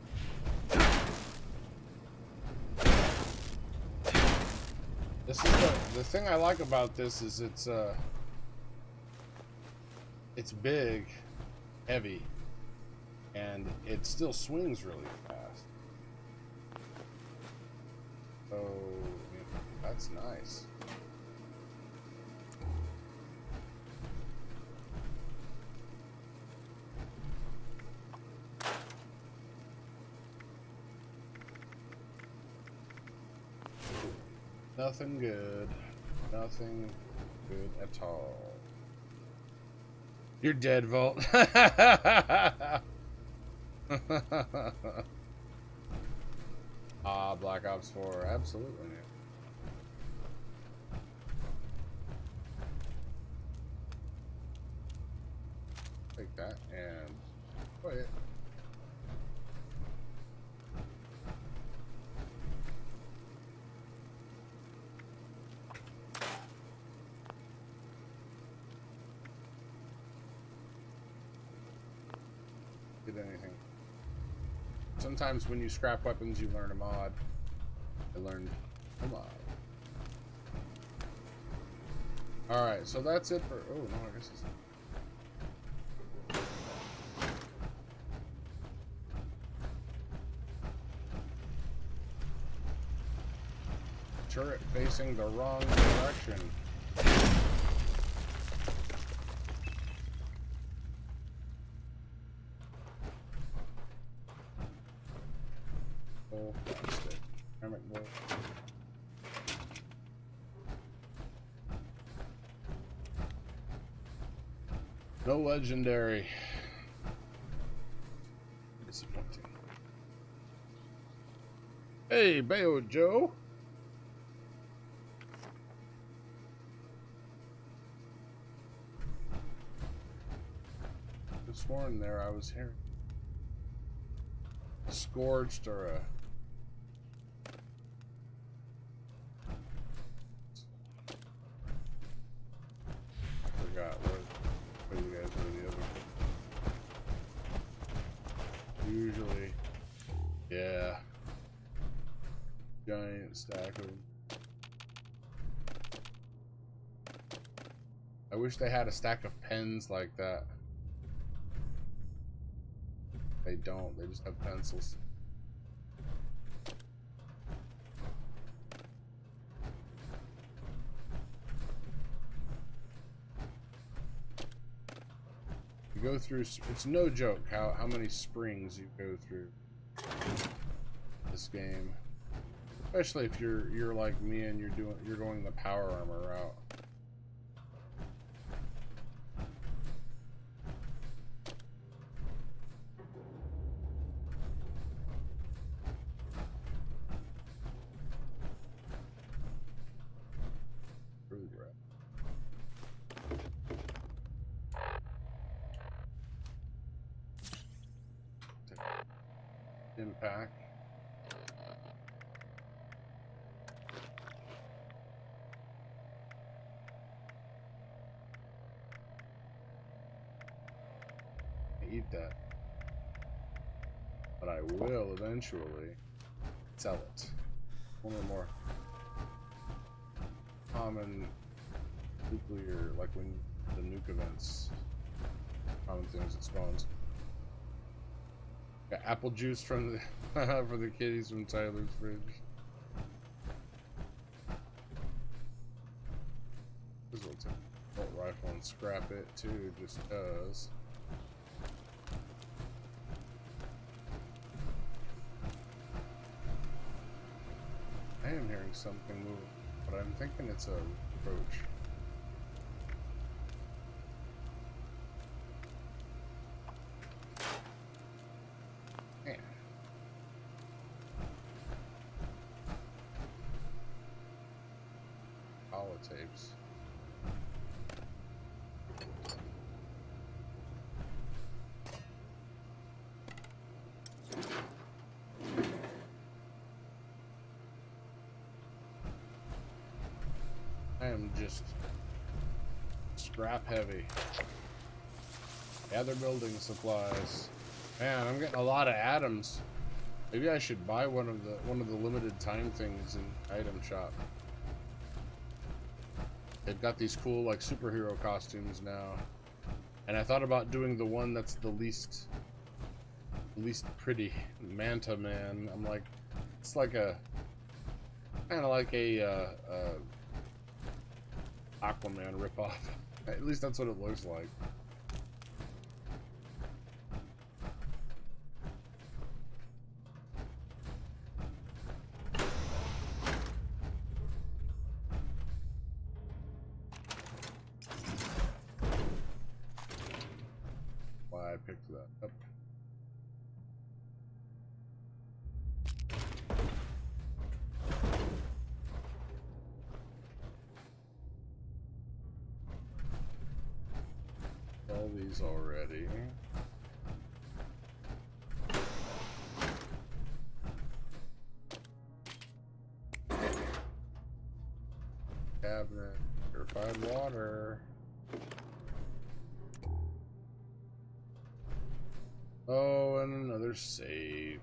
This is the thing I like about this is it's big, heavy, and it still swings really fast. So yeah, that's nice. Nothing good. Nothing good at all. You're dead, Vault. Ah, Black Ops 4, absolutely. Take that and play it. Get anything. Sometimes when you scrap weapons, you learn a mod. I learned a mod. Alright, so that's it for... Oh, no, I guess it's... Turret facing the wrong direction. Oh, plastic. Ceramic bowl. No legendary. Disappointing. Hey, Bayo Joe. Sworn there I was hearing a scorched or a I forgot what you guys were the other. Usually, yeah, giant stack of. I wish they had a stack of pens like that. They don't, they just have pencils. You go through, it's no joke how many springs you go through this game. Especially if you're like me and you're going the power armor route. Impact. Eat that. But I will eventually sell it. One or more common nuclear, like when the nuke events, common things that spawns. Got apple juice from the for the kitties from Tyler's fridge. This will take a bolt rifle and scrap it too, just cause. I am hearing something move, but I'm thinking it's a roach. Tapes. I am just scrap heavy. Gather building supplies. Man, I'm getting a lot of atoms. Maybe I should buy one of the limited time things in item shop. They've got these cool like superhero costumes now, and I thought about doing the one that's the least pretty, Manta Man. I'm like, it's like a kind of like a Aquaman ripoff. At least that's what it looks like. pick that up. All these already. Cabinet, purified water. Oh, and another save.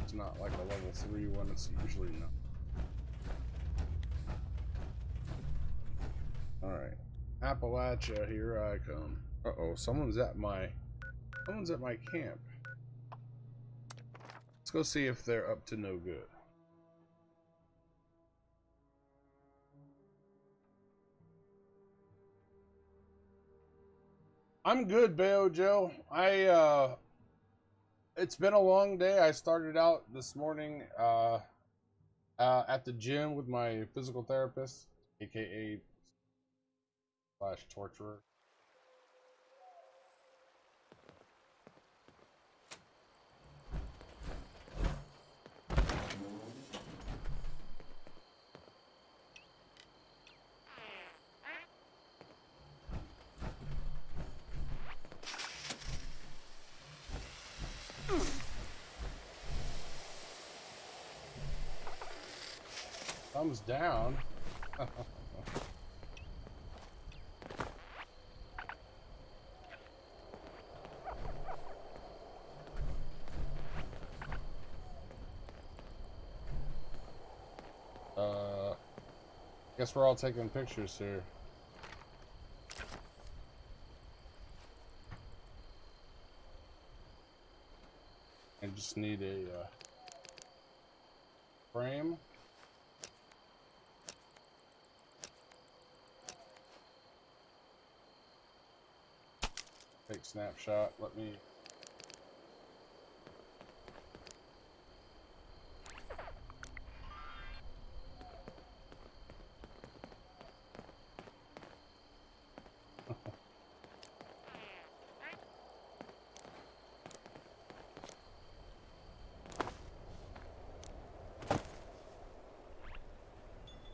It's not like a level 3 one, it's usually not. Alright. Appalachia, here I come. Uh-oh, someone's at my camp. Let's go see if they're up to no good. I'm good, Bayo Joe. It's been a long day. I started out this morning at the gym with my physical therapist, aka / torturer. Thumbs down. Guess we're all taking pictures here. I just need a frame. Take snapshot. Let me.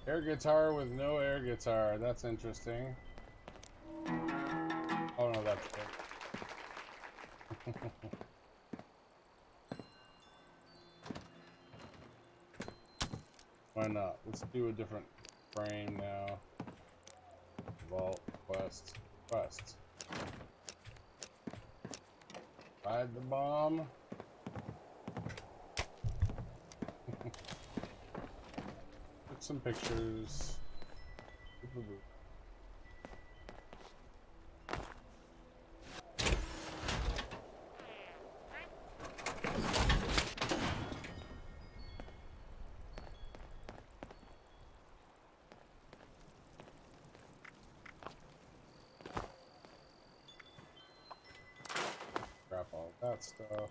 Air guitar with no air guitar. That's interesting. Oh no, that's good. Why not? Let's do a different frame now. Vault, quest. Ride the bomb. Took some pictures. Scrap all that stuff.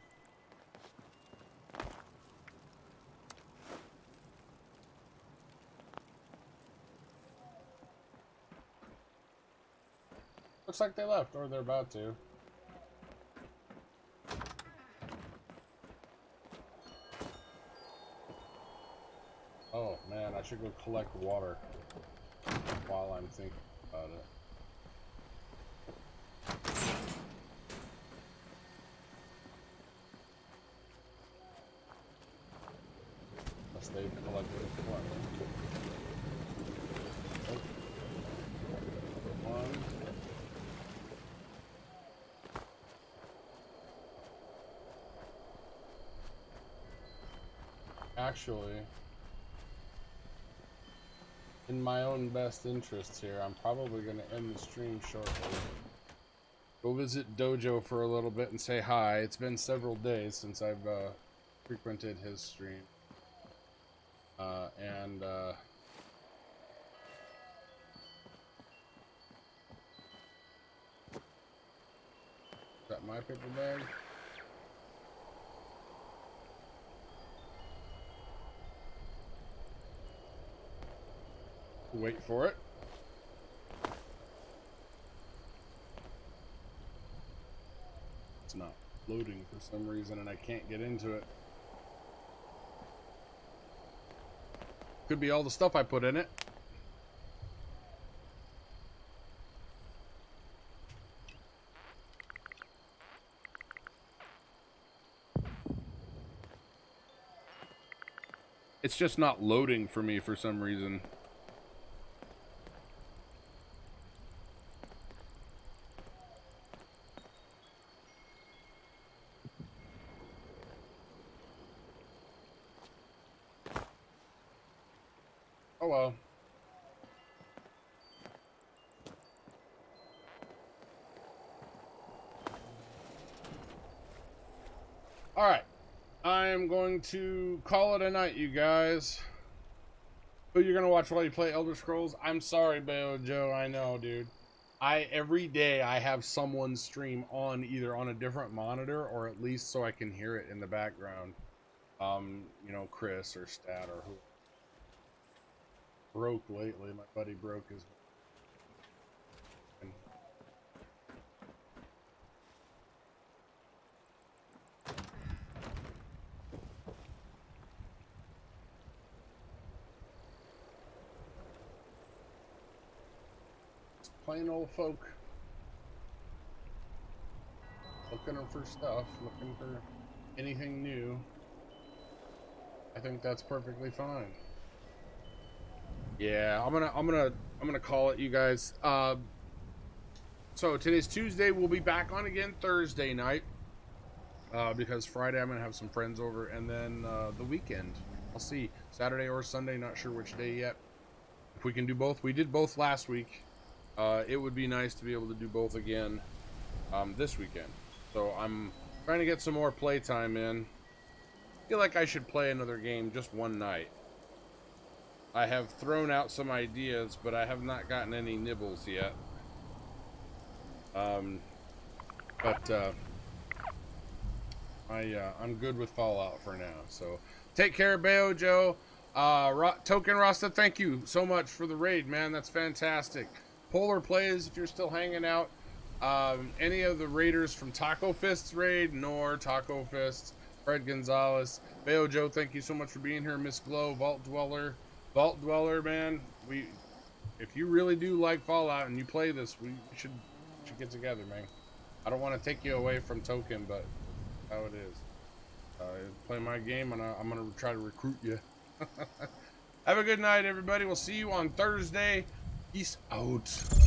Looks like they left, or they're about to. Oh man, I should go collect water while I'm thinking about it. Unless they've collected one. One. Actually, in my own best interests here, I'm probably going to end the stream shortly. Go visit Dojo for a little bit and say hi. It's been several days since I've frequented his stream. Is that my paper bag? Wait for it. it's not loading for some reason and I can't get into it. Could be all the stuff I put in it. It's just not loading for me for some reason. Oh well. All right. I am going to call it a night, you guys. Who you're gonna watch while you play Elder Scrolls? I'm sorry, Bayo Joe. I know, dude. Every day I have someone stream on either on a different monitor or at least so I can hear it in the background. You know, Chris or Stat or who. Broke lately. My buddy broke his. Plain old folk looking for stuff, looking for anything new. I think that's perfectly fine. Yeah, I'm gonna call it, you guys. So today's Tuesday. We'll be back on again Thursday night because Friday I'm gonna have some friends over, and then the weekend I'll see Saturday or Sunday. Not sure which day yet. If we can do both, we did both last week. It would be nice to be able to do both again this weekend. So I'm trying to get some more playtime in. I feel like I should play another game just one night. I have thrown out some ideas, but I have not gotten any nibbles yet. I'm good with Fallout for now. So take care, Bayo Joe. Token Rasta, thank you so much for the raid, man. That's fantastic. Polar Plays, if you're still hanging out. Any of the raiders from Taco Fist's raid, Nor, Taco Fist, Fred Gonzalez, Bayo Joe, thank you so much for being here. Miss Glow, Vault Dweller, man. If you really do like Fallout and you play this, we should get together, man. I don't want to take you away from Token, but how it is. Play my game, and I'm gonna try to recruit you. Have a good night, everybody. We'll see you on Thursday. Peace out.